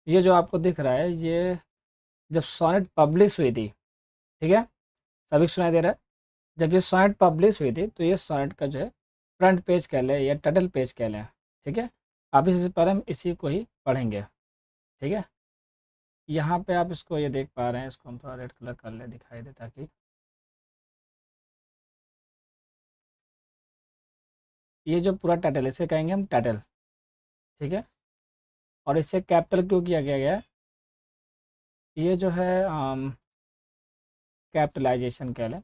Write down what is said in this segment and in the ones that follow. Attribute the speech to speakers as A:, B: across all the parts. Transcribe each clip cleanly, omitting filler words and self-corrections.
A: ये जो आपको दिख रहा है, ये जब सोनेट पब्लिश हुई थी, ठीक है, सभी को सुनाई दे रहा है? जब ये सोनेट पब्लिश हुई थी तो ये सोनेट का जो है फ्रंट पेज कह लें या टाइटल पेज कह लें, ठीक है। अभी इससे पहले हम इसी को ही पढ़ेंगे, ठीक है। यहाँ पे आप इसको ये देख पा रहे हैं, इसको हम थोड़ा रेड कलर कर ले, दिखाई दे ताकि ये जो पूरा टाइटल, इसे कहेंगे हम टाइटल, ठीक है। और इसे कैपिटल क्यों किया गया है? ये जो है कैपिटलाइजेशन कह लें,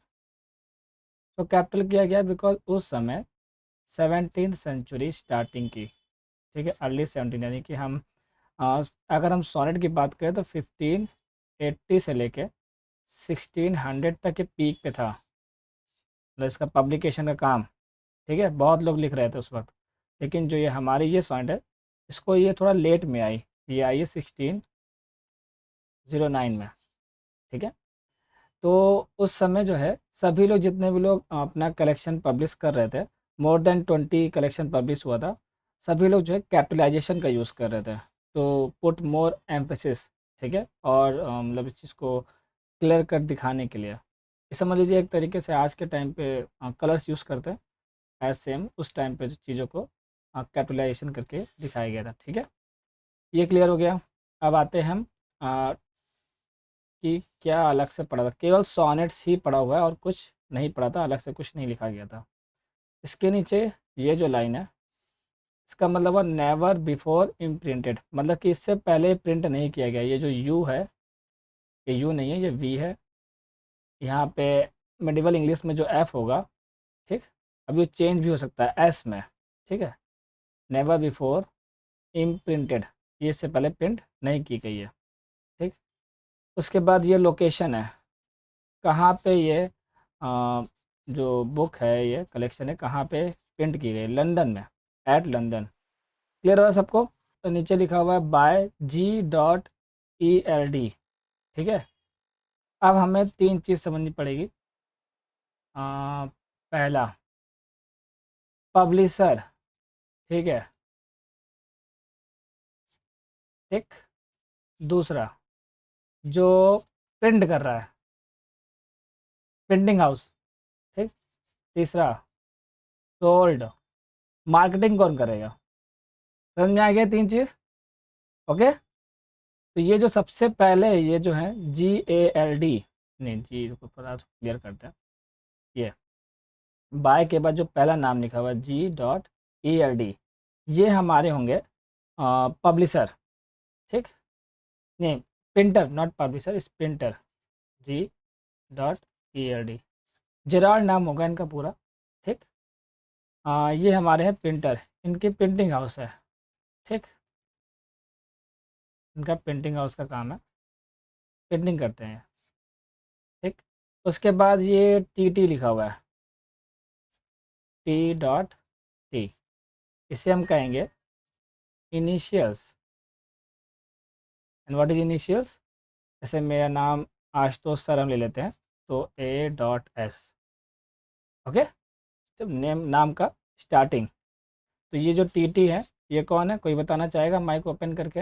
A: तो कैपिटल किया गया बिकॉज उस समय 17th सेंचुरी स्टार्टिंग की, ठीक है, अर्ली 17 यानी कि हम अगर हम सोनेट की बात करें तो 1580 से लेके 1600 तक के पीक पे था, मतलब इसका पब्लिकेशन का काम, ठीक है। बहुत लोग लिख रहे थे उस वक्त, लेकिन जो ये हमारी ये सोनेट है, इसको ये थोड़ा लेट में आई, ये आई है 1609 में, ठीक है। तो उस समय जो है सभी लोग, जितने भी लोग अपना कलेक्शन पब्लिश कर रहे थे, मोर देन 20 कलेक्शन पब्लिश हुआ था, सभी लोग जो है कैपिटलाइजेशन का यूज़ कर रहे थे, तो पुट मोर एम्फेसिस, ठीक है। और मतलब इस चीज़ को क्लियर कर दिखाने के लिए, ये समझ लीजिए एक तरीके से आज के टाइम पे कलर्स यूज़ करते हैं, एज सेम उस टाइम पे जो चीज़ों को कैपिटलाइजेशन करके दिखाया गया था, ठीक है। ये क्लियर हो गया। अब आते हैं हम कि क्या अलग से पढ़ा था। केवल सोनेट्स ही पढ़ा हुआ है और कुछ नहीं पढ़ा था, अलग से कुछ नहीं लिखा गया था। इसके नीचे ये जो लाइन है, इसका मतलब है नेवर बिफोर इम्प्रिंटेड, मतलब कि इससे पहले प्रिंट नहीं किया गया। ये जो यू है, ये यू नहीं है, ये वी है। यहाँ पे मेडिवल इंग्लिश में जो एफ होगा, ठीक, अब ये चेंज भी हो सकता है एस में, ठीक है। नेवर बिफोर इम्प्रिंटेड, ये इससे पहले प्रिंट नहीं की गई है, ठीक। उसके बाद ये लोकेशन है, कहाँ पे ये जो बुक है, ये कलेक्शन है, कहाँ पे प्रिंट की गई? लंदन में, एट लंदन। क्लियर हुआ सबको? तो नीचे लिखा हुआ है बाय G.ELD, ठीक है। अब हमें तीन चीज़ समझनी पड़ेगी। पहला, पब्लिशर, ठीक है, ठीक। दूसरा, जो प्रिंट कर रहा है, प्रिंटिंग हाउस, ठीक। तीसरा, सोल्ड, मार्केटिंग कौन करेगा? समझ में आ गया तीन चीज़? ओके। तो ये जो सबसे पहले ये जो है G.A.L.D, नहीं जी को थोड़ा क्लियर करते हैं। ये बाय के बाद जो पहला नाम लिखा हुआ है G.E.L.D, ये हमारे होंगे पब्लिशर, ठीक। नहीं, प्रिंटर, नॉट पब्लिशर, इस प्रिंटर, G.E.L.D, जेराल्ड नाम होगा इनका पूरा, ठीक। ये हमारे हैं प्रिंटर, इनकी प्रिंटिंग हाउस है, ठीक। इनका प्रिंटिंग हाउस का काम है, प्रिंटिंग करते हैं, ठीक। उसके बाद ये TT लिखा हुआ है, T.T, इसे हम कहेंगे initials. And what is initials? जैसे मेरा नाम आशुतोष सर हम ले लेते हैं, तो A.S, ओके। तो नेम, नाम का स्टार्टिंग। तो ये जो TT है, ये कौन है? कोई बताना चाहेगा माइक ओपन करके?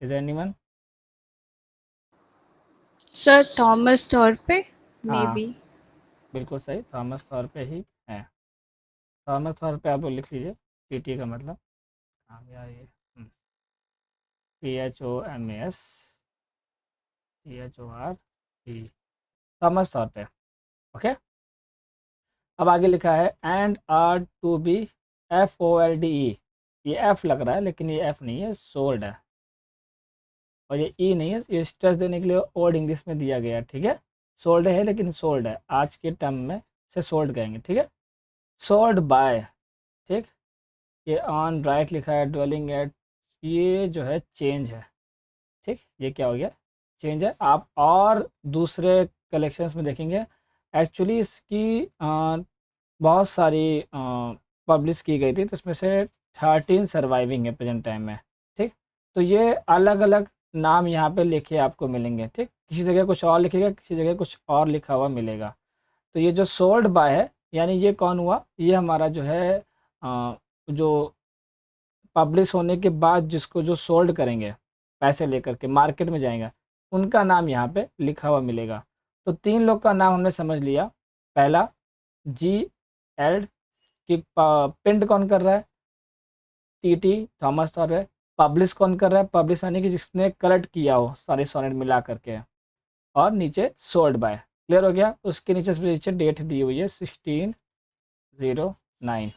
A: Is anyone?
B: सर थॉमस थॉर्पे, मे
A: हाँ,
B: बी।
A: बिल्कुल सही, थॉमस थॉर पे ही है। थॉमस थॉर पे आप लोग लिख लीजिए, TT का मतलब कहाँ गया ये? THOMAS Thomas Thorpe, okay. अब आगे लिखा है and are to be FOLDE, ये एफ लग रहा है लेकिन ये एफ नहीं है, सोल्ड है। और ये ई नहीं है, ये स्ट्रेस देने के लिए ओल्ड इंग्लिश में दिया गया है, ठीक है। सोल्ड है लेकिन सोल्ड है, आज के टर्म में से सोल्ड कहेंगे, ठीक है। सोल्ड बाय, ठीक। ये ऑन राइट लिखा है, ड्वेलिंग एट, ये जो है चेंज है, ठीक। ये क्या हो गया? चेंज है। आप और दूसरे कलेक्शंस में देखेंगे, एक्चुअली इसकी बहुत सारी पब्लिश की गई थी, तो इसमें से 13 सर्वाइविंग है प्रेजेंट टाइम में, ठीक। तो ये अलग अलग नाम यहाँ पे लिखे आपको मिलेंगे, ठीक। किसी जगह कुछ और लिखेगा, किसी जगह कुछ और लिखा हुआ मिलेगा। तो ये जो सोल्ड बाय है, यानी ये कौन हुआ? ये हमारा जो है जो पब्लिश होने के बाद जिसको जो सोल्ड करेंगे पैसे लेकर के मार्केट में जाएंगे, उनका नाम यहाँ पे लिखा हुआ मिलेगा। तो 3 लोग का नाम हमने समझ लिया। पहला जी एल्ड कि प्रिंट कौन कर रहा है, टीटी थॉमस थॉर है। पब्लिश कौन कर रहा है, पब्लिश यानी कि जिसने कलेक्ट किया हो सारे सोनेट मिला करके। और नीचे सोल्ड बाय, क्लियर हो गया। उसके नीचे डेट दी हुई है 1609।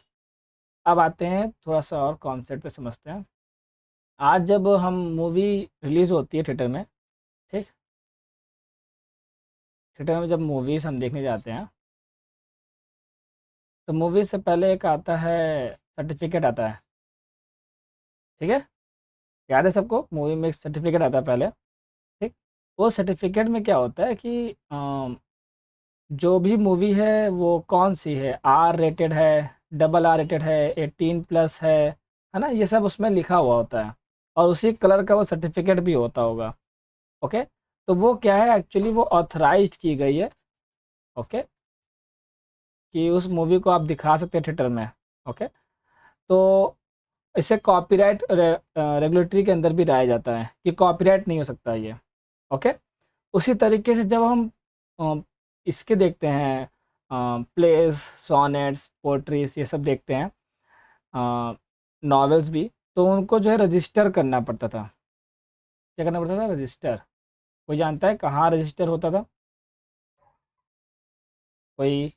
A: अब आते हैं थोड़ा सा और कॉन्सेप्ट पे समझते हैं। आज जब हम मूवी रिलीज़ होती है थिएटर में, ठीक, थिएटर में जब मूवीज़ हम देखने जाते हैं तो मूवी से पहले एक आता है सर्टिफिकेट आता है, ठीक है, याद है सबको, मूवी में एक सर्टिफिकेट आता है पहले, ठीक। वो सर्टिफिकेट में क्या होता है कि जो भी मूवी है वो कौन सी है, आर रेटेड है, डबल आर रेटेड है, 18+ है ना, ये सब उसमें लिखा हुआ होता है। और उसी कलर का वो सर्टिफिकेट भी होता होगा। ओके, तो वो क्या है, एक्चुअली वो ऑथराइज्ड की गई है, ओके, कि उस मूवी को आप दिखा सकते हैं थिएटर में। ओके, तो इसे कॉपीराइट रेगुलेटरी के अंदर भी लाया जाता है कि कॉपीराइट नहीं हो सकता ये। ओके, उसी तरीके से जब हम अ, इसके देखते हैं प्लेस, सोनेट्स, पोट्रीज, ये सब देखते हैं, नॉवेल्स भी, तो उनको जो है रजिस्टर करना पड़ता था। क्या करना पड़ता था, रजिस्टर। कोई जानता है कहाँ रजिस्टर होता था, कोई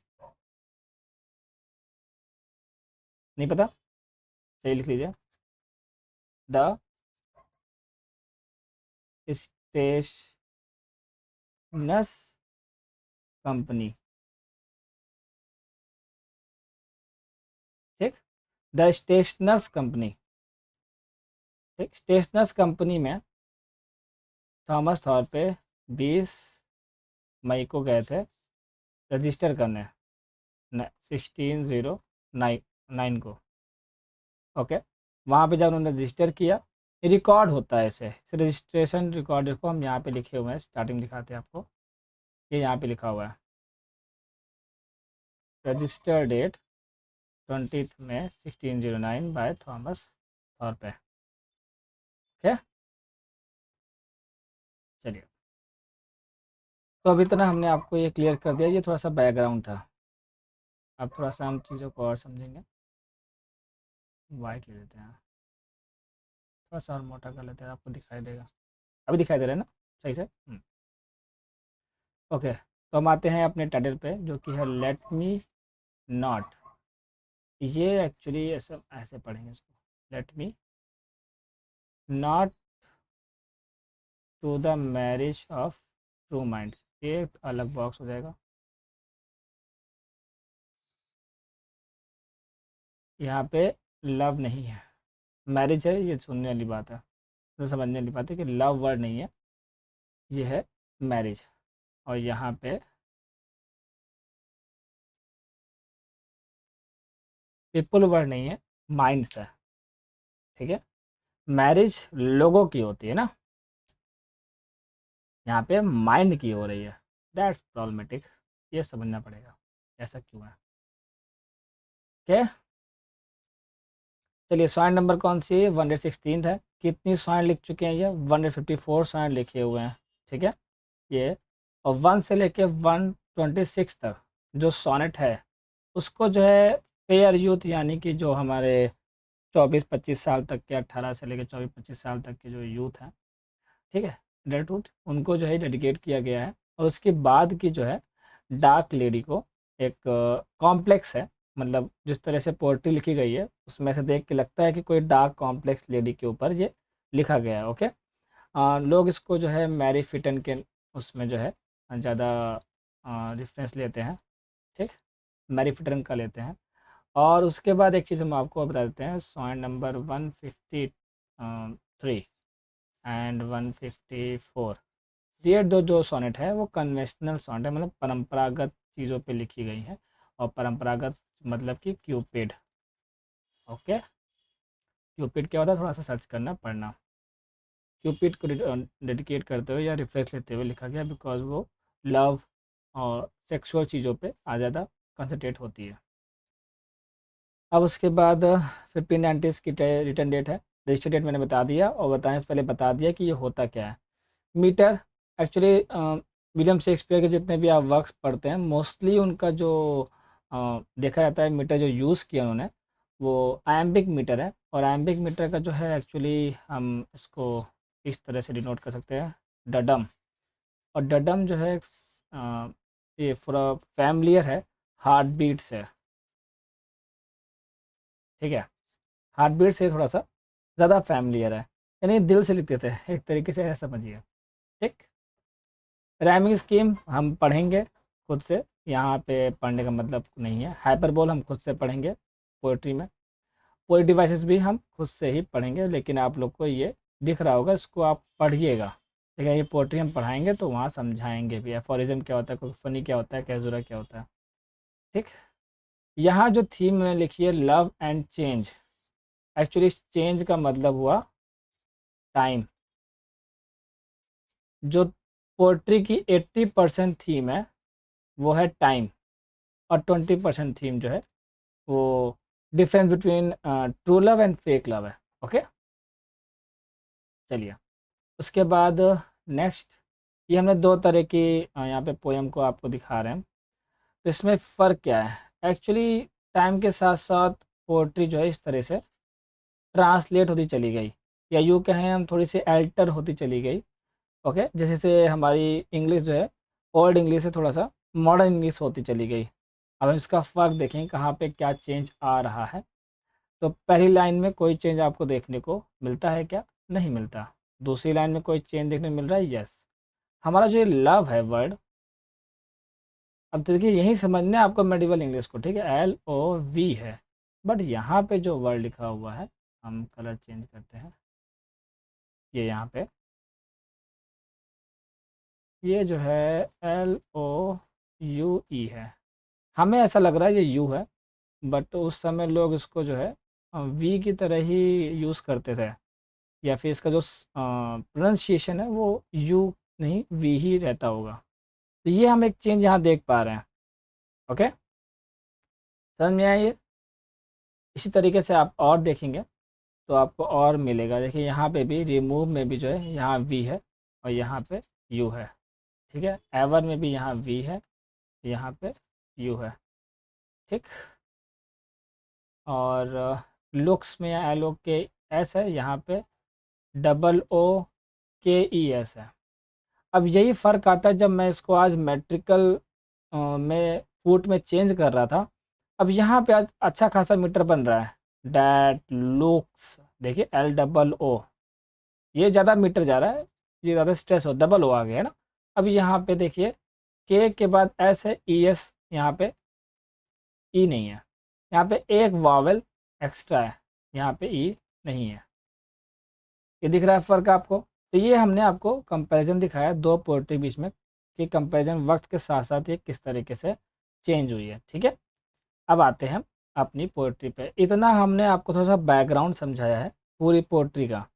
A: नहीं पता, सही लिख लीजिए। द स्टेशनर्स कंपनी, ठीक, द स्टेशनर्स कंपनी, ठीक। स्टेशनर्स कंपनी में थॉमस थॉर पे 20 मई को गए थे रजिस्टर करने, 1609 को। ओके, वहाँ पे जब उन्होंने रजिस्टर किया, ये रिकॉर्ड होता है ऐसे, इस रजिस्ट्रेशन रिकॉर्ड को हम यहाँ पे लिखे हुए हैं, स्टार्टिंग दिखाते हैं आपको, ये यहाँ पे लिखा हुआ है, रजिस्टर डेट 20 मई 1609 बाय थॉमस थॉर्पे। ओके, चलिए, तो अभी इतना हमने आपको ये क्लियर कर दिया, ये थोड़ा सा बैकग्राउंड था। अब थोड़ा सा हम चीज़ों को और समझेंगे। वाइट ले लेते हैं, थोड़ा सा और मोटा कर लेते हैं, आपको दिखाई देगा। अभी दिखाई दे रहा है ना सही से? ओके, तो हम आते हैं अपने टाइटल पे जो कि है लेट मी नॉट। ये एक्चुअली ऐसे ऐसे पढ़ेंगे इसको, let me not to the marriage of true minds, ये अलग बॉक्स हो जाएगा। यहाँ पे लव नहीं है, मैरिज है, ये सुनने वाली बात है, तो समझने वाली बात है कि लव वर्ड नहीं है, ये है मैरिज। और यहाँ पे पीपल वर्ड नहीं है, माइंड्स है, ठीक है। मैरिज लोगों की होती है ना, यहाँ पे माइंड की हो रही है, दैट्स प्रॉब्लमेटिक, ये समझना पड़ेगा ऐसा क्यों है। ओके, चलिए, सॉइंट नंबर कौन सी है, 116 है। कितनी सॉइंट लिख चुके हैं ये, 154 सॉइंट लिखे हुए हैं, ठीक है ये। और 1 से लेके 126 तक जो सोनेट है उसको जो है फेयर यूथ, यानी कि जो हमारे 24-25 साल तक के, 18 से लेकर 24-25 साल तक के जो यूथ हैं, ठीक है, एडल्टहुड, उनको जो है डेडिकेट किया गया है। और उसके बाद की जो है डार्क लेडी को एक कॉम्प्लेक्स है, मतलब जिस तरह से पोर्ट्री लिखी गई है उसमें से देख के लगता है कि कोई डार्क कॉम्प्लेक्स लेडी के ऊपर ये लिखा गया है। ओके, लोग इसको जो है मैरी फिटन के उसमें जो है ज़्यादा रेफरेंस लेते हैं, ठीक, मैरी फिटन का लेते हैं। और उसके बाद एक चीज़ हम आपको बता देते हैं, सॉइंट नंबर 153 एंड 154, ये दो जो सोनेट है वो कन्वेंशनल सोनेट है, मतलब परंपरागत चीज़ों पे लिखी गई है। और परंपरागत मतलब कि क्यूपिड। ओके, क्यूपिड क्या होता है, थोड़ा सा सर्च करना पड़ना। क्यूपिड को डेडिकेट करते हुए या रिफ्रेश लेते हुए लिखा गया, बिकॉज वो लव और सेक्सुअल चीज़ों पे ज़्यादा कंसंट्रेट होती है। अब उसके बाद 15 की रिटर्न डेट है, रजिस्टर डेट मैंने बता दिया, और बताने से पहले बता दिया कि ये होता क्या है। मीटर एक्चुअली विलियम शेक्सपियर के जितने भी आप वर्क्स पढ़ते हैं मोस्टली उनका जो देखा जाता है मीटर जो यूज़ किया उन्होंने वो आयम्बिक मीटर है। और आयम्बिक मीटर का जो है एक्चुअली हम इसको इस तरह से डिनोट कर सकते हैं, डडम। और डडम जो है ये पूरा फैमिलियर है, हार्ट बीट से। ठीक है, हार्ट बीट से थोड़ा सा ज़्यादा फैमिलियर है, यानी दिल से लिखते थे एक तरीके से, ऐसा समझिए। ठीक, राइमिंग स्कीम हम पढ़ेंगे खुद से, यहाँ पे पढ़ने का मतलब नहीं है। हाइपरबोल हम खुद से पढ़ेंगे पोएट्री में। पोएट डिवाइसेस भी हम खुद से ही पढ़ेंगे, लेकिन आप लोग को ये दिख रहा होगा, इसको आप पढ़िएगा। ठीक है, ये पोएट्री हम पढ़ाएंगे तो वहाँ समझाएंगे भी एफोरिज्म क्या होता है, कोई फनी क्या होता है, कैजुरा क्या होता है। ठीक, यहाँ जो थीम मैंने लिखी है love and change, actually change का मतलब हुआ टाइम। जो पोएट्री की 80% थीम है वो है टाइम, और 20% थीम जो है वो difference between true love and fake love है। ओके, चलिए उसके बाद नेक्स्ट, ये हमने दो तरह की यहाँ पे पोएम को आपको दिखा रहे हैं। तो इसमें फ़र्क क्या है, एक्चुअली टाइम के साथ साथ पोइट्री जो है इस तरह से ट्रांसलेट होती चली गई, या यूँ कहें हम थोड़ी सी अल्टर होती चली गई। ओके, जैसे से हमारी इंग्लिश जो है ओल्ड इंग्लिश से थोड़ा सा मॉडर्न इंग्लिश होती चली गई। अब हम इसका फ़र्क देखें कहाँ पे क्या चेंज आ रहा है। तो पहली लाइन में कोई चेंज आपको देखने को मिलता है क्या? नहीं मिलता। दूसरी लाइन में कोई चेंज देखने को मिल रहा है? यस। हमारा जो ये लव है वर्ड, अब देखिए यही समझना है आपको मेडिवल इंग्लिश को, ठीक है, LOV है। बट यहाँ पे जो वर्ड लिखा हुआ है, हम कलर चेंज करते हैं, ये यहाँ पे ये जो है LOUE है। हमें ऐसा लग रहा है ये यू है, बट उस समय लोग इसको जो है वी की तरह ही यूज़ करते थे, या फिर इसका जो प्रोनाउंसिएशन है वो यू नहीं वी ही रहता होगा। तो ये हम एक चेंज यहाँ देख पा रहे हैं। ओके, समझ में आइए। इसी तरीके से आप और देखेंगे तो आपको और मिलेगा। देखिए यहाँ पे भी रिमूव में भी जो है यहाँ वी है और यहाँ पे यू है। ठीक है, एवर में भी यहाँ वी है, यहाँ पे यू है। ठीक, और लुक्स में या एल ओ के एस है, यहाँ पे OOKES है। अब यही फ़र्क आता है जब मैं इसको आज मेट्रिकल में फुट में चेंज कर रहा था। अब यहाँ पे आज अच्छा खासा मीटर बन रहा है, डैट लुक्स, देखिए LOO, ये ज़्यादा मीटर जा रहा है, ये ज़्यादा स्ट्रेस हो, डबल ओ आ गया है ना। अब यहाँ पे देखिए के के बाद एस है, ES, यहाँ पे ई नहीं है, यहाँ पे एक वावल एक्स्ट्रा है, यहाँ पे ई नहीं है। ये दिख रहा है फ़र्क आपको? तो ये हमने आपको कंपैरिजन दिखाया दो पोएट्री बीच में, कि कंपैरिजन वक्त के साथ साथ ये किस तरीके से चेंज हुई है। ठीक है, अब आते हैं अपनी पोएट्री पे। इतना हमने आपको थोड़ा सा बैकग्राउंड समझाया है पूरी पोएट्री का।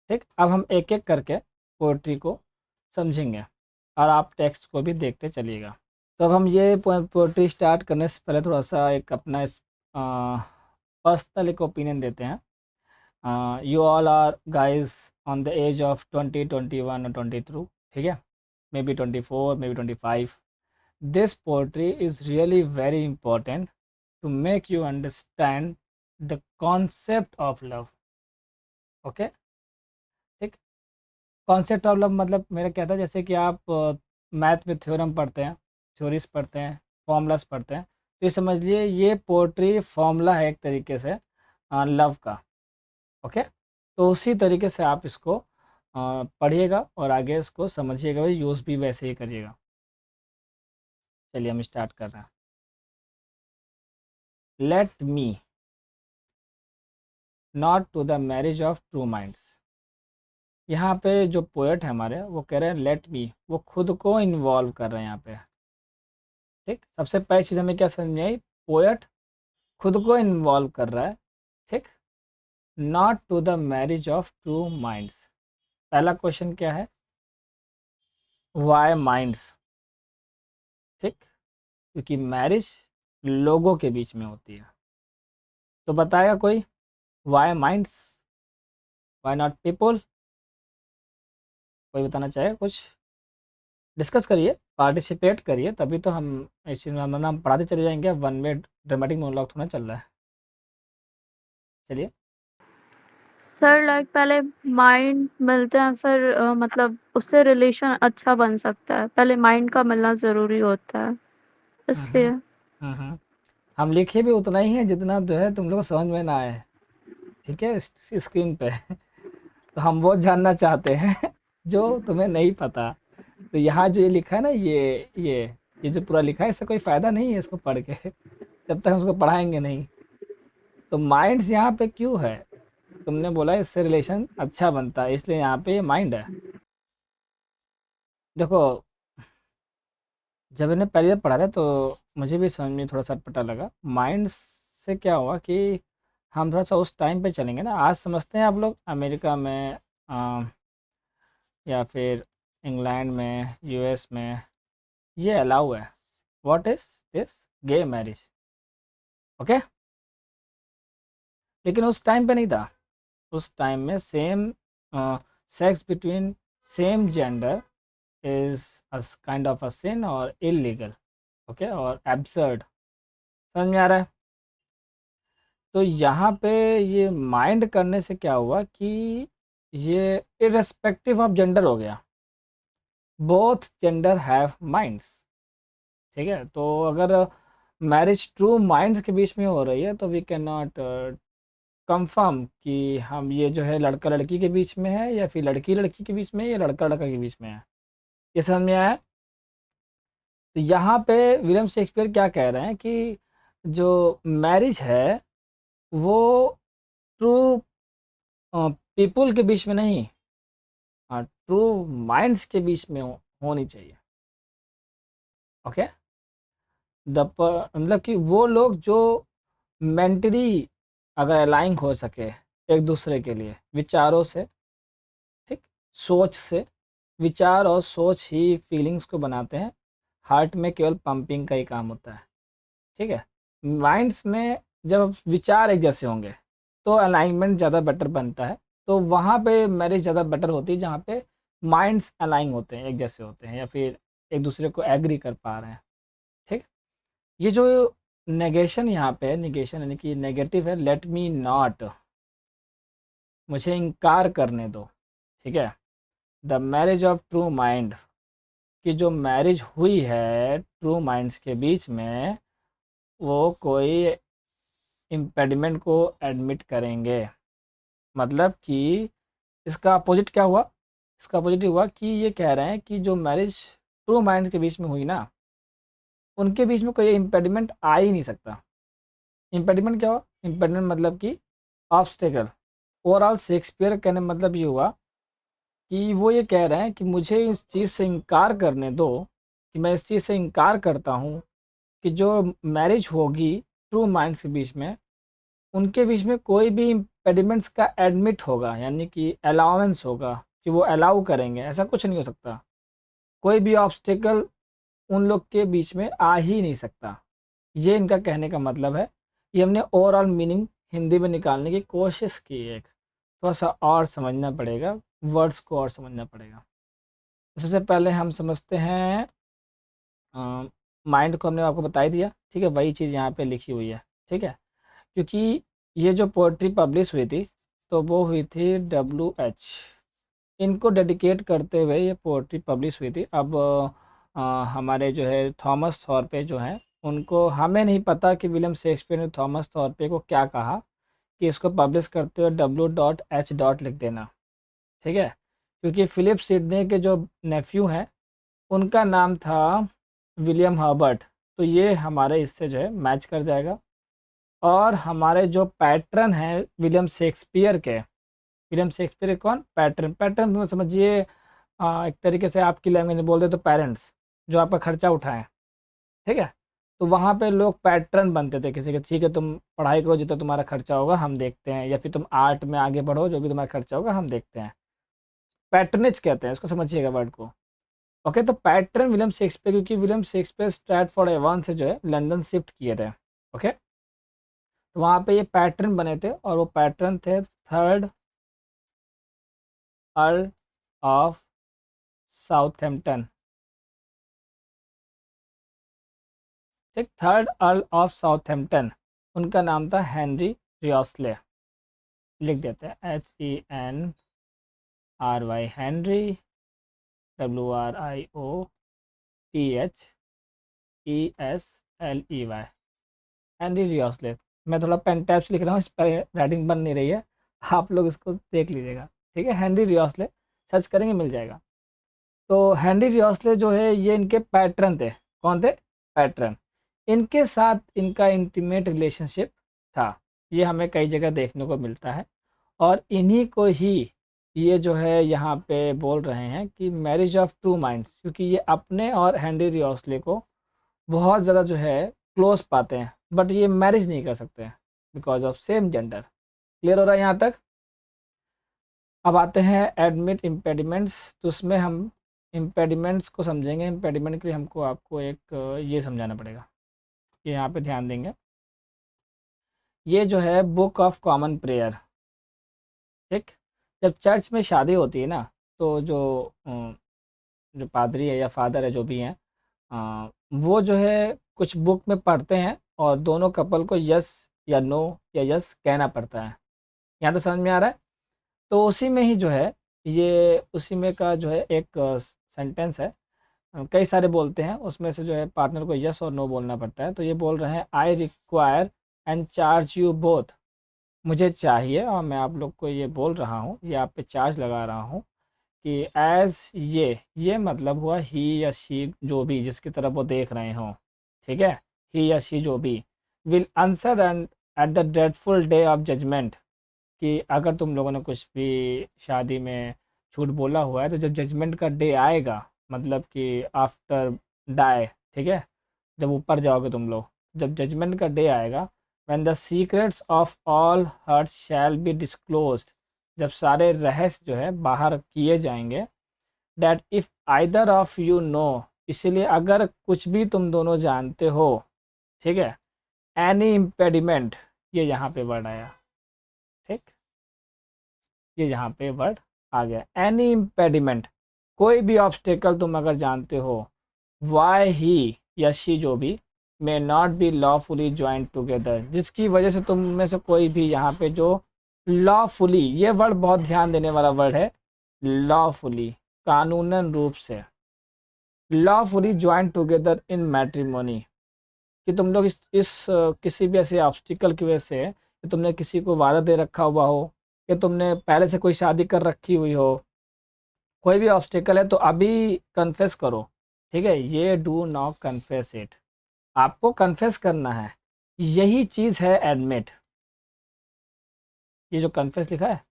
A: ठीक, अब हम एक एक करके पोएट्री को समझेंगे, और आप टेक्स्ट को भी देखते चलिएगा। तो अब हम ये पोएट्री स्टार्ट करने से पहले थोड़ा सा एक अपना पर्सनल एक ओपिनियन देते हैं। You all are guys on the age of 20, 21 or 22, ठीक है, maybe 24, maybe 25. This poetry is really very important to make you understand the concept of love. Okay, ठीक, कॉन्सेप्ट ऑफ लव मतलब मेरा कहता है जैसे कि आप मैथ में थ्योरम पढ़ते हैं, थ्योरीज पढ़ते हैं, फॉर्मूलाज पढ़ते हैं, तो ये समझ लिए ये पोएट्री फॉर्मूला है एक तरीके से लव का। ओके, तो उसी तरीके से आप इसको पढ़िएगा और आगे इसको समझिएगा, यूज़ भी वैसे ही करिएगा। चलिए हम स्टार्ट कर रहे हैं। Let me not to the marriage of true minds. यहाँ पे जो पोएट है हमारे, वो कह रहे हैं लेट मी, वो खुद को इन्वॉल्व कर रहे हैं यहाँ पे। ठीक, सबसे पहली चीज़ हमें क्या समझ में आई, पोएट खुद को इन्वॉल्व कर रहा है। ठीक, not to the marriage of true minds. पहला क्वेश्चन क्या है, वाई माइंड्स? ठीक, क्योंकि मैरिज लोगों के बीच में होती है, तो बताएगा कोई? Why minds, why not people? कोई बताना चाहे कुछ? डिस्कस करिए, पार्टिसिपेट करिए, तभी तो हम इस चीज़ में मतलब हम पढ़ाते चले जाएंगे। वन वे ड्रामेटिक मोनोलॉग थोड़ा चल रहा है। चलिए।
B: सर लाइक पहले माइंड मिलते हैं फिर मतलब उससे रिलेशन अच्छा बन सकता है, पहले माइंड का मिलना ज़रूरी होता है,
A: हम्म हम्म
B: इसलिए।
A: हम्म। हम लिखे भी उतना ही है जितना जो है तुम लोग को समझ में ना आए, ठीक है, स्क्रीन पे। तो हम वो जानना चाहते हैं जो तुम्हें नहीं पता। तो यहाँ जो ये लिखा है ना, ये जो पूरा लिखा है, इससे कोई फ़ायदा नहीं है इसको पढ़ के जब तक हम उसको पढ़ाएंगे नहीं। तो माइंड्स यहाँ पे क्यों है? तुमने बोला इससे रिलेशन अच्छा बनता है, इसलिए यहाँ पे माइंड है। देखो, जब मैंने पहली बार पढ़ा था तो मुझे भी समझ में थोड़ा सा अटपटा लगा। माइंड्स से क्या हुआ कि हम थोड़ा सा उस टाइम पे चलेंगे ना। आज समझते हैं आप लोग अमेरिका में या फिर इंग्लैंड में, यूएस में ये अलाउ है। What is this? Gay marriage. Okay. लेकिन उस टाइम पे नहीं था। उस टाइम में same sex between same gender is a kind of a sin और इलीगल। ओके, और एब्सर्ड। समझ में आ रहा है? तो यहाँ पे ये माइंड करने से क्या हुआ कि ये इररेस्पेक्टिव ऑफ जेंडर हो गया। Both gender have minds. ठीक है, तो अगर मैरिज ट्रू माइंड्स के बीच में हो रही है तो वी कैन नॉट कंफर्म कि हम ये जो है लड़का लड़की के बीच में है, या फिर लड़की लड़की के बीच में है, या लड़का लड़का के बीच में है। ये समझ में आया? तो यहाँ पे विलियम शेक्सपियर क्या कह रहे हैं कि जो मैरिज है वो ट्रू पीपल के बीच में नहीं, हाँ, ट्रू माइंड्स के बीच में होनी चाहिए। ओके। मतलब कि वो लोग जो मेंटली अगर अलाइन हो सके एक दूसरे के लिए विचारों से, ठीक, सोच से। विचार और सोच ही फीलिंग्स को बनाते हैं। हार्ट में केवल पंपिंग का ही काम होता है। ठीक है। माइंड्स में जब विचार एक जैसे होंगे तो अलाइनमेंट ज़्यादा बेटर बनता है। तो वहाँ पे मैरिज ज़्यादा बेटर होती है जहाँ पे माइंड्स अलाइन होते हैं, एक जैसे होते हैं, या फिर एक दूसरे को एग्री कर पा रहे हैं। ठीक। ये जो नेगेशन यहाँ पे है, निगेशन यानी कि नेगेटिव है, लेट मी नॉट, मुझे इनकार करने दो। ठीक है। The marriage of true mind, की जो मैरिज हुई है ट्रू माइंड्स के बीच में, वो कोई इम्पेडिमेंट को एडमिट करेंगे। मतलब कि इसका अपोजिट क्या हुआ? इसका अपोजिट हुआ कि ये कह रहे हैं कि जो मैरिज ट्रू माइंड्स के बीच में हुई ना, उनके बीच में कोई इम्पेडिमेंट आ ही नहीं सकता। इम्पेडिमेंट क्या हुआ? इम्पेडिमेंट मतलब कि ऑब्स्टेकल। ओवरऑल शेक्सपियर कहने मतलब ये हुआ कि वो ये कह रहे हैं कि मुझे इस चीज़ से इनकार करने दो, कि मैं इस चीज़ से इनकार करता हूँ कि जो मैरिज होगी ट्रू माइंड्स के बीच में, उनके बीच में कोई भी इम्पेडिमेंट्स का एडमिट होगा, यानी कि अलाउंस होगा, कि वो अलाउ करेंगे, ऐसा कुछ नहीं हो सकता। कोई भी ऑब्स्टेकल उन लोग के बीच में आ ही नहीं सकता। ये इनका कहने का मतलब है। ये हमने ओवरऑल मीनिंग हिंदी में निकालने की कोशिश की है। थोड़ा सा और समझना पड़ेगा, वर्ड्स को और समझना पड़ेगा। सबसे पहले हम समझते हैं माइंड को हमने आपको बता ही दिया। ठीक है, वही चीज़ यहाँ पे लिखी हुई है। ठीक है, क्योंकि ये जो पोइट्री पब्लिश हुई थी तो वो हुई थी WH, इनको डेडिकेट करते हुए ये पोइट्री पब्लिश हुई थी। अब हमारे जो है थॉमस थॉर्पे जो हैं, उनको हमें नहीं पता कि विलियम शेक्सपियर ने थॉमस थॉर्पे को क्या कहा कि इसको पब्लिश करते हुए W.H. लिख देना। ठीक है, क्योंकि फ़िलिप सिडनी के जो नेफ्यू हैं उनका नाम था विलियम हर्बर्ट। तो ये हमारे इससे जो है मैच कर जाएगा। और हमारे जो पैटर्न हैं विलियम शेक्सपियर के, विलियम शेक्सपियर के कौन? पैटर्न। पैटर्न में समझिए एक तरीके से आपकी लैंग्वेज में बोल दे तो पेरेंट्स, जो आपका खर्चा उठाएं। ठीक है। तो वहाँ पे लोग पैटर्न बनते थे किसी के। ठीक है, तुम पढ़ाई करो, जितना तुम्हारा खर्चा होगा हम देखते हैं, या फिर तुम आर्ट में आगे बढ़ो, जो भी तुम्हारा खर्चा होगा हम देखते हैं। पैटर्नेज कहते हैं इसको, समझिएगा वर्ड को। ओके, तो पैटर्न विलियम शेक्सपियर, क्योंकि विलियम शेक्सपियर स्ट्रैटफोर्ड एवॉन से जो है लंदन शिफ्ट किए थे। ओके, तो वहाँ पे ये पैटर्न बने थे और वो पैटर्न थे थर्ड अर्ल ऑफ साउथहैम्पटन। ठीक, थर्ड अर्ल ऑफ साउथहैम्पटन, उनका नाम था हेनरी रियोस्ले। लिख देते हैं HENRY, हेनरी, WRIOTHESLEY, हेनरी रियोस्ले। मैं थोड़ा पेन टैप से लिख रहा हूँ, इस पर राइटिंग बन नहीं रही है, आप लोग इसको देख लीजिएगा। ठीक है, हेनरी रियोस्ले सर्च करेंगे मिल जाएगा। तो हेनरी रियोस्ले जो है ये इनके पैट्रन थे। कौन थे? पैट्रन। इनके साथ इनका इंटीमेट रिलेशनशिप था, ये हमें कई जगह देखने को मिलता है। और इन्हीं को ही ये जो है यहाँ पे बोल रहे हैं कि मैरिज ऑफ टू माइंड्स, क्योंकि ये अपने और हेनरी रियोस्ले को बहुत ज़्यादा जो है क्लोज पाते हैं, बट ये मैरिज नहीं कर सकते हैं because of same gender. Clear हो रहा है यहाँ तक? अब आते हैं एडमिट इम्पेडिमेंट्स। तो उसमें हम इम्पेडिमेंट्स को समझेंगे। इम्पेडिमेंट के लिए हमको आपको एक ये समझाना पड़ेगा, ये यहाँ पे ध्यान देंगे। ये जो है बुक ऑफ कॉमन प्रेयर। ठीक, जब चर्च में शादी होती है ना, तो जो पादरी है या फादर है जो भी हैं, वो जो है कुछ बुक में पढ़ते हैं और दोनों कपल को यस या नो या यस कहना पड़ता है। यहाँ तो समझ में आ रहा है? तो उसी में ही जो है ये उसी में का जो है एक सेंटेंस है, कई सारे बोलते हैं, उसमें से जो है पार्टनर को यस और नो बोलना पड़ता है। तो ये बोल रहे हैं I require and charge you both, मुझे चाहिए और मैं आप लोग को ये बोल रहा हूँ, ये आप पे चार्ज लगा रहा हूँ कि एज ये मतलब हुआ ही या शी, जो भी जिसकी तरफ वो देख रहे हों। ठीक है, ही या शी जो भी will answer and at the dreadful day of judgement, कि अगर तुम लोगों ने कुछ भी शादी में झूठ बोला हुआ है तो जब जजमेंट का डे आएगा, मतलब कि आफ्टर डाई, ठीक है, जब ऊपर जाओगे तुम लोग, जब जजमेंट का डे आएगा, when the secrets of all hearts shall be disclosed, जब सारे रहस्य जो है बाहर किए जाएंगे, that if either of you know, इसीलिए अगर कुछ भी तुम दोनों जानते हो, ठीक है, एनी इम्पेडिमेंट, ये यहाँ पे वर्ड आया। ठीक, ये यहाँ पे वर्ड आ गया, एनी इम्पेडिमेंट, कोई भी ऑब्स्टेकल तुम अगर जानते हो, वाई ही या शी जो भी, may not be lawfully join together, जिसकी वजह से तुम में से कोई भी यहाँ पे जो लॉफुली, ये वर्ड बहुत ध्यान देने वाला वर्ड है, लॉफुली, कानूनन रूप से, lawfully join together in matrimony, कि तुम लोग किसी भी ऐसे ऑब्स्टिकल की वजह से, कि तुमने किसी को वादा दे रखा हुआ हो, कि तुमने पहले से कोई शादी कर रखी हुई हो, कोई भी ऑब्स्टिकल है तो अभी कन्फेस करो। ठीक है, ये डू नॉट कन्फेस इट, आपको कन्फेस करना है, यही चीज़ है एडमिट। ये जो कन्फेस लिखा है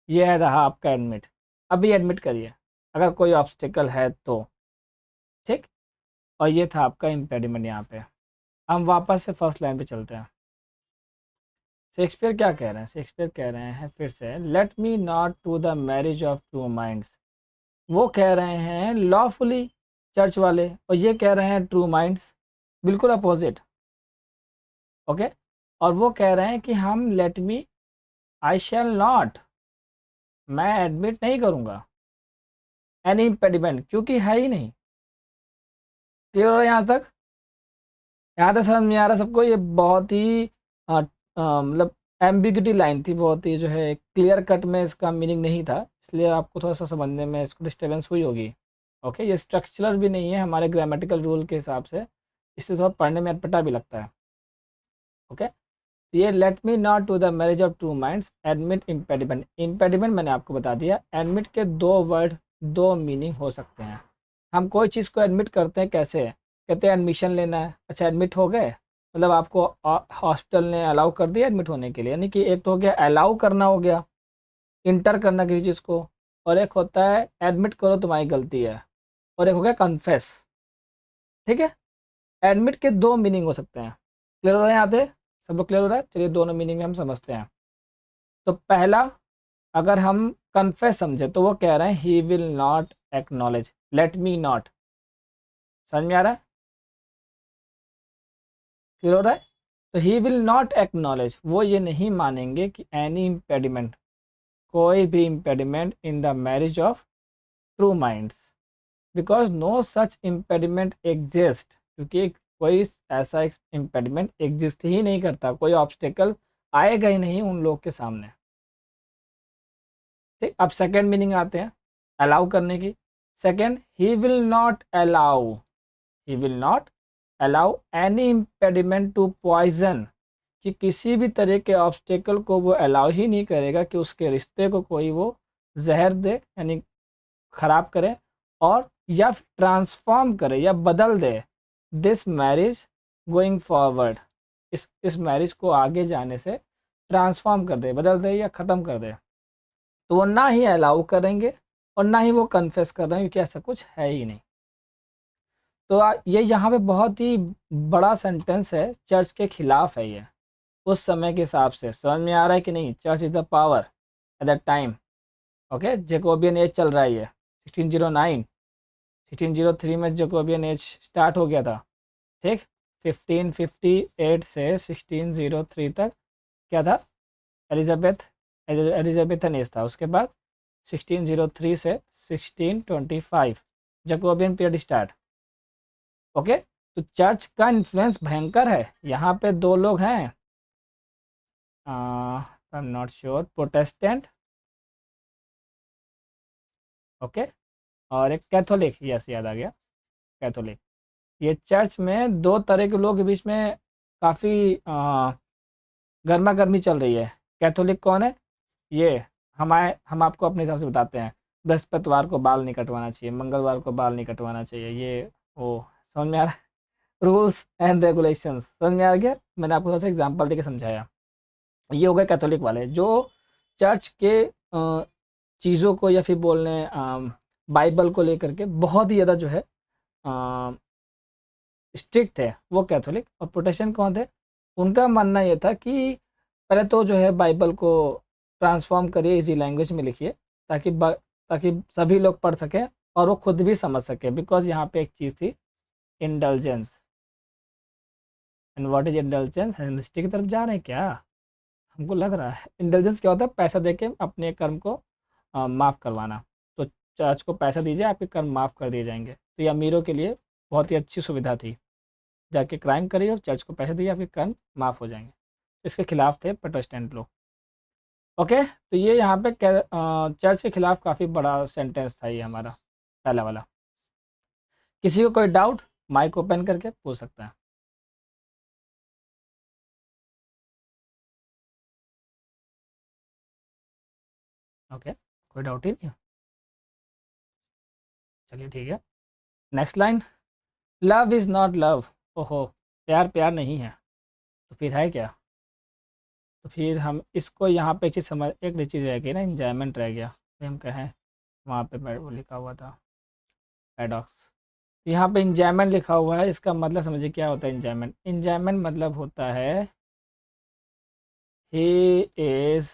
A: ये है रहा आपका एडमिट, अभी एडमिट करिए अगर कोई ऑब्स्टिकल है तो। ठीक, और ये था आपका इम्पेडिमेंट। यहाँ पे हम वापस से फर्स्ट लाइन पे चलते हैं। शेक्सपियर क्या कह रहे हैं? शेक्सपियर कह रहे हैं फिर से, let me not to the marriage of true minds, वो कह रहे हैं लॉफुली चर्च वाले, और ये कह रहे हैं ट्रू माइंड्स, बिल्कुल अपोजिट। ओके, और वो कह रहे हैं कि हम let me, I shall not, मैं एडमिट नहीं करूँगा एनी इम्पेडिमेंट, क्योंकि है ही नहीं। क्लियर हो रहा है यहाँ तक? यहाँ तक समझ में आ रहा है सबको? ये बहुत ही मतलब एम्बिग्यूटी लाइन थी, बहुत ही जो है क्लियर कट में इसका मीनिंग नहीं था, इसलिए आपको थोड़ा सा समझने में इसको डिस्टर्बेंस हुई होगी। ओके, ये स्ट्रक्चरल भी नहीं है हमारे ग्रामेटिकल रूल के हिसाब से, इससे थोड़ा पढ़ने में अटपटा भी लगता है। ओके, ये let me not to the marriage of true minds admit impediment, impediment मैंने आपको बता दिया। एडमिट के दो वर्ड, दो मीनिंग हो सकते हैं। हम कोई चीज़ को एडमिट करते हैं कैसे? कहते हैं एडमिशन लेना है, अच्छा एडमिट हो गए, मतलब आपको हॉस्पिटल ने अलाउ कर दिया एडमिट होने के लिए, यानी कि एक तो हो गया अलाउ करना, हो गया इंटर करना किसी चीज़ को, और एक होता है एडमिट करो तुम्हारी गलती है, और एक हो गया कन्फेस। ठीक है, एडमिट के दो मीनिंग हो सकते हैं। क्लियर हो रहा है यहाँ से? सब लोग क्लियर हो रहा है? चलिए दोनों मीनिंग में हम समझते हैं। तो पहला, अगर हम कन्फेस समझे तो वो कह रहे हैं ही will not acknowledge, late me not. समझ में आ रहा है? क्लियर हो रहा है? तो ही विल नॉट एक्नॉलेज, वो ये नहीं मानेंगे कि एनी इम्पेडिमेंट, कोई भी impediment in the marriage of true minds, because no such impediment exist, क्योंकि कोई ऐसा इम्पेडिमेंट एग्जिस्ट ही नहीं करता, कोई ऑब्स्टेकल आएगा ही नहीं उन लोग के सामने। ठीक, अब सेकेंड मीनिंग आते हैं अलाउ करने की। Second, he will not allow, he will not allow any impediment to poison, कि किसी भी तरह के ऑब्स्टेकल को वो अलाउ ही नहीं करेगा कि उसके रिश्ते को कोई वो जहर दे, यानी ख़राब करे, और या ट्रांसफॉर्म करे या बदल दे दिस मैरिज गोइंग फॉरवर्ड, इस मैरिज को आगे जाने से ट्रांसफॉर्म कर दे, बदल दे या ख़त्म कर दे। तो वो ना ही अलाउ करेंगे और ना ही वो कन्फेस कर रहे हैं, क्योंकि ऐसा कुछ है ही नहीं। तो ये यहाँ पे बहुत ही बड़ा सेंटेंस है, चर्च के खिलाफ है ये उस समय के हिसाब से। समझ में आ रहा है कि नहीं? Church is the power at that time. Okay, Jacobean age चल रहा है ये 1609, 1603 में जेकोबियन एज स्टार्ट हो गया था। ठीक, 1558 से 1603 तक क्या था? एलिजाबेथन एज था। उसके बाद 1603 से 1625 जेकोबियन पीरियड स्टार्ट। ओके, तो चर्च का इन्फ्लुएंस भयंकर है। यहाँ पे दो लोग हैं, I am not sure, Protestant, okay, और एक कैथोलिक, यस याद आ गया, कैथोलिक। ये चर्च में दो तरह के लोग के बीच में काफ़ी गर्मा गर्मी चल रही है। कैथोलिक कौन है? ये हम आपको अपने हिसाब से बताते हैं। बृहस्पतिवार को बाल नहीं कटवाना चाहिए, मंगलवार को बाल नहीं कटवाना चाहिए, ये वो, समझ में आ रहा है? रूल्स एंड रेगुलेशंस, समझ में आ गया? मैंने आपको थोड़ा सा एग्जाम्पल देके समझाया। ये हो गए कैथोलिक वाले, जो चर्च के चीज़ों को या फिर बोलने बाइबल को लेकर के बहुत ही ज़्यादा जो है स्ट्रिक्ट थे, वो कैथोलिक। और प्रोटेस्टेंट कौन थे? उनका मानना ये था कि पहले तो जो है बाइबल को ट्रांसफॉर्म करिए, इजी लैंग्वेज में लिखिए, ताकि सभी लोग पढ़ सकें और वो खुद भी समझ सके। बिकॉज यहाँ पे एक चीज़ थी, indulgence. And what is indulgence? हम हिस्ट्री की तरफ जा रहे हैं क्या? हमको लग रहा है इंटेलिजेंस क्या होता है, पैसा देके अपने कर्म को माफ़ करवाना। तो चर्च को पैसा दीजिए, आपके कर्म माफ़ कर दिए जाएंगे। तो ये अमीरों के लिए बहुत ही अच्छी सुविधा थी, जाके क्राइम करिए और चर्च को पैसे दिए, आपके कर्म माफ़ हो जाएंगे। इसके खिलाफ थे प्रोटेस्टेंट लोग। ओके, तो ये यहाँ पे चर्च के खिलाफ काफ़ी बड़ा सेंटेंस था ये हमारा पहला वाला। किसी को कोई डाउट, माइक ओपन करके पूछ सकता है। ओके, कोई डाउट ही नहीं है? चलिए ठीक है, next line, love is not love. ओहो, प्यार प्यार नहीं है, तो फिर है क्या? तो फिर हम इसको यहाँ पे चीज़ समझ, एक चीज़ रह गई ना, इंजॉयमेंट रह गया। फिर हम कहें वहाँ पे वो लिखा हुआ था पैडॉक्स, यहाँ पे इंजॉयमेंट लिखा हुआ है। इसका मतलब समझिए क्या होता है इंजॉयमेंट। इंजॉयमेंट मतलब होता है ही इज़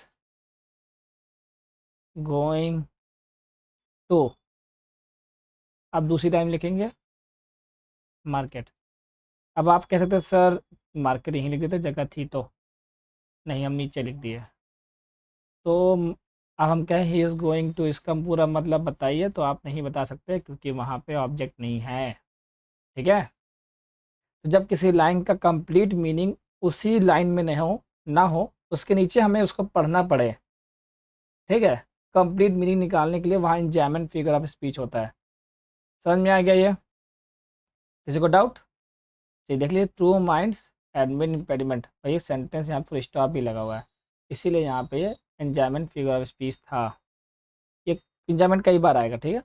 A: गोइंग टू, अब दूसरी टाइम लिखेंगे मार्केट। अब आप कह सकते हैं सर मार्केट यहीं लिख देते, जगह थी तो नहीं, हम नीचे लिख दिए। तो अब हम कहें ही इज़ गोइंग टू, इसका पूरा मतलब बताइए, तो आप नहीं बता सकते क्योंकि वहाँ पे ऑब्जेक्ट नहीं है। ठीक है, तो जब किसी लाइन का कंप्लीट मीनिंग उसी लाइन में ना हो उसके नीचे हमें उसको पढ़ना पड़े। ठीक है, कंप्लीट मीनिंग निकालने के लिए वहाँ इंजॉयमेंट फिगर ऑफ स्पीच होता है। समझ में आ गया ये? किसी को डाउट? ये देख लीजिए, ट्रू माइंड्स एडमिन इम्पेडिमेंट, और ये सेंटेंस यहाँ पर स्टॉप भी लगा हुआ है, इसीलिए यहाँ पे ये एंजॉयमेंट फिगर ऑफ स्पीच था। ये एंजॉयमेंट कई बार आएगा। ठीक है,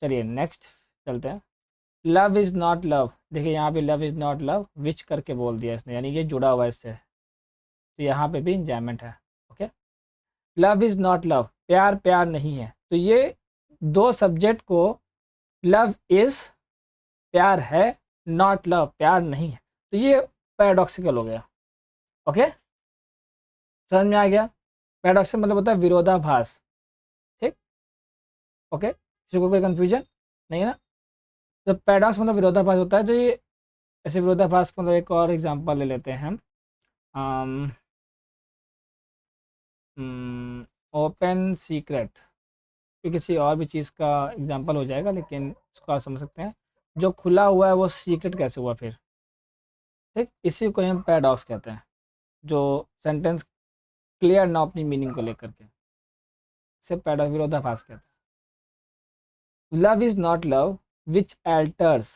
A: चलिए नेक्स्ट चलते हैं। लव इज़ नॉट लव, देखिए यहाँ पे love is not love which करके बोल दिया इसने, यानी ये जुड़ा हुआ है इससे, तो यहाँ पे भी इंजॉयमेंट है। Okay, love is not love, प्यार प्यार नहीं है। तो ये दो सब्जेक्ट को, लव इज़ प्यार है, नॉट लव प्यार नहीं है, तो ये पैराडॉक्सिकल हो गया। ओके, समझ में आ गया? पैराडॉक्सिकल मतलब होता है विरोधाभास। ठीक, ओके, किसी को कोई कन्फ्यूजन नहीं है ना? तो पैराडॉक्स मतलब विरोधाभास होता है। जो ये ऐसे विरोधाभास का मतलब एक और एग्जांपल ले लेते हैं हम। ओपन सीक्रेट, ये किसी और भी चीज़ का एग्जांपल हो जाएगा, लेकिन इसको आप समझ सकते हैं। जो खुला हुआ है वो सीक्रेट कैसे हुआ फिर? ठीक, इसी को हम पैराडॉक्स कहते हैं, जो सेंटेंस क्लियर ना अपनी मीनिंग को लेकर के, इसे पैराडॉक्स, विरोधाभास कहते हैं। Love is not love which एल्टर्स,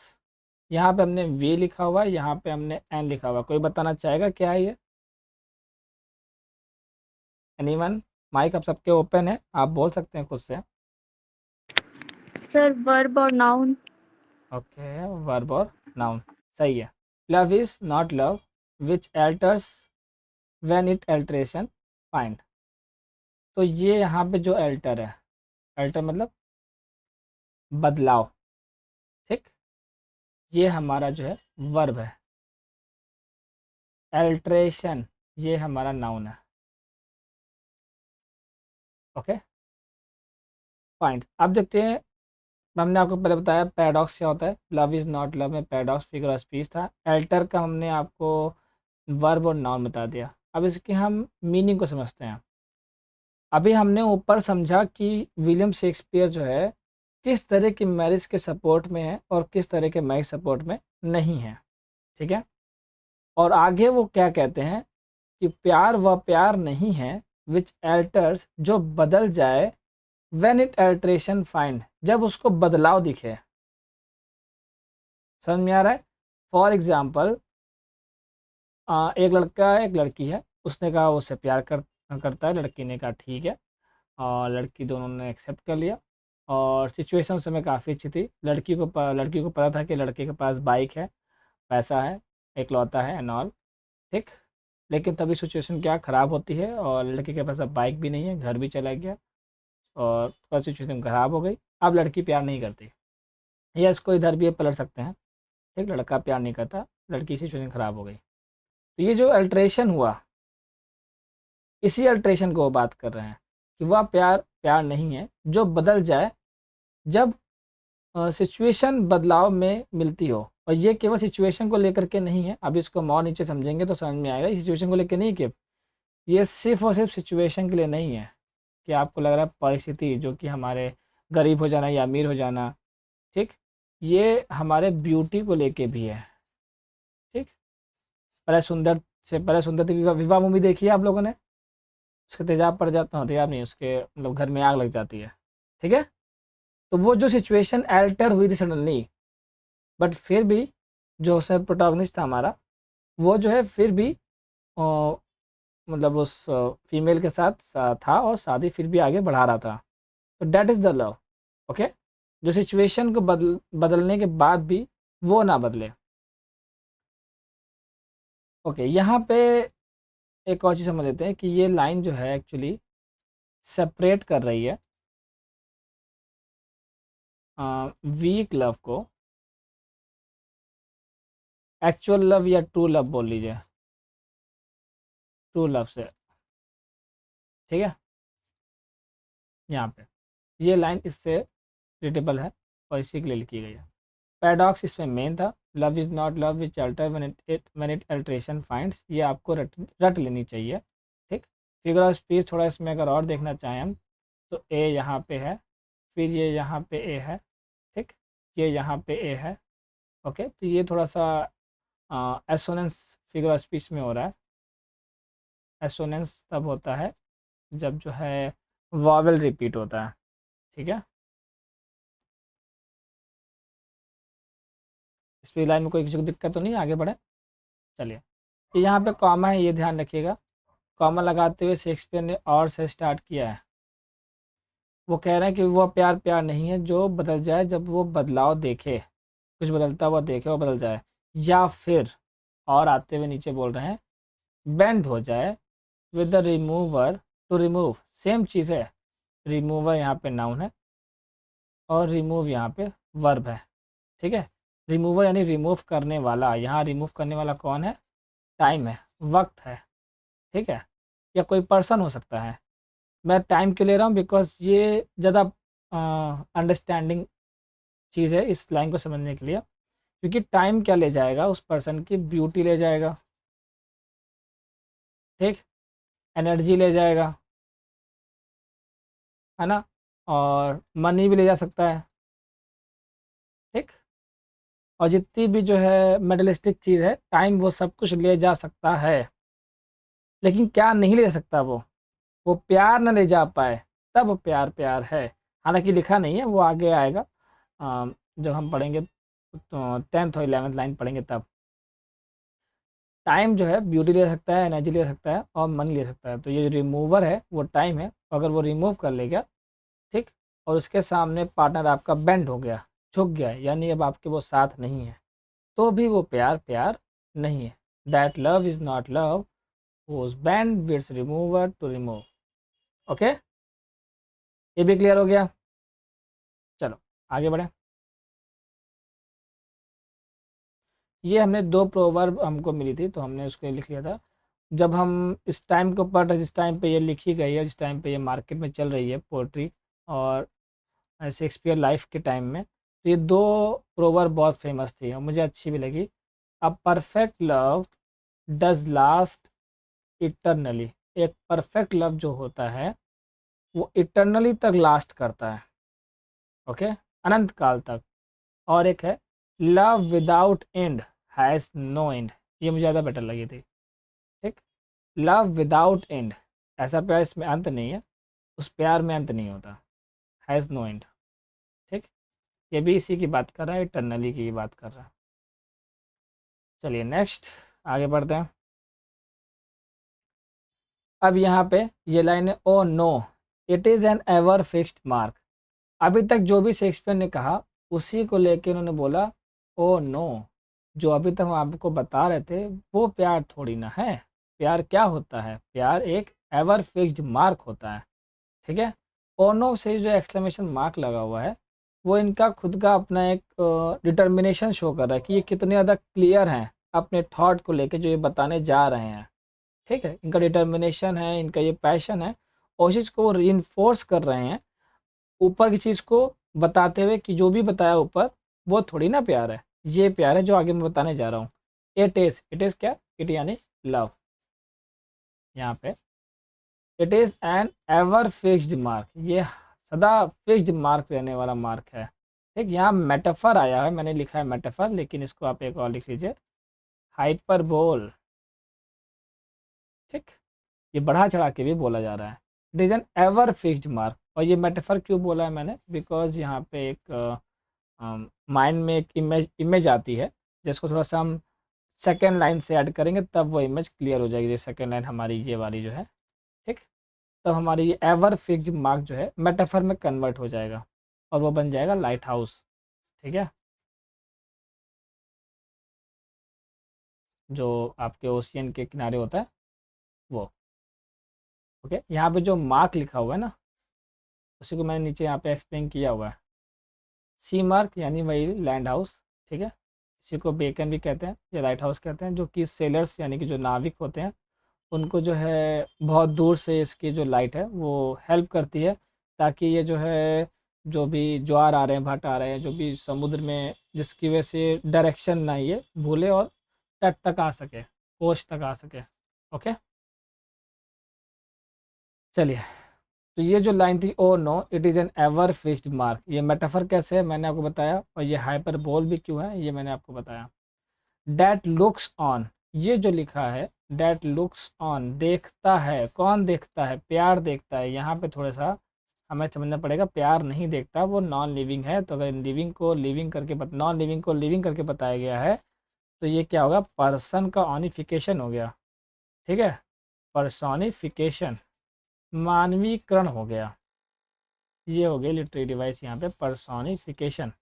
A: यहाँ पे हमने वी लिखा हुआ है, यहाँ पे हमने एन लिखा हुआ है। कोई बताना चाहेगा क्या है ये? एनीवन? माइक आप सबके ओपन है, आप बोल सकते हैं खुद से।
B: सर वर्ब और नाउन।
A: ओके, वर्ब और नाउन, सही है। Love is not love which एल्टर्स when it alteration find. तो ये यहाँ पे जो एल्टर है, एल्टर मतलब बदलाव, ठीक, ये हमारा जो है वर्ब है। एल्ट्रेशन ये हमारा नाउन है। Okay, find. अब देखते हैं, हमने आपको पहले बताया पैराडॉक्स क्या होता है। लव इज़ नॉट लव में पैराडॉक्स फिगर ऑफ स्पीच था। एल्टर का हमने आपको वर्ब और नाउन बता दिया। अब इसके हम मीनिंग को समझते हैं। अभी हमने ऊपर समझा कि विलियम शेक्सपियर जो है किस तरह की मैरिज के सपोर्ट में है और किस तरह के मैरिज सपोर्ट में नहीं है, ठीक है। और आगे वो क्या कहते हैं कि प्यार वह प्यार नहीं है विच एल्टर्स, जो बदल जाए, व्हेन इट एल्ट्रेशन फाइंड, जब उसको बदलाव दिखे। समझ में आ रहा है? फॉर एग्जाम्पल, एक लड़का एक लड़की है, उसने कहा उससे प्यार करता है, लड़की ने कहा ठीक है, और लड़की, दोनों ने एक्सेप्ट कर लिया। और सिचुएशन उस समय काफ़ी अच्छी थी। लड़की को पता था कि लड़के के पास बाइक है, पैसा है, इकलौता है एंड ऑल, ठीक। लेकिन तभी सिचुएशन क्या ख़राब होती है, और लड़के के पास अब बाइक भी नहीं है, घर भी चला गया, और थोड़ा सिचुएशन ख़राब हो गई। अब लड़की प्यार नहीं करती, या इसको इधर भी पलट सकते हैं, ठीक। लड़का प्यार नहीं करता, लड़की की सिचुएशन ख़राब हो गई। तो ये जो अल्ट्रेशन हुआ, इसी अल्ट्रेशन को वो बात कर रहे हैं कि वह प्यार प्यार नहीं है जो बदल जाए जब सिचुएशन बदलाव में मिलती हो। और ये केवल सिचुएशन को लेकर के नहीं है, अब इसको और नीचे समझेंगे तो समझ में आएगा। ये सिचुएशन को लेकर नहीं कि ये सिर्फ और सिर्फ सिचुएशन के लिए नहीं है कि आपको लग रहा है परिस्थिति जो कि हमारे गरीब हो जाना या अमीर हो जाना, ठीक। ये हमारे ब्यूटी को लेके भी है, ठीक। पहले सुंदर से पहले सुंदर थी, विवाह मूवी देखी है आप लोगों ने? उसके तेजाब पड़ जाता है, तेजाब नहीं, उसके मतलब घर में आग लग जाती है, ठीक है। तो वो जो सिचुएशन अल्टर हुई थी सडनली, बट फिर भी जो उसमें प्रोटैगनिस्ट था हमारा, वो जो है फिर भी मतलब उस फीमेल के साथ था, और शादी फिर भी आगे बढ़ा रहा था। तो that is the love, okay. जो सिचुएशन को बदलने के बाद भी वो ना बदले। ओके, यहाँ पे एक और चीज़ समझ लेते हैं कि ये लाइन जो है एक्चुअली सेपरेट कर रही है वीक लव को एक्चुअल लव या ट्रू लव बोल लीजिए, ट्रू लव से, ठीक है। यहाँ पे ये लाइन इससे रिलेटेबल है और इसी के लिए लिखी गई है। पैराडॉक्स इसमें मेन था। Love is not love which alter when it alteration finds, ये आपको रट लेनी चाहिए, ठीक। फिगर ऑफ स्पीच थोड़ा इसमें अगर और देखना चाहें हम, तो ए यहाँ पे है, फिर ये यहाँ पे ए है, ठीक, ये यहाँ पे ए है, ओके। तो ये थोड़ा सा एसोनेंस फिगर ऑफ स्पीच में हो रहा है। एसोनेंस तब होता है जब जो है वॉवेल रिपीट होता है, ठीक है। इस पे लाइन में कोई किसी को दिक्कत तो नहीं, आगे बढ़े, चलिए। ये यहाँ पे कॉमा है, ये ध्यान रखिएगा। कॉमा लगाते हुए शेक्सपियर ने और से स्टार्ट किया है। वो कह रहे हैं कि वो प्यार प्यार नहीं है जो बदल जाए जब वो बदलाव देखे, कुछ बदलता हुआ देखे वो बदल जाए, या फिर और आते हुए नीचे बोल रहे हैं बेंड हो जाए with the remover to remove. Same चीज़ है, रिमूवर यहाँ पे नाउन है और रिमूव यहाँ पे वर्ब है, ठीक है। रिमूवर यानी रिमूव करने वाला, यहाँ रिमूव करने वाला कौन है? टाइम है, वक्त है, ठीक है, या कोई पर्सन हो सकता है। मैं टाइम क्यों ले रहा हूँ? बिकॉज ये ज़्यादा अंडरस्टैंडिंग चीज़ है इस लाइन को समझने के लिए। क्योंकि टाइम क्या ले जाएगा, उस पर्सन की ब्यूटी ले जाएगा, ठीक, एनर्जी ले जाएगा, है ना, और मनी भी ले जा सकता है, ठीक। और जितनी भी जो है मेटलिस्टिक चीज़ है, टाइम वो सब कुछ ले जा सकता है, लेकिन क्या नहीं ले सकता वो प्यार न ले जा पाए, तब वो प्यार प्यार है। हालांकि लिखा नहीं है, वो आगे आएगा जब हम पढ़ेंगे तो 10th और 11th लाइन पढ़ेंगे तब। टाइम जो है ब्यूटी ले सकता है, एनर्जी ले सकता है और मनी ले सकता है। तो ये जो रिमूवर है वो टाइम है, अगर वो रिमूव कर लेगा, ठीक, और उसके सामने पार्टनर आपका बेंड हो गया, झुक गया, यानी अब आपके वो साथ नहीं है, तो भी वो प्यार प्यार नहीं है। That love is not love whose bend with remover to remove। Okay, ये भी क्लियर हो गया। चलो आगे बढ़े। ये हमने दो प्रोवर्ब हमको मिली थी, तो हमने उसको लिख लिया था। जब हम इस टाइम को पढ़ रहे, जिस टाइम पे ये लिखी गई है, जिस टाइम पे ये मार्केट में चल रही है पोट्री और शेक्सपियर लाइफ के टाइम में, तो ये दो प्रोवर्ब बहुत फेमस थी और मुझे अच्छी भी लगी। A perfect love does last eternally. एक परफेक्ट लव जो होता है वो इटरनली तक लास्ट करता है, ओके, अनंत काल तक। और एक है love without end has no end. ये मुझे ज़्यादा बेटर लगी थी, ठीक। लव विदाउट एंड, ऐसा प्यार इसमें अंत नहीं है, उस प्यार में अंत नहीं होता, हैज़ नो एंड, ठीक। ये भी इसी की बात कर रहा है, इटरनली की बात कर रहा है। चलिए नेक्स्ट आगे बढ़ते हैं। अब यहाँ पे ये लाइन है, ओ no it is an ever fixed mark. अभी तक जो भी शेक्सपियर ने कहा उसी को लेके उन्होंने बोला ओ नो। जो अभी तक हम आपको बता रहे थे वो प्यार थोड़ी ना है। प्यार क्या होता है? प्यार एक एवर फिक्स्ड मार्क होता है, ठीक है। ओ नो से जो एक्सक्लेमेशन मार्क लगा हुआ है वो इनका खुद का अपना एक डिटर्मिनेशन शो कर रहा है कि ये कितने ज़्यादा क्लियर हैं अपने थॉट को लेके जो ये बताने जा रहे हैं, ठीक है। इनका डिटर्मिनेशन है, इनका ये पैशन है, और उस चीज़ को वो रीइंफोर्स कर रहे हैं ऊपर की चीज़ को बताते हुए कि जो भी बताया ऊपर वो थोड़ी ना प्यार है, ये प्यार है जो आगे मैं बताने जा रहा हूँ। इट इज़ क्या? इट यानी लव। यहाँ पे it is an ever fixed mark, ये सदा फिक्स्ड मार्क रहने वाला मार्क है, ठीक। यहाँ मेटाफर आया है, मैंने लिखा है मेटाफर, लेकिन इसको आप एक और लिख लीजिए, हाइपरबोल, ठीक। ये बढ़ा चढ़ा के भी बोला जा रहा है। It is an ever fixed mark. और ये मेटाफर क्यों बोला है मैंने? बिकॉज यहाँ पे एक माइंड में एक इमेज आती है, जिसको थोड़ा सा हम सेकेंड लाइन से ऐड करेंगे तब वो इमेज क्लियर हो जाएगी। ये सेकेंड लाइन हमारी ये वाली जो है, ठीक। तब हमारी ये एवर फिक्स्ड मार्क जो है मेटाफर में कन्वर्ट हो जाएगा और वो बन जाएगा लाइट हाउस, ठीक है, जो आपके ओशियन के किनारे होता है वो, ओके। यहाँ पे जो मार्क लिखा हुआ है ना, उसी को मैंने नीचे यहाँ पे एक्सप्लेन किया हुआ है। सी मार्क यानी वही लैंड हाउस, ठीक है। इसी को बेकन भी कहते हैं या लाइट हाउस कहते हैं, जो कि सेलर्स यानी कि जो नाविक होते हैं उनको जो है बहुत दूर से इसकी जो लाइट है वो हेल्प करती है, ताकि ये जो है जो भी ज्वार आ रहे हैं, भट आ रहे हैं, जो भी समुद्र में, जिसकी वजह से डायरेक्शन ना ये भूले और तट तक आ सके, कोस्ट तक आ सके, ओके। चलिए, तो ये जो लाइन थी, O no it is an ever fixed mark, ये मेटाफर कैसे है मैंने आपको बताया, और ये हाइपरबोल भी क्यों है ये मैंने आपको बताया। डैट लुक्स ऑन, ये जो लिखा है डैट लुक्स ऑन, देखता है, कौन देखता है? प्यार देखता है। यहाँ पे थोड़ा सा हमें समझना पड़ेगा, प्यार नहीं देखता, वो नॉन लिविंग है। तो अगर लिविंग को लिविंग करके नॉन लिविंग को लिविंग करके बताया गया है, तो ये क्या होगा? पर्सन का ऑनिफिकेशन हो गया, ठीक है। पर्सोनिफिकेशन, मानवीकरण हो गया, ये हो गई लिटरेरी डिवाइस यहाँ पे, पर्सोनिफिकेशन,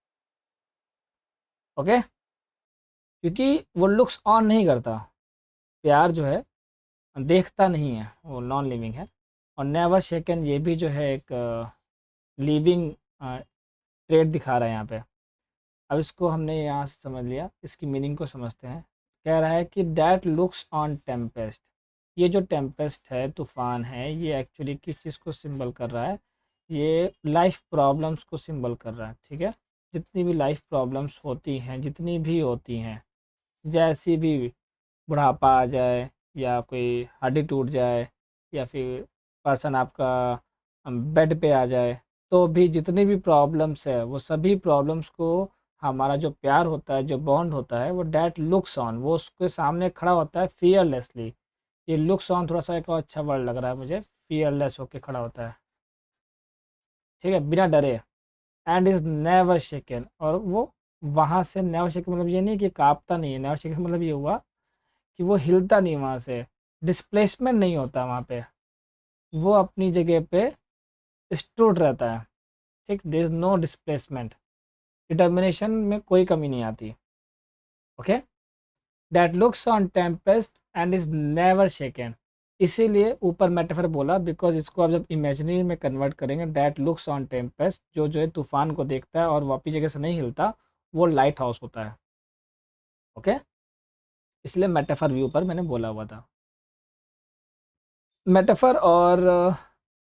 A: ओके। क्योंकि वो लुक्स ऑन नहीं करता, प्यार जो है देखता नहीं है, वो नॉन लिविंग है। और नेवर शेकन, ये भी जो है एक लिविंग ट्रेड दिखा रहा है यहाँ पे। अब इसको हमने यहाँ से समझ लिया, इसकी मीनिंग को समझते हैं। कह रहा है कि डैट लुक्स ऑन टेम्पेस्ट, ये जो टेम्पेस्ट है, तूफान है, ये एक्चुअली किस चीज़ को सिंबल कर रहा है? ये लाइफ प्रॉब्लम्स को सिंबल कर रहा है, ठीक है। जितनी भी लाइफ प्रॉब्लम्स होती हैं, जितनी भी होती हैं, जैसी भी, बुढ़ापा आ जाए या कोई हड्डी टूट जाए या फिर पर्सन आपका बेड पे आ जाए, तो भी जितनी भी प्रॉब्लम्स है वो सभी प्रॉब्लम्स को हमारा जो प्यार होता है, जो बॉन्ड होता है, वो डैट लुक्स ऑन, वो उसके सामने खड़ा होता है फियरलेसली। ये लुक्स ऑन थोड़ा सा एक और अच्छा वर्ड लग रहा है मुझे, फियरलेस होके खड़ा होता है, ठीक है, बिना डरे। एंड इज़ नेवर शेकन, और वो वहाँ से नेवर शेकन मतलब ये नहीं कि काँपता नहीं है, नेवर शेकन मतलब ये हुआ कि वो हिलता नहीं वहाँ से, डिस्प्लेसमेंट नहीं होता वहाँ पे, वो अपनी जगह पे स्टूड रहता है, ठीक, there is no displacement, determination में कोई कमी नहीं आती, okay. That looks on tempest and is never shaken, इसीलिए ऊपर मेटाफर बोला, बिकॉज इसको आप जब इमेजिनरी में कन्वर्ट करेंगे, दैट लुक्स ऑन टेम्पेस्ट, जो है तूफान को देखता है और वापस जगह से नहीं हिलता, वो लाइट हाउस होता है, ओके। इसलिए मेटाफर व्यू पर मैंने बोला हुआ था। मेटाफर और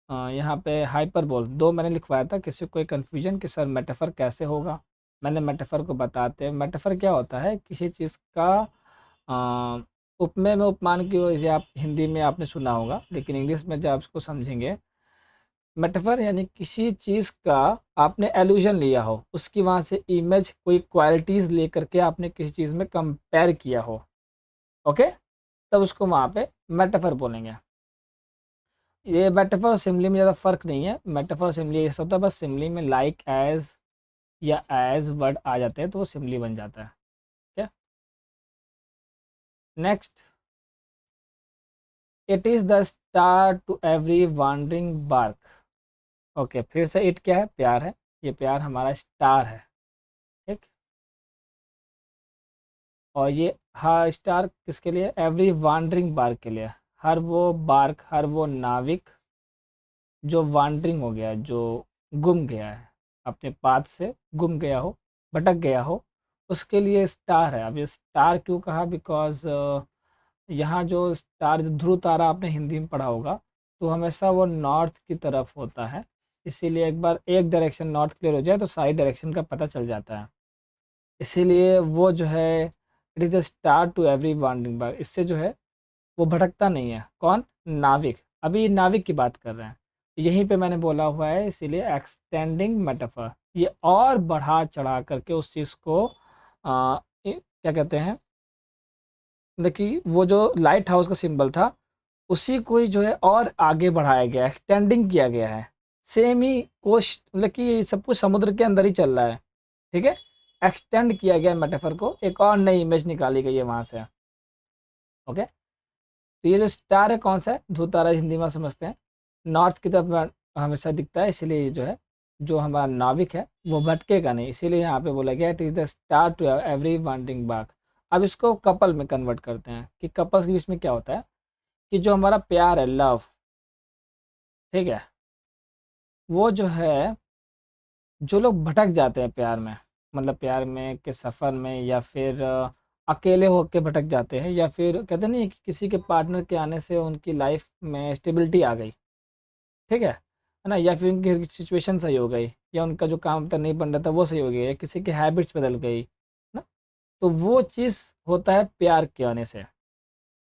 A: यहाँ पे हाइपरबोल दो मैंने लिखवाया था, किसी को कोई कन्फ्यूजन कि सर मेटाफर कैसे होगा, मैंने मेटाफर को बताते हैं। मेटाफर क्या होता है, किसी चीज़ का अ, उपमेय में उपमान की, ये आप हिंदी में आपने सुना होगा, लेकिन इंग्लिश में जब आप इसको समझेंगे, मेटाफर यानी किसी चीज़ का आपने एल्यूजन लिया हो, उसकी वहाँ से इमेज, कोई क्वालिटीज़ लेकर के आपने किसी चीज़ में कंपेयर किया हो, ओके, तब उसको वहाँ पे मेटाफर बोलेंगे। ये मेटाफर और सिमिली में ज़्यादा फ़र्क नहीं है, मेटाफर और सिमिली ये सब होता है, बस सिमिली में लाइक, एज या एज वर्ड आ जाते हैं तो वो सिमिली बन जाता है, ठीक है। Next, it is the star to every wandering bark, okay, फिर से इट क्या है, प्यार है, ये प्यार हमारा स्टार है, ठीक। और ये हाँ, स्टार किसके लिए, एवरी वांडरिंग बार्क के लिए, हर वो बार्क, हर वो नाविक जो वांडरिंग हो गया, जो गुम गया है, अपने पाथ से गुम गया हो, भटक गया हो, उसके लिए स्टार है। अब ये स्टार क्यों कहा, बिकॉज यहाँ जो स्टार, जो ध्रुव तारा आपने हिंदी में पढ़ा होगा, तो हमेशा वो नॉर्थ की तरफ होता है, इसीलिए एक बार एक डायरेक्शन नॉर्थ क्लियर हो जाए तो सारी डायरेक्शन का पता चल जाता है, इसीलिए वो जो है, it is the star to every wandering bark, इससे जो है वो भटकता नहीं है, कौन, नाविक, अभी नाविक की बात कर रहे हैं, यहीं पे मैंने बोला हुआ है, इसीलिए एक्सटेंडिंग मेटाफर, ये और बढ़ा चढ़ा करके उस चीज़ को क्या कहते हैं, देखिए वो जो लाइट हाउस का सिंबल था, उसी को ही जो है और आगे बढ़ाया गया है, एक्सटेंडिंग किया गया है, सेम ही कोस्ट, मतलब कि ये सब कुछ समुद्र के अंदर ही चल रहा है, ठीक है, एक्सटेंड किया गया है मेटाफर को, एक और नई इमेज निकाली गई है वहाँ से, ओके। तो ये जो स्टार है कौन सा है, ध्रुव तारा हिंदी में समझते हैं, नॉर्थ की तरफ हमेशा दिखता है, इसीलिए ये जो है, जो हमारा नाविक है वो भटकेगा नहीं, इसीलिए यहाँ पे बोला गया it is the star to every wandering bark. अब इसको कपल में कन्वर्ट करते हैं कि कपल्स के बीच में क्या होता है, कि जो हमारा प्यार है, लव, ठीक है, वो जो है, जो लोग भटक जाते हैं प्यार में, मतलब प्यार में के सफ़र में, या फिर अकेले होके भटक जाते हैं, या फिर कहते नहीं कि किसी के पार्टनर के आने से उनकी लाइफ में स्टेबिलिटी आ गई, ठीक है ना, या फिर उनकी सिचुएशन सही हो गई, या उनका जो काम था नहीं बन रहा था वो सही हो गया, या किसी की हैबिट्स बदल गई ना, तो वो चीज़ होता है प्यार के आने से,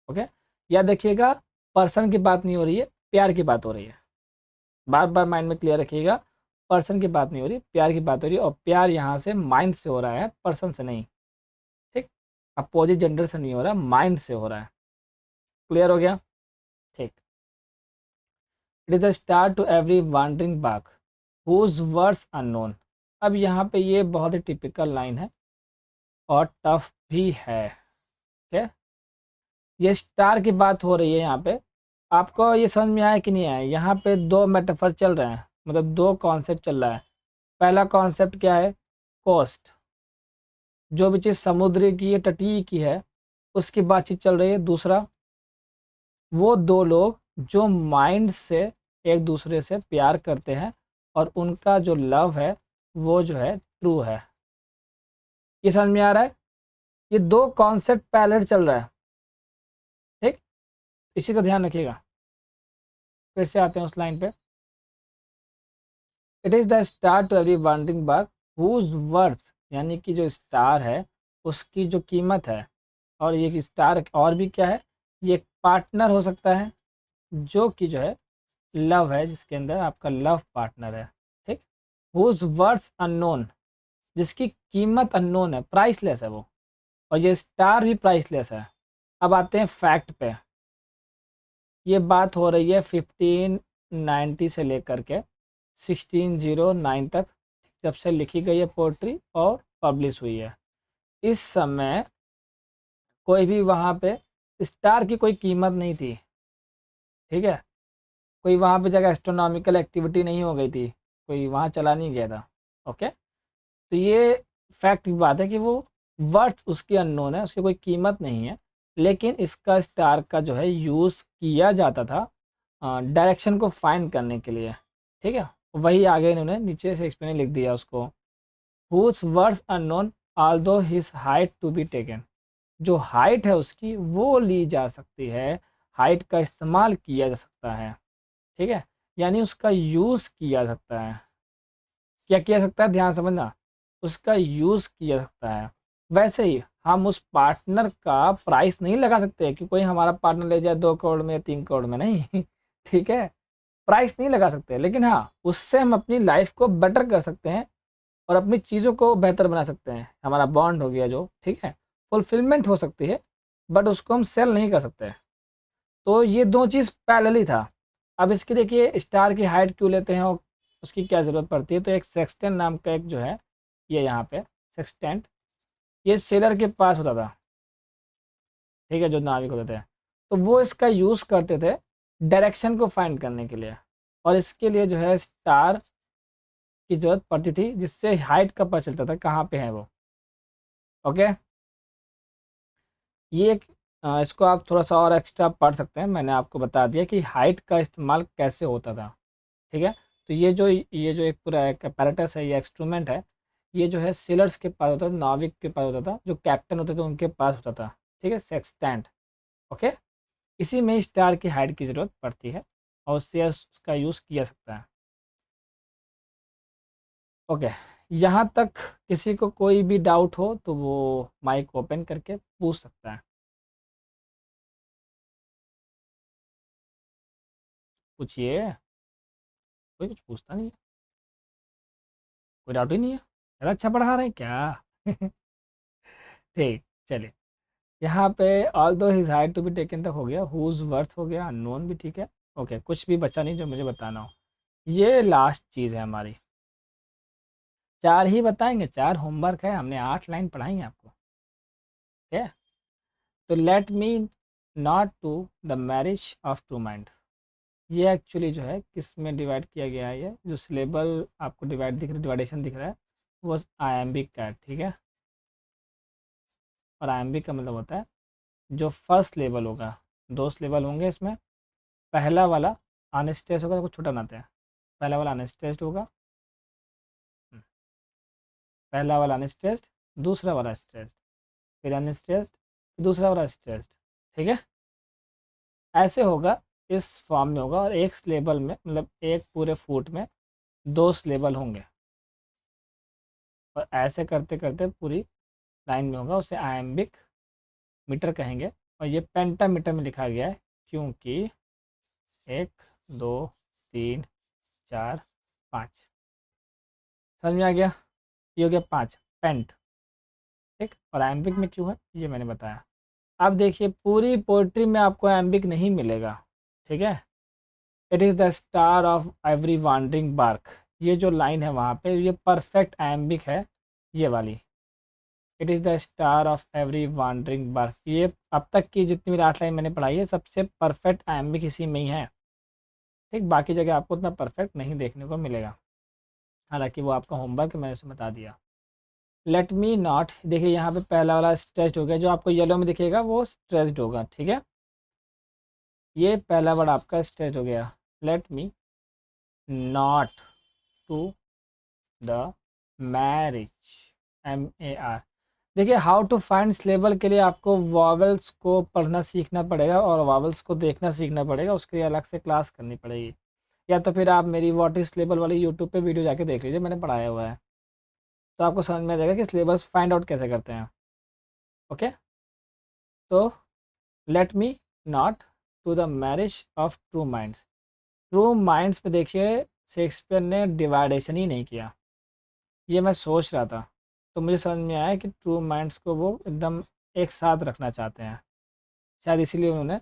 A: ओके। या देखिएगा, पर्सन की बात नहीं हो रही है, प्यार की बात हो रही है, बार बार माइंड में क्लियर रखिएगा, पर्सन की बात नहीं हो रही, प्यार की बात हो रही है, और प्यार यहाँ से माइंड से हो रहा है, पर्सन से नहीं, ठीक, अपोजिट जेंडर से नहीं हो रहा, माइंड से हो रहा है, क्लियर हो गया, ठीक। It is the star to every wandering bark whose words unknown, अब यहाँ पे ये बहुत ही टिपिकल लाइन है और टफ भी है, ठीक है। ये स्टार की बात हो रही है यहाँ पे, आपको ये समझ में आया कि नहीं आया, यहाँ पे दो मेटाफर चल रहे हैं, मतलब दो कॉन्सेप्ट चल रहा है। पहला कॉन्सेप्ट क्या है, कोस्ट, जो भी चीज़ समुद्र की है, तटीय की है, उसकी बातचीत चल रही है। दूसरा, वो दो लोग जो माइंड से एक दूसरे से प्यार करते हैं और उनका जो लव है वो जो है ट्रू है। ये समझ में आ रहा है, ये दो कॉन्सेप्ट पैरेलल चल रहा है, ठीक, इसी का ध्यान रखिएगा। फिर से आते हैं उस लाइन पे, it is the star to every wandering bark whose worth यानी कि जो स्टार है उसकी जो कीमत है, और ये स्टार और भी क्या है, ये एक पार्टनर हो सकता है जो कि जो है लव है, जिसके अंदर आपका लव पार्टनर है। ठीक, हुज वर्थ अननोन, जिसकी कीमत अननोन है, प्राइसलेस है वो, और ये स्टार भी प्राइसलेस है। अब आते हैं फैक्ट पे। ये बात हो रही है 1590 से लेकर के 1609 तक, जब से लिखी गई है पोइट्री और पब्लिश हुई है। इस समय कोई भी वहाँ पे स्टार की कोई कीमत नहीं थी। ठीक है, कोई वहाँ पे जगह एस्ट्रोनॉमिकल एक्टिविटी नहीं हो गई थी, कोई वहाँ चला नहीं गया था। ओके, तो ये फैक्ट की बात है कि वो वर्थ उसकी अननोन है, उसकी कोई कीमत नहीं है, लेकिन इसका स्टार का जो है यूज़ किया जाता था डायरेक्शन को फाइंड करने के लिए। ठीक है, वही आगे इन्होंने नीचे से एक्सप्लेन लिख दिया उसको। Whose worth unknown although his height to be taken, जो हाइट है उसकी वो ली जा सकती है, हाइट का इस्तेमाल किया जा सकता है। ठीक है, यानी उसका यूज़ किया जा सकता है। क्या किया जा सकता है, ध्यान समझना, उसका यूज़ किया जा सकता है। वैसे ही हम उस पार्टनर का प्राइस नहीं लगा सकते कि कोई हमारा पार्टनर ले जाए 2 करोड़ में या 3 करोड़ में, नहीं। ठीक है, प्राइस नहीं लगा सकते, लेकिन हाँ उससे हम अपनी लाइफ को बेटर कर सकते हैं और अपनी चीज़ों को बेहतर बना सकते हैं। हमारा बॉन्ड हो गया जो, ठीक है, फुलफिलमेंट हो सकती है, बट उसको हम सेल नहीं कर सकते। तो ये दो चीज़ पैरेलल था। अब इसकी देखिए स्टार की हाइट क्यों लेते हैं और उसकी क्या ज़रूरत पड़ती है, तो एक सेक्सटेंट नाम का एक जो है, ये यहाँ पे सेक्सटेंट, ये सेलर के पास होता था। ठीक है, जो नाविक होते थे, तो वो इसका यूज़ करते थे डायरेक्शन को फाइंड करने के लिए, और इसके लिए जो है स्टार की ज़रूरत पड़ती थी, जिससे हाइट का पता चलता था कहाँ पे है वो। ओके, ये एक इसको आप थोड़ा सा और एक्स्ट्रा पढ़ सकते हैं, मैंने आपको बता दिया कि हाइट का इस्तेमाल कैसे होता था। ठीक है, तो ये जो एक पूरा एक apparatus है, ये एक्सट्रूमेंट है, ये जो है सेलर्स के पास होता था, नाविक के पास होता था, जो कैप्टन होते थे उनके पास होता था। ठीक है, सेक्सटेंट। ओके, इसी में स्टार की हाइट की ज़रूरत पड़ती है और उससे उसका यूज़ किया सकता है। ओके, यहाँ तक किसी को कोई भी डाउट हो तो वो माइक ओपन करके पूछ सकता है। पूछिए, कोई कुछ पूछता नहीं है, कोई डाउट ही नहीं है, ज़्यादा अच्छा पढ़ा रहे हैं क्या? ठीक, चलिए, यहाँ पे although his height to be taken तक हो गया, हुज वर्थ हो गया, अननोन भी ठीक है। ओके, कुछ भी बचा नहीं जो मुझे बताना हो। ये लास्ट चीज़ है हमारी, 4 ही बताएंगे, 4 होमवर्क है, हमने 8 लाइन पढ़ाई है आपको। ठीक है, तो let me not to the marriage of true mind, ये एक्चुअली जो है किस में डिवाइड किया गया है, ये जो सिलेबल आपको डिवाइडेशन दिख रहा है वो आयम्बिक का है। ठीक है, और आयम्बिक का मतलब होता है जो फर्स्ट लेवल होगा, 2 लेवल होंगे इसमें। पहला वाला अनस्ट्रेस्ड होगा, कुछ छोटा बनाते हैं, पहला वाला अनस्ट्रेस्ड होगा, हम्म, पहला वाला अनस्ट्रेस्ड, दूसरा वाला स्ट्रेस्ड, फिर अनस्ट्रेस्ड, दूसरा वाला स्ट्रेस्ड। ठीक है, ऐसे होगा, इस फॉर्म में होगा, और एक स्लेबल में मतलब एक पूरे फुट में 2 स्लेबल होंगे, और ऐसे करते करते पूरी लाइन में होगा, उसे आयम्बिक मीटर कहेंगे। और ये पेंटामीटर में लिखा गया है क्योंकि 1 2 3 4 5, समझ में आ गया, ये हो गया 5 पेंट। ठीक, और एम्बिक में क्यों है ये मैंने बताया। अब देखिए पूरी पोइट्री में आपको एम्बिक नहीं मिलेगा। ठीक है, it is the star of every wandering bark, ये जो लाइन है वहाँ पे ये परफेक्ट एम्बिक है, ये वाली, it is the star of every wandering bark, ये अब तक की जितनी भी 8 लाइन मैंने पढ़ाई है सबसे परफेक्ट एम्बिक इसी में ही है। ठीक, बाकी जगह आपको उतना परफेक्ट नहीं देखने को मिलेगा, हालांकि वो आपका होमवर्क मैंने उसे बता दिया। लेट मी नॉट, देखिए यहाँ पे पहला वाला स्ट्रेस्ड हो गया, जो आपको येलो में दिखेगा वो स्ट्रेस्ड होगा। ठीक है, ये पहला वर्ड आपका स्ट्रेस्ड हो गया। Let me not to the marriage, MAR। देखिए हाउ टू फाइंड लेबल के लिए आपको वॉवल्स को पढ़ना सीखना पड़ेगा और वॉवल्स को देखना सीखना पड़ेगा, उसके लिए अलग से क्लास करनी पड़ेगी, या तो फिर आप मेरी व्हाट इज लेबल वाली यूट्यूब पे वीडियो जाके देख लीजिए, मैंने पढ़ाया हुआ है। तो आपको समझ में आ जाएगा कि सिलेबस फाइंड आउट कैसे करते हैं। ओके, तो let me not to the marriage of true minds. True minds पे देखिए शेक्सपियर ने डिवाइडेशन ही नहीं किया, ये मैं सोच रहा था, तो मुझे समझ में आया कि ट्रू माइंड्स को वो एकदम एक साथ रखना चाहते हैं, शायद इसीलिए उन्होंने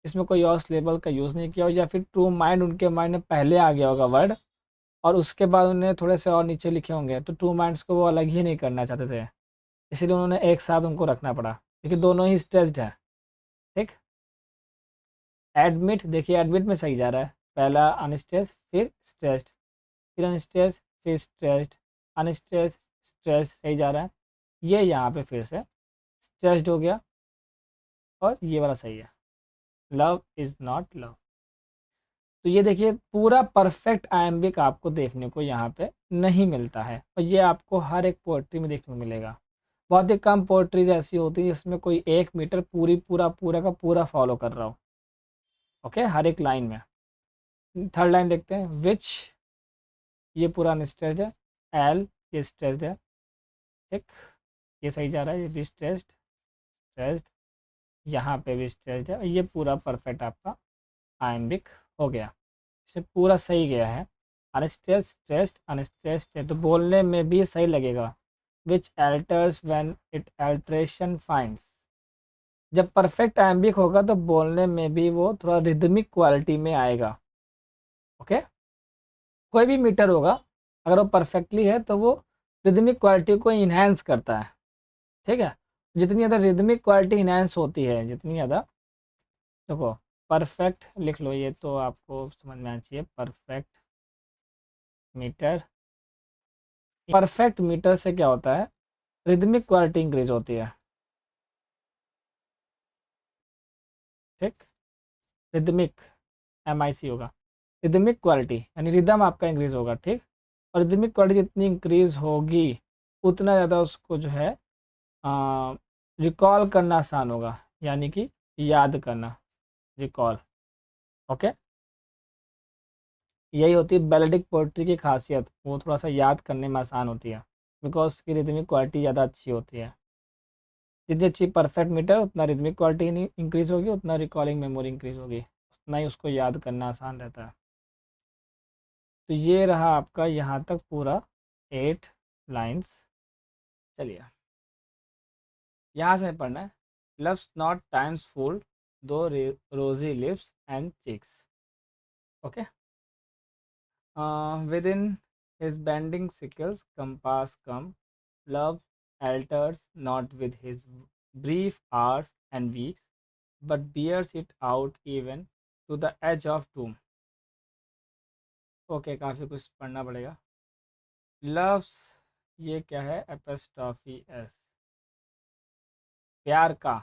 A: इसमें कोई और सिलेबल का यूज़ नहीं किया हो, या फिर ट्रू माइंड उनके माइंड में पहले आ गया होगा वर्ड, और उसके बाद उन्होंने थोड़े से और नीचे लिखे होंगे, तो ट्रू माइंड्स को वो अलग ही नहीं करना चाहते थे, इसीलिए उन्होंने एक साथ उनको रखना पड़ा, क्योंकि दोनों ही स्ट्रेस्ड है। ठीक, एडमिट देखिए, एडमिट में सही जा रहा है, पहला अनस्ट्रेस्ड फिर स्ट्रेस्ड, फिर अनस्ट्रेस्ड फिर स्ट्रेस्ड, अनस्ट्रेस्ड स्ट्रेस्ड सही जा रहा है। ये यहाँ पे फिर से स्ट्रेस्ड हो गया, और ये वाला सही है, लव इज़ नॉट लव। तो ये देखिए पूरा परफेक्ट आयम्बिक आपको देखने को यहाँ पे नहीं मिलता है, और ये आपको हर एक पोएट्री में देखने को मिलेगा। बहुत ही कम पोएट्रीज ऐसी होती है जिसमें कोई 1 मीटर पूरा का पूरा फॉलो कर रहा हो। ओके, हर एक लाइन में। थर्ड लाइन देखते हैं, विच, ये पूरा अनस्ट्रेस्ड है, एल ये स्ट्रेस्ड है। ठीक, ये सही जा रहा है, ये भी स्ट्रेस्ड स्ट्रेस्ड, यहाँ पे भी स्ट्रेस्ड है, ये पूरा परफेक्ट आपका आयम्बिक हो गया, इसे पूरा सही गया है। अनस्ट्रेस्ड स्ट्रेस्ड अनस्ट्रेस्ड है, तो बोलने में भी सही लगेगा। Which alters when it alteration finds, जब परफेक्ट आयम्बिक होगा तो बोलने में भी वो थोड़ा रिदमिक क्वालिटी में आएगा। ओके, कोई भी मीटर होगा अगर वो परफेक्टली है तो वो रिदमिक क्वालिटी को इन्हेंस करता है। ठीक है, जितनी ज़्यादा रिदमिक क्वालिटी इन्हेंस होती है, जितनी ज़्यादा, देखो परफेक्ट लिख लो, ये तो आपको समझ में आना चाहिए, परफेक्ट मीटर। परफेक्ट मीटर से क्या होता है, रिदमिक क्वालिटी इंक्रीज होती है। ठीक, रिदमिक, MIC होगा, रिदमिक क्वालिटी यानी रिदम आपका इंक्रीज होगा। ठीक, और रिदमिक क्वालिटी जितनी इंक्रीज होगी उतना ज़्यादा उसको जो है रिकॉल करना आसान होगा, यानी कि याद करना, रिकॉल। ओके, यही होती है बैलेडिक पोइट्री की खासियत, वो थोड़ा सा याद करने में आसान होती है, बिकॉज उसकी रिदमिक क्वालिटी ज़्यादा अच्छी होती है। जितनी अच्छी परफेक्ट मीटर उतना रिदमिक क्वालिटी इंक्रीज होगी, उतना रिकॉलिंग मेमोरी इंक्रीज होगी, उतना ही उसको याद करना आसान रहता है। तो ये रहा आपका यहाँ तक पूरा 8 लाइन्स। चलिए यहाँ से पढ़ना है, loves not times fool though rosy lips and cheeks. Okay, within his bending sickles compass come, love alters not with his brief hours and weeks, but bears it out even to the edge of doom. Okay, काफ़ी कुछ पढ़ना पड़ेगा। Loves, ये क्या है, apostrophe S, प्यार का,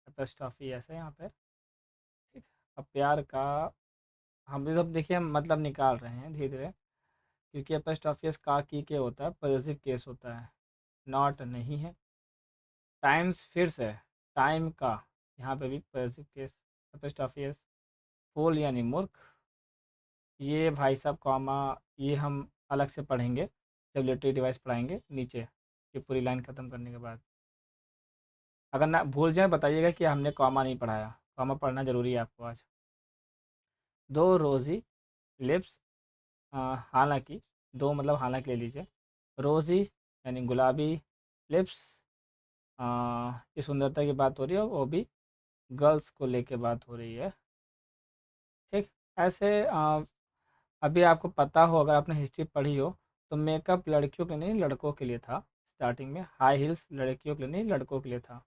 A: apostrophe S है यहाँ पे। ठीक, अब प्यार का हम भी सब देखिए मतलब निकाल रहे हैं धीरे धीरे, क्योंकि एपस्ट्रॉफी एस का की के होता है, पॉजिटिव केस होता है, नॉट नहीं है। टाइम्स फिर से टाइम का, यहाँ पे भी पॉजिटिव केस, एपस्ट्रॉफी एस। फूल यानी मूर्ख, ये भाई साहब कॉमा, ये हम अलग से पढ़ेंगे जब लेटरी डिवाइस पढ़ाएंगे नीचे, ये पूरी लाइन ख़त्म करने के बाद। अगर ना भूल जाए बताइएगा कि हमने कॉमा नहीं पढ़ाया, कॉमा पढ़ना ज़रूरी है आपको आज। दो रोज़ी लिप्स, हालांकि, दो मतलब हालांकि ले लीजिए, रोज़ी यानी गुलाबी, लिप्स की सुंदरता की बात हो रही है, वो भी गर्ल्स को लेके बात हो रही है। ठीक, ऐसे अभी आपको पता हो, अगर आपने हिस्ट्री पढ़ी हो, तो मेकअप लड़कियों के नहीं लड़कों के लिए था, स्टार्टिंग में हाई हील्स लड़कियों के लिए नहीं लड़कों के लिए था।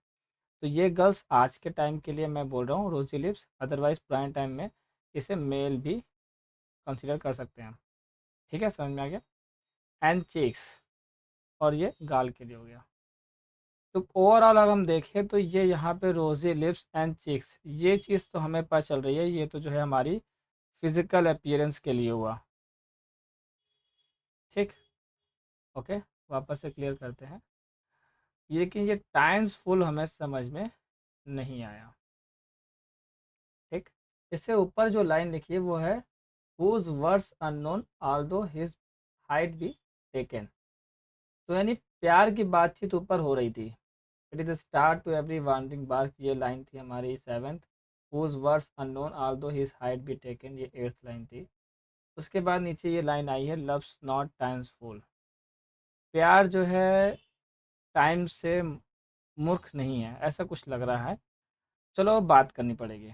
A: तो ये गर्ल्स आज के टाइम के लिए मैं बोल रहा हूँ रोजी लिप्स, अदरवाइज पुराने टाइम में इसे मेल भी कंसिडर कर सकते हैं। ठीक है, समझ में आ गया। एंड चीक्स, और ये गाल के लिए हो गया। तो ओवरऑल अगर हम देखें तो ये यहाँ पे रोजी लिप्स एंड चिक्स, ये चीज़ तो हमें पता चल रही है, ये तो जो है हमारी फिजिकल अपीयरेंस के लिए हुआ। ठीक, ओके, वापस से क्लियर करते हैं, लेकिन ये टाइम्स फुल हमें समझ में नहीं आया। ठीक, इससे ऊपर जो लाइन लिखी है वो है whose words unknown although his height be taken, तो यानी प्यार की बातचीत ऊपर हो रही थी। It is the start to every wandering bark, ये लाइन थी हमारी 7th। Whose words unknown although his height be taken, ये 8th लाइन थी। उसके बाद नीचे ये लाइन आई है, लव्स नॉट टाइम्स फूल। प्यार जो है टाइम से मूर्ख नहीं है, ऐसा कुछ लग रहा है। चलो अब बात करनी पड़ेगी।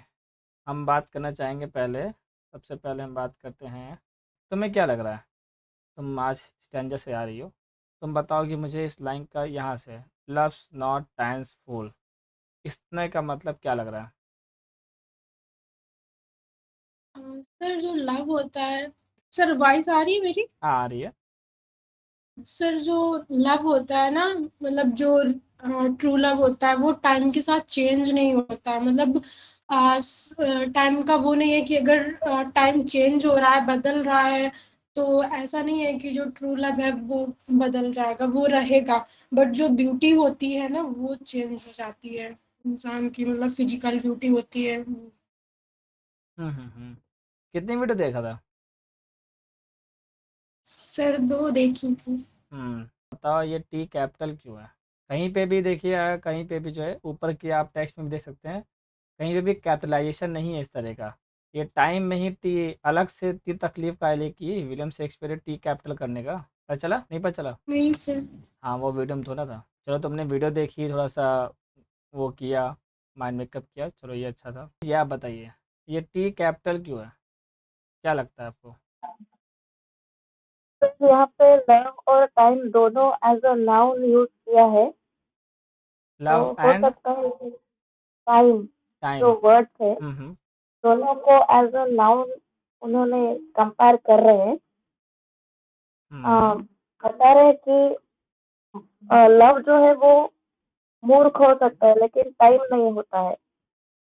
A: हम बात करना चाहेंगे पहले, सबसे पहले हम बात करते हैं। तुम्हें क्या लग रहा है? तुम आज स्टैंडर्ड से आ रही हो, तुम बताओ कि मुझे इस लाइन का यहाँ से लव्स नॉट टाइम्स फूल, इसने का मतलब क्या लग रहा है?
C: सर जो लव होता है, सर वॉइस आ रही है मेरी?
A: हाँ आ रही है।
C: सर जो लव होता है ना, मतलब जो ट्रू लव होता है वो टाइम के साथ चेंज नहीं होता है। मतलब टाइम का वो नहीं है कि अगर टाइम चेंज हो रहा है, बदल रहा है, तो ऐसा नहीं है कि जो ट्रू लव है वो बदल जाएगा, वो रहेगा। बट जो ब्यूटी होती है ना वो चेंज हो जाती है, इंसान की मतलब फिजिकल ब्यूटी होती है।
A: कितनी वीडियो देखा था?
C: सर 2 देखी थी।
A: बताओ ये टी कैपिटल क्यों है? कहीं पे भी देखिए, कहीं पे भी जो है ऊपर की आप टेक्स्ट में भी देख सकते हैं, कहीं पे भी कैपिटलाइजेशन नहीं है इस तरह का। ये टाइम में ही टी अलग से टी तकलीफ कायले की विलियम शेक्सपियर टी कैपिटल करने का। पता चला नहीं पता चला?
C: नहीं सर।
A: हाँ वो वीडियो में थोड़ा था। चलो तुमने वीडियो देखी, थोड़ा सा वो किया, माइंड मेकअप किया, चलो ये अच्छा था। ये आप बताइए, ये टी कैपिटल क्यों है? क्या लगता है आपको?
D: तो यहाँ पे लव और टाइम दोनों एज अ नाउन यूज किया है, तो
A: लव
D: हो
A: एंड
D: सकता है कि टाइम
A: टाइम।
D: जो वर्ड है
A: हम्म।
D: दोनों को एज अ नाउन उन्होंने कंपेयर कर रहे हैं।
A: हम्म।
D: बता रहे हैं कि लव जो है वो मूर्ख हो सकता है लेकिन टाइम नहीं होता है।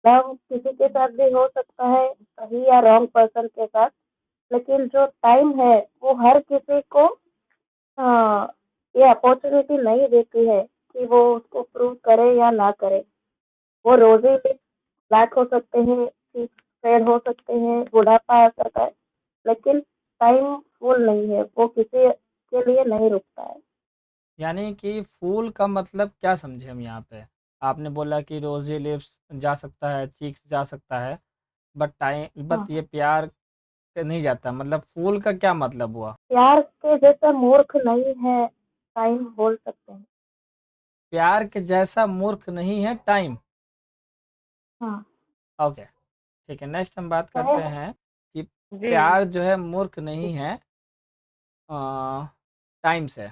D: लव किसी के साथ भी हो सकता है, सही या रॉन्ग पर्सन के साथ, लेकिन जो टाइम है वो हर किसी को अ, ये अपॉर्चुनिटी नहीं देती है कि वो उसको प्रूव करे या ना करे। वो रोज़ी ब्लैक हो सकते हैं, चीफ फेड हो सकते हैं, बुढ़ापा आ सकता है, लेकिन टाइम फूल नहीं है, वो किसी के लिए नहीं रुकता है।
A: यानी कि फूल का मतलब क्या समझे हम यहाँ पे? आपने बोला कि रोजी लिप्स जा सकता है, चीक्स जा सकता है, बट टाइम, बट
D: हाँ,
A: ये प्यार पे नहीं जाता, मतलब फूल का क्या मतलब हुआ?
D: प्यार के जैसा मूर्ख नहीं है टाइम, बोल सकते हैं।
A: प्यार के जैसा मूर्ख नहीं है टाइम।
D: हाँ,
A: ओके, ठीक है। नेक्स्ट हम बात
D: चाहे
A: करते हैं कि
D: जी
A: प्यार जो है मूर्ख नहीं है टाइम से।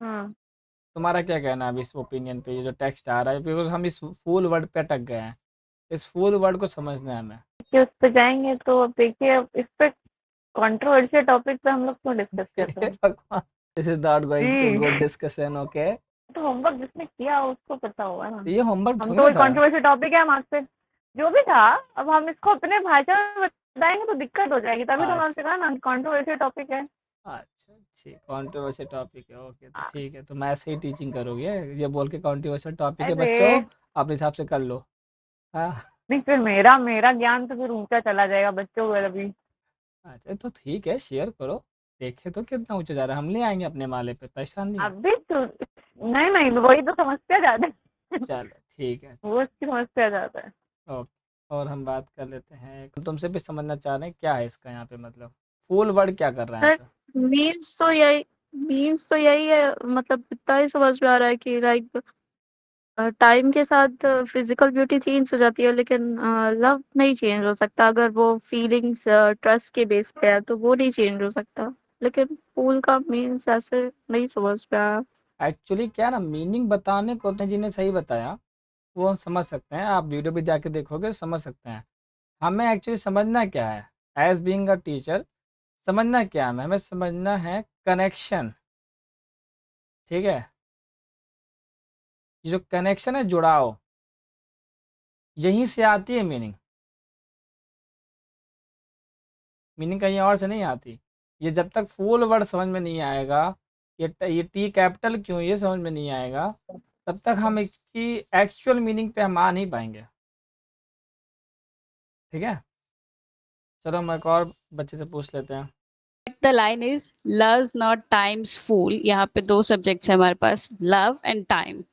D: हाँ,
A: तुम्हारा क्या कहना है अब इस ओपिनियन पे? ये जो टेक्स्ट आ रहा है, बिकॉज हम इस फूल वर्ड पे अटक गए हैं, इस फूल वर्ड को समझना है हमें।
D: कि उस पे जाएंगे तो अब देखिए, अब इस पे कंट्रोवर्शियल टॉपिक पे हम लोग क्यों डिस्कस कर रहे
A: हे
D: हैं?
A: भगवान, this is not going to good
D: जी,
A: डिस्कशन, ओके?
D: तो होमवर्क जिसने किया उसको पता होगा ना।
A: ये होमवर्क
D: हम
A: थोड़ी
D: तो
A: ना
D: वही
A: था।
D: कंट्रोवर्शियल टॉपिक है, हम आपसे जो भी था, अब हम इसको अपने भाषा में बताएंगे तो दिक्कत हो जाएगी, तभी तो मैंने
A: अच्छा
D: आपसे कहा ना कंट्रोवर्शियल टॉपिक है।
A: अच्छा, ठीक, कंट्रोवर्शियल टॉपिक है, ओके, तो ठीक है, तुम ऐसे ही टीचिंग करोगे ये बोल के कंट्रोवर्शियल टॉपिक है
D: अरे
A: बच्चों, अपने हिसाब से कर लो। हाँ।
D: नहीं, फिर मेरा ज्ञान तो फिर ऊंचा चला जाएगा बच्चों को अभी।
A: अच्छा तो ठीक है, शेयर करो, देखे तो कितना ऊंचा जा रहा है, हम ले आएंगे अपने माले पे, परेशान नहीं हो।
D: अभी तो नहीं नहीं, वही तो समस्या ज्यादा है।
A: चलो ठीक है।
D: वो उसकी समस्या ज्यादा है।
A: ओके, और हम बात कर लेते हैं, तुमसे भी समझना चाह रहे हैं क्या है इसका यहाँ पे मतलब, फुल वर्ड क्या कर रहा है यहाँ
B: सर
A: पे?
B: मीन्स तो यही है, मतलब इतना ही समझ में आ रहा है कि लाइक टाइम के साथ फिजिकल ब्यूटी चेंज हो जाती है, लेकिन लव नहीं चेंज हो सकता। अगर वो फीलिंग्स ट्रस्ट के बेस पे है तो वो नहीं चेंज हो सकता। लेकिन फूल का मीन्स ऐसे नहीं समझ में आया।
A: एक्चुअली क्या ना, मीनिंग बताने को तो जिन्हें सही बताया वो हम समझ सकते हैं, आप वीडियो भी जाके देखोगे समझ सकते हैं। हमें एक्चुअली समझना क्या है, एज बीइंग अ टीचर, समझना क्या है हमें समझना है कनेक्शन। ठीक है, ये जो कनेक्शन है, जुड़ाव, यहीं से आती है मीनिंग। मीनिंग कहीं और से नहीं आती। ये जब तक फुल वर्ड समझ में नहीं आएगा, ये टी कैपिटल क्यों ये समझ में नहीं आएगा, तब तक हम इसकी एक्चुअल मीनिंग पे हम आ नहीं पाएंगे। ठीक है, चलो हम एक और बच्चे से पूछ लेते हैं।
E: The line is love's not time's fool. यहाँ पे दो सब्जेक्ट्स है हमारे पास, लव एंड टाइम।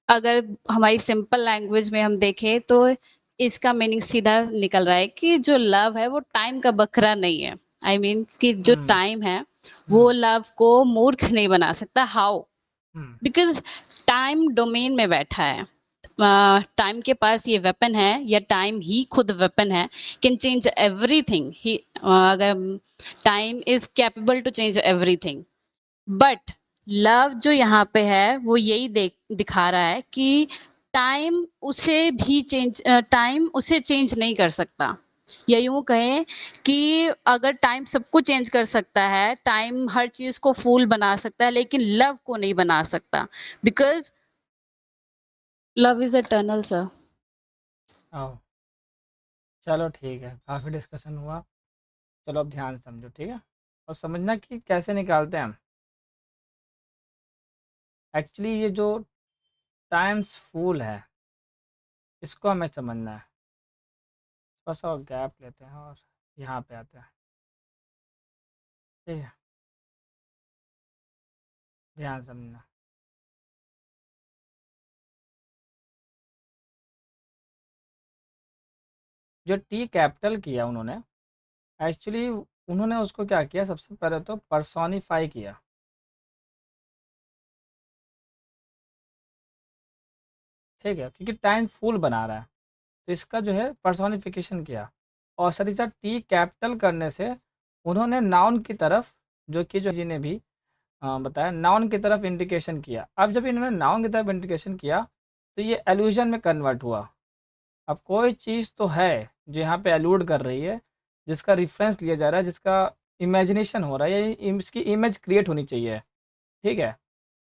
E: अगर हमारी सिंपल लैंग्वेज में हम देखें तो इसका मीनिंग सीधा निकल रहा है कि जो लव है वो टाइम का बकरा नहीं है। आई मीन कि जो
A: हम्म
E: टाइम है वो लव को मूर्ख नहीं बना सकता। How?
A: Hmm
E: because time domain में बैठा है। टाइम के पास ये वेपन है, या टाइम ही खुद वेपन है, कैन चेंज एवरीथिंग। ही अगर time is capable to change everything, but love जो यहाँ पे है वो यही दिखा रहा है कि टाइम उसे चेंज नहीं कर सकता। या यूं कहें कि अगर टाइम सबको चेंज कर सकता है, टाइम हर चीज को फूल बना सकता है, लेकिन लव को नहीं बना सकता, because love is eternal sir.
A: आओ चलो ठीक है, काफ़ी डिस्कशन हुआ। चलो अब ध्यान से समझो, ठीक है, और समझना कि कैसे निकालते हैं हम। एक्चुअली ये जो टाइम्स फूल है इसको हमें समझना है। बस और गैप लेते हैं और यहाँ पे आते हैं, ठीक है, ध्यान से समझना। जो टी कैपिटल किया उन्होंने, एक्चुअली उन्होंने उसको क्या किया, सबसे पहले तो पर्सोनिफाई किया। ठीक है, क्योंकि टाइम फुल बना रहा है तो इसका जो है पर्सोनिफिकेशन किया। और साथ ही साथ टी कैपिटल करने से उन्होंने नाउन की तरफ, जो कि जो जी ने भी बताया, नाउन की तरफ इंडिकेशन किया। अब जब इन्होंने नाउन की तरफ इंडिकेशन किया तो ये एल्यूजन में कन्वर्ट हुआ। अब कोई चीज़ तो है जो यहाँ पे एलूड कर रही है, जिसका रिफरेंस लिया जा रहा है, जिसका इमेजिनेशन हो रहा है, या इसकी इमेज क्रिएट होनी चाहिए। ठीक है,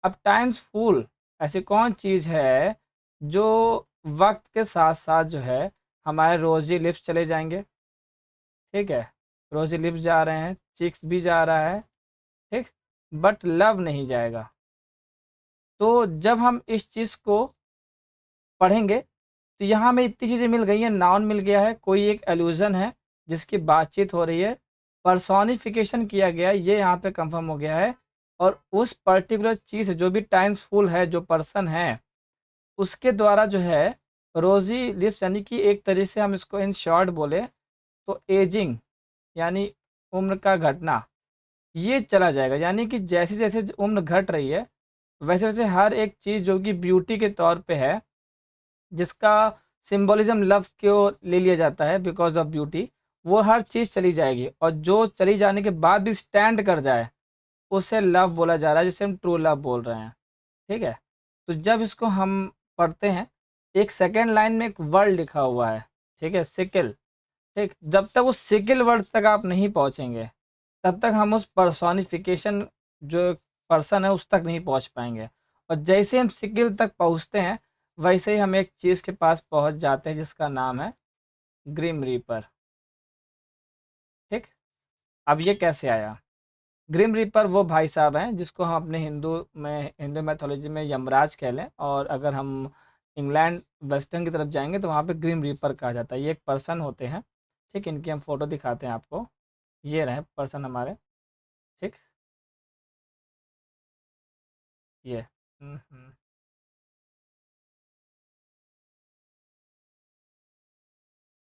A: अब टाइम्स फूल ऐसी कौन चीज़ है जो वक्त के साथ साथ जो है हमारे रोजी लिप्स चले जाएंगे। ठीक है, रोजी लिप्स जा रहे हैं, चिक्स भी जा रहा है, ठीक, बट लव नहीं जाएगा। तो जब हम इस चीज़ को पढ़ेंगे तो यहाँ में इतनी चीज़ें मिल गई हैं, नाउन मिल गया है, कोई एक एल्यूज़न है जिसकी बातचीत हो रही है, पर्सोनिफिकेशन किया गया है, ये यहाँ पे कंफर्म हो गया है। और उस पर्टिकुलर चीज़ जो भी टाइम्स फुल है, जो पर्सन है, उसके द्वारा जो है रोज़ी लिप्स, यानी कि एक तरीके से हम इसको इन शॉर्ट बोले तो एजिंग, यानी उम्र का घटना, ये चला जाएगा। यानी कि जैसे जैसे उम्र घट रही है वैसे वैसे हर एक चीज़ जो कि ब्यूटी के तौर पे है, जिसका सिंबोलिज्म लव को ले लिया जाता है बिकॉज ऑफ ब्यूटी, वो हर चीज़ चली जाएगी। और जो चली जाने के बाद भी स्टैंड कर जाए उसे लव बोला जा रहा है, जिसे हम ट्रू लव बोल रहे हैं। ठीक है, तो जब इसको हम पढ़ते हैं, एक सेकेंड लाइन में एक वर्ड लिखा हुआ है, ठीक है, सिकल। ठीक, जब तक उस सिकल वर्ड तक आप नहीं पहुंचेंगे तब तक हम उस पर्सोनिफिकेशन, जो पर्सन है, उस तक नहीं पहुंच पाएंगे। और जैसे हम सिकल तक पहुंचते हैं वैसे ही हम एक चीज़ के पास पहुंच जाते हैं जिसका नाम है ग्रिम रीपर। ठीक, अब ये कैसे आया? ग्रिम रीपर वो भाई साहब हैं जिसको हम अपने हिंदू मैथोलॉजी में यमराज कह लें, और अगर हम इंग्लैंड वेस्टर्न की तरफ जाएंगे तो वहाँ पे ग्रिम रीपर कहा जाता है। ये एक पर्सन होते हैं, ठीक, इनकी हम फ़ोटो दिखाते हैं आपको। ये रहे पर्सन हमारे, ठीक, ये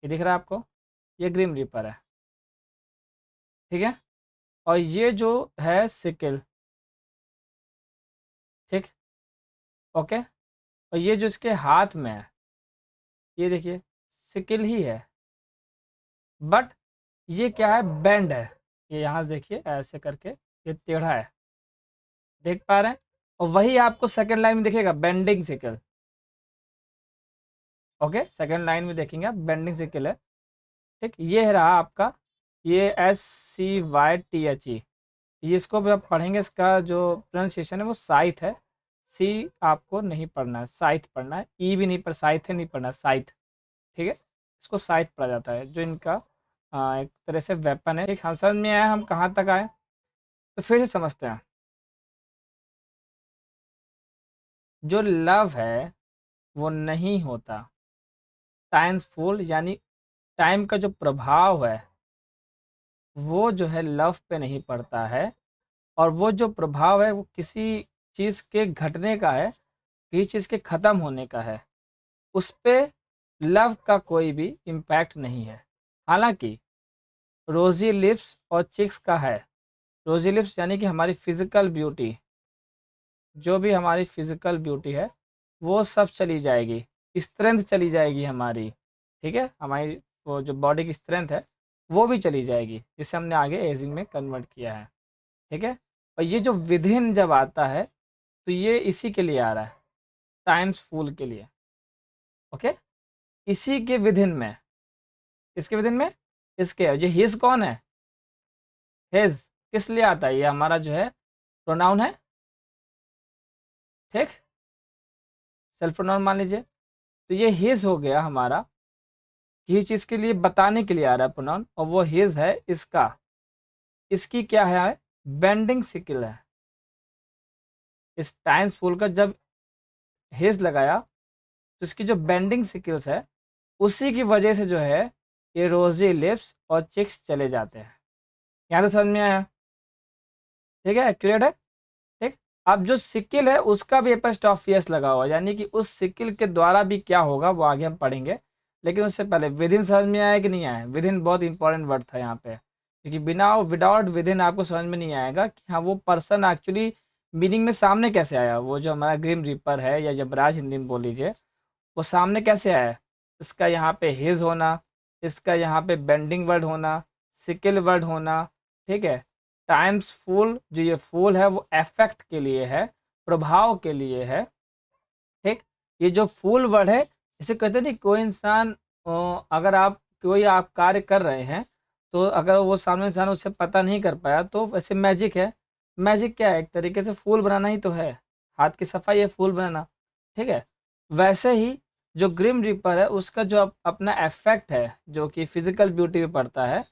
A: ये दिख रहा है आपको, ये ग्रिम रीपर है। ठीक है, और ये जो है सिकल, ठीक, ओके, और ये जो इसके हाथ में है, ये देखिए सिकल ही है, बट ये क्या है, बेंड है। ये यहाँ से देखिए ऐसे करके ये टेढ़ा है, देख पा रहे हैं? और वही आपको सेकंड लाइन में दिखेगा, bending sickle. Okay, second line में देखेंगे आप, बेंडिंग सिकल है। ठीक, ये रहा आपका, ये SCYTHE। ये इसको भी आप पढ़ेंगे, इसका जो प्रोनाउंसिएशन है वो साइथ है। सी आपको नहीं पढ़ना है, साइथ पढ़ना है। ई भी नहीं, पर साइथ है नहीं पढ़ना, साइथ। ठीक है, इसको साइथ पढ़ा जाता है, जो इनका एक तरह से वेपन है। ठीक, हम समझ में आया हम कहाँ तक आए, तो फिर से समझते हैं। जो लव है वो नहीं होता टाइम्स फुल, यानी टाइम का जो प्रभाव है वो जो है लव पे नहीं पड़ता है, और वो जो प्रभाव है वो किसी चीज़ के घटने का है, किसी चीज़ के ख़त्म होने का है, उस पे लव का कोई भी इम्पैक्ट नहीं है। हालाँकि रोज़ी लिप्स और चिक्स का है। रोज़ी लिप्स यानी कि हमारी फ़िज़िकल ब्यूटी, जो भी हमारी फ़िज़िकल ब्यूटी है, वो सब चली जाएगी, स्ट्रेंथ चली जाएगी हमारी, ठीक है? हमारी वो जो बॉडी की स्ट्रेंथ है, वो भी चली जाएगी, जिसे हमने आगे एजिंग में कन्वर्ट किया है, ठीक है? और ये जो विदिन जब आता है, तो ये इसी के लिए आ रहा है, टाइम्स फूल के लिए, ओके? इसी के विदिन में, इसके विदिन में, इसके ये हिज कौन है? हिज किस लिए आता है? ये हमारा जो है प्रोनाउन है, ठीक? सेल्फ प्रोनाउन मान लीजिए। तो ये हिज हो गया हमारा, किसी चीज़ के लिए बताने के लिए आ रहा है प्रोनाउन, और वो हिज है इसका। इसकी क्या है? बेंडिंग सिकिल है। इस टाइम्स फूल का जब हिज लगाया, तो इसकी जो बेंडिंग सिकिल्स है, उसी की वजह से जो है ये रोजी लिप्स और चिक्स चले जाते हैं। यहाँ तो समझ में आया? ठीक है, एक्यूरेट है, ठीक। अब जो सिकिल है उसका भी एपस्ट्रॉफियस लगा हुआ, यानी कि उस सिकिल के द्वारा भी क्या होगा वो आगे हम पढ़ेंगे, लेकिन उससे पहले विदिन समझ में आया कि नहीं आया? विदिन बहुत इंपॉर्टेंट वर्ड था यहाँ पे, क्योंकि बिना विदाउट विदिन आपको समझ में नहीं आएगा कि हाँ वो पर्सन एक्चुअली मीनिंग में सामने कैसे आया। वो जो हमारा ग्रिम रीपर है या यमराज हिंदी में बोल लीजिए, वो सामने कैसे आया? इसका यहाँ पे हिज होना, इसका यहाँ पे बेंडिंग वर्ड होना, सिकिल वर्ड होना, ठीक है। टाइम्स फूल, जो ये फूल है वो इफेक्ट के लिए है, प्रभाव के लिए है, ठीक। ये जो फूल वर्ड है, इसे कहते नहीं, कोई इंसान अगर आप कार्य कर रहे हैं, तो अगर वो सामने इंसान उसे पता नहीं कर पाया, तो वैसे मैजिक है। मैजिक क्या है? एक तरीके से फूल बनाना ही तो है, हाथ की सफाई है फूल बनाना, ठीक है। वैसे ही जो ग्रिम रीपर है उसका जो अपना इफेक्ट है, जो कि फिजिकल ब्यूटी पे पड़ता है,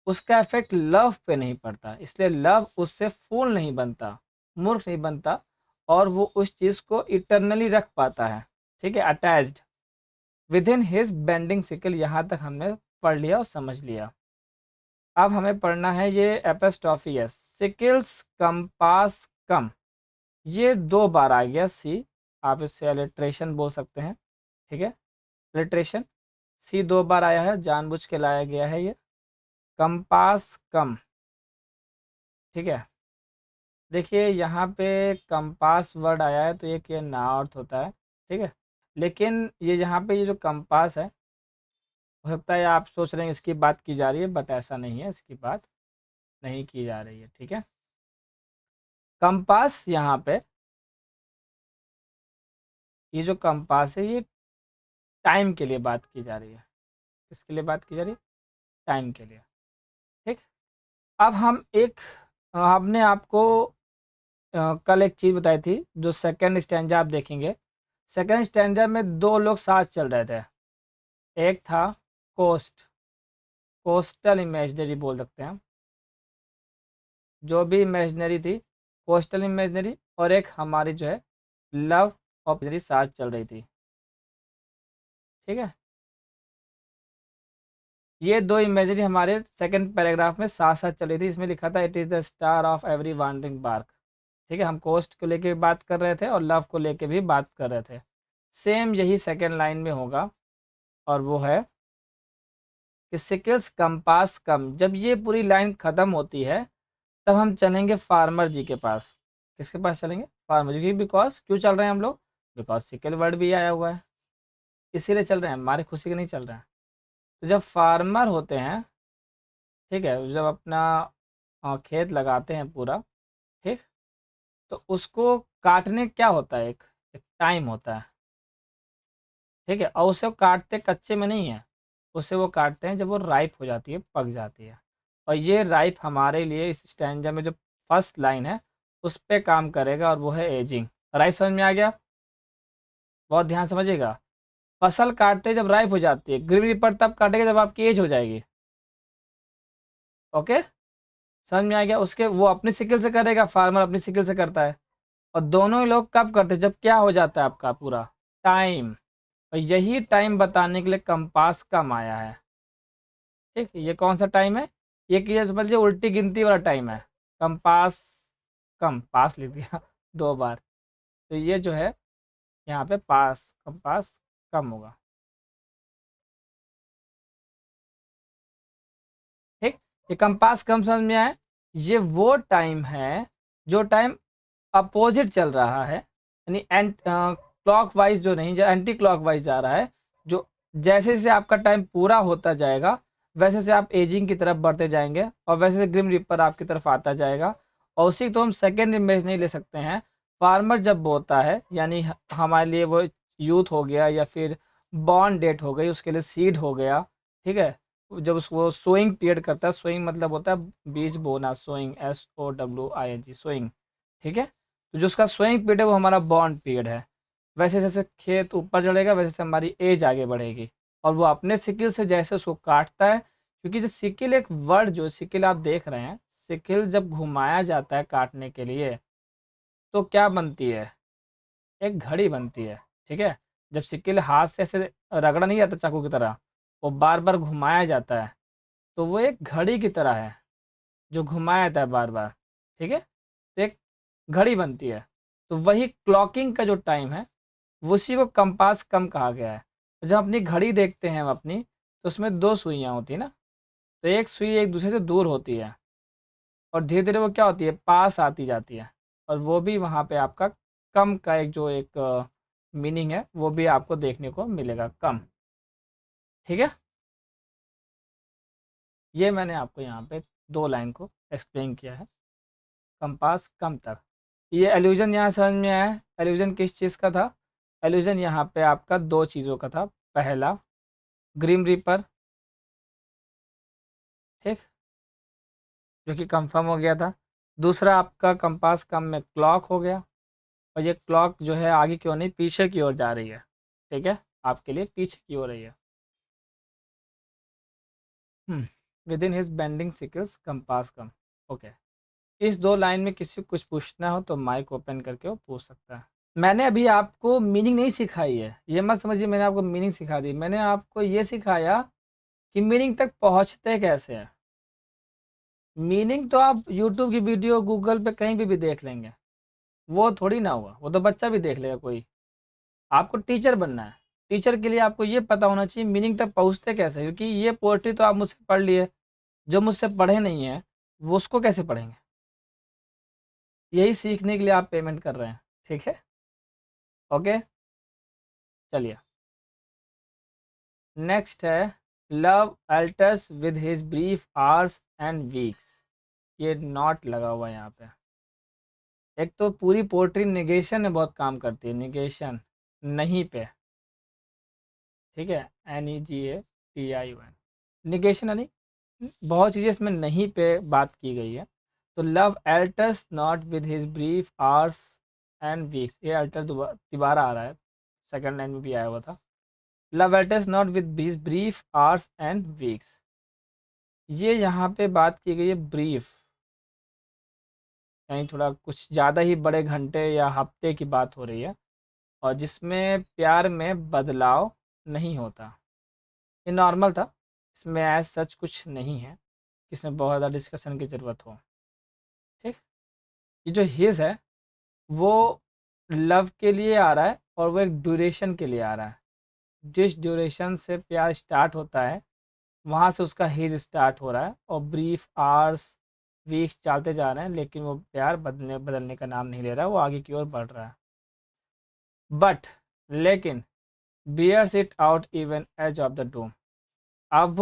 A: उसका इफेक्ट लव पे नहीं पड़ता, इसलिए लव उससे फूल नहीं बनता, मूर्ख नहीं बनता, और वो उस चीज़ को इटरनली रख पाता है, ठीक है, attached with in his bending sickle. यहाँ तक हमने पढ़ लिया और समझ लिया। अब हमें पढ़ना है ये एपस्ट्रॉफियस, सिकल्स कंपास कम, ये 2 बार आ गया सी, आप इससे अलिट्रेशन बोल सकते हैं, ठीक है, अलिट्रेशन। सी 2 बार आया है, जानबूझ के लाया गया है ये। कंपास कम, ठीक है। देखिए यहाँ पे कंपास वर्ड आया है, तो ये नॉर्थ होता है, ठीक है। लेकिन ये यहाँ पे ये जो कंपास है, हो सकता है आप सोच रहे हैं इसकी बात की जा रही है, बट ऐसा नहीं है, इसकी बात नहीं की जा रही है, ठीक है। कंपास यहाँ पे, ये जो कंपास है ये टाइम के लिए बात की जा रही है। किसके लिए बात की जा रही है? टाइम के लिए, ठीक। अब हम हमने आपको कल एक चीज़ बताई थी, जो सेकंड स्टैंजा आप देखेंगे, सेकंड स्टैंजा में 2 लोग साथ चल रहे थे। एक था कोस्टल इमेजनरी बोल सकते हैं, जो भी इमेजनरी थी, कोस्टल इमेजनरी, और एक हमारी जो है लव ऑफ इमेजनरी साथ चल रही थी, ठीक है। ये 2 इमेजनरी हमारे सेकंड पैराग्राफ में साथ साथ चल रही थी। इसमें लिखा था it is the star of every wandering bark, ठीक है। हम कोस्ट को लेके बात कर रहे थे और लव को लेके भी बात कर रहे थे। सेम यही सेकंड लाइन में होगा, और वो है कि सिकल्स कंपास कम। जब ये पूरी लाइन ख़त्म होती है, तब हम चलेंगे फार्मर जी के पास। किसके पास चलेंगे? फार्मर जी, बिकॉज क्यों चल रहे हैं हम लोग? बिकॉज सिकल वर्ड भी आया हुआ है, इसीलिए चल रहे हैं, हमारी खुशी के नहीं चल रहे हैं। तो जब फार्मर होते हैं, ठीक है, जब अपना खेत लगाते हैं पूरा, ठीक, तो उसको काटने क्या होता है, एक टाइम होता है, ठीक है। और उसे वो काटते कच्चे में नहीं है, उसे वो काटते हैं जब वो राइप हो जाती है, पक जाती है। और ये राइप हमारे लिए इस स्टैंजा में जो फर्स्ट लाइन है उस पे काम करेगा, और वो है एजिंग। राइप समझ में आ गया? बहुत ध्यान समझिएगा। फसल काटते जब राइप हो जाती है, ग्रीन रीपर तब काटेगा जब आपकी एज हो जाएगी, ओके, समझ में आ गया? उसके वो अपनी सिकल से करेगा, फार्मर अपनी सिकल से करता है, और दोनों ही लोग कब करते हैं? जब क्या हो जाता है आपका पूरा टाइम। और यही टाइम बताने के लिए कंपास कम आया है, ठीक। ये कौन सा टाइम है? ये कि समझ लीजिए उल्टी गिनती वाला टाइम है। कम पास लिख दिया 2 बार। तो ये जो है यहाँ पे पास कम होगा। ठीक, ये कंपास कम समझ में आए। ये वो टाइम है जो टाइम अपोजिट चल रहा है, यानी क्लॉक वाइज जो नहीं, जो एंटी क्लॉक वाइज जा रहा है। जो जैसे जैसे आपका टाइम पूरा होता जाएगा वैसे वैसे आप एजिंग की तरफ बढ़ते जाएंगे और वैसे वैसे ग्रिम रिपर आपकी तरफ आता जाएगा। और उसी तो हम सेकेंड इमेज नहीं ले सकते हैं। फार्मर जब बोता है यानी हमारे लिए वो यूथ हो गया या फिर बॉर्न डेट हो गई, उसके लिए सीड हो गया। ठीक है, जब उसको सोइंग पीरियड करता है, सोइंग मतलब होता है बीज बोना, सोइंग SOWING सोइंग। ठीक है, तो जो उसका सोइंग पीरियड है वो हमारा बॉर्न पीरियड है। वैसे जैसे खेत ऊपर चढ़ेगा वैसे जैसे हमारी एज आगे बढ़ेगी और वो अपने सिकिल से जैसे उसको काटता है। क्योंकि जो सिकिल एक वर्ड, जो सिकिल आप देख रहे हैं, सिकिल जब घुमाया जाता है काटने के लिए तो क्या बनती है, एक घड़ी बनती है। ठीक है, जब सिकिल हाथ से ऐसे रगड़ा नहीं जाता चाकू की तरह, वो बार बार घुमाया जाता है, तो वो एक घड़ी की तरह है जो घुमाया जाता है बार बार। ठीक है, तो एक घड़ी बनती है। तो वही क्लॉकिंग का जो टाइम है उसी को कंपास कम कहा गया है। जब अपनी घड़ी देखते हैं हम अपनी, तो उसमें 2 सुइयाँ होती हैं ना, तो एक सुई एक दूसरे से दूर होती है और धीरे धीरे वो क्या होती है, पास आती जाती है। और वो भी वहाँ पे आपका कम का एक जो एक मीनिंग है वो भी आपको देखने को मिलेगा, कम। ठीक है, ये मैंने आपको यहाँ पे 2 लाइन को एक्सप्लेन किया है, कंपास कम तक। ये एल्यूजन यहाँ समझ में आया है? एल्यूजन किस चीज़ का था? एल्यूजन यहाँ पे आपका 2 चीज़ों का था। पहला ग्रिम रीपर, ठीक, जो कि कंफर्म हो गया था। दूसरा आपका कंपास कम में क्लॉक हो गया, और ये क्लॉक जो है आगे की ओर नहीं पीछे की ओर जा रही है। ठीक है, आपके लिए पीछे की ओर रही है। With in his bending sicles compass come. Okay, इस 2 लाइन में किसी को कुछ पूछना हो तो माइक ओपन करके वो पूछ सकता है। मैंने अभी आपको मीनिंग नहीं सिखाई है, ये मत समझिए मैंने आपको मीनिंग सिखा दी। मैंने आपको ये सिखाया कि मीनिंग तक पहुंचते कैसे हैं। मीनिंग तो आप यूट्यूब की वीडियो, गूगल पे कहीं भी देख लेंगे, वो थोड़ी ना हुआ, वो तो बच्चा भी देख लेगा कोई। आपको टीचर बनना है, टीचर के लिए आपको ये पता होना चाहिए मीनिंग तक पहुंचते कैसे। क्योंकि ये पोएट्री तो आप मुझसे पढ़ लिए, जो मुझसे पढ़े नहीं है वो उसको कैसे पढ़ेंगे। यही सीखने के लिए आप पेमेंट कर रहे हैं। ठीक है, ओके, चलिए नेक्स्ट है love altars with his brief hours and weeks. ये नॉट लगा हुआ है यहाँ पे। एक तो पूरी पोएट्री निगेशन में बहुत काम करती है, निगेशन नहीं पे। ठीक है, NEGATION, निगेशन यानी बहुत चीज़ें इसमें नहीं पे बात की गई है। तो love altars not with his brief hours and weeks, ये अल्टर दोबारा आ रहा है, सेकंड लाइन में भी आया हुआ था। Love altars not with his brief hours and weeks, ये यहाँ पे बात की गई है ब्रीफ, यानी थोड़ा कुछ ज़्यादा ही बड़े घंटे या हफ्ते की बात हो रही है, और जिसमें प्यार में बदलाव नहीं होता। ये नॉर्मल था, इसमें एज सच कुछ नहीं है, इसमें बहुत ज़्यादा डिस्कशन की ज़रूरत हो। ठीक, ये जो हिज है वो लव के लिए आ रहा है और वो एक ड्यूरेशन के लिए आ रहा है। जिस ड्यूरेशन से प्यार स्टार्ट होता है वहाँ से उसका हिज स्टार्ट हो रहा है, और ब्रीफ आवर्स वीक्स चलते जा रहे हैं, लेकिन वो प्यार बदलने का नाम नहीं ले रहा, वो आगे की ओर बढ़ रहा है। बट लेकिन bears it out even edge of the doom. अब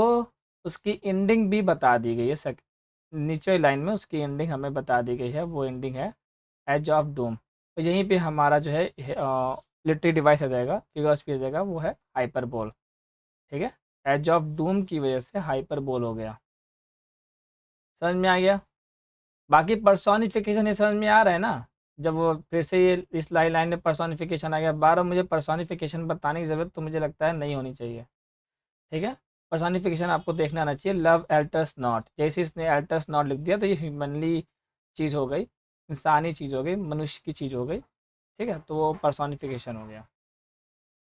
A: उसकी एंडिंग भी बता दी गई है, नीचे लाइन में उसकी एंडिंग हमें बता दी गई है, वो एंडिंग है एज ऑफ डूम। तो यहीं पे हमारा जो है लिटरी डिवाइस आ जाएगा, फिगर स्पीच आ जाएगा, वो है हाइपरबोल। ठीक है, एज ऑफ डूम की वजह से हाइपरबोल हो गया। समझ में आ गया? बाकी पर्सोनिफिकेशन ये समझ में आ रहा है ना? जब वो फिर से ये इस लाइन में पर्सोनिफिकेशन आ गया, बार मुझे पर्सोनिफिकेशन बताने की ज़रूरत तो मुझे लगता है नहीं होनी चाहिए। ठीक है, पर्सोनिफिकेशन आपको देखना आना चाहिए। लव एल्टर्स नॉट, जैसे इसने एल्टर्स नॉट लिख दिया तो ये ह्यूमनली चीज़ हो गई, इंसानी चीज़ हो गई, मनुष्य की चीज़ हो गई। ठीक है, तो वो पर्सोनिफिकेशन हो गया।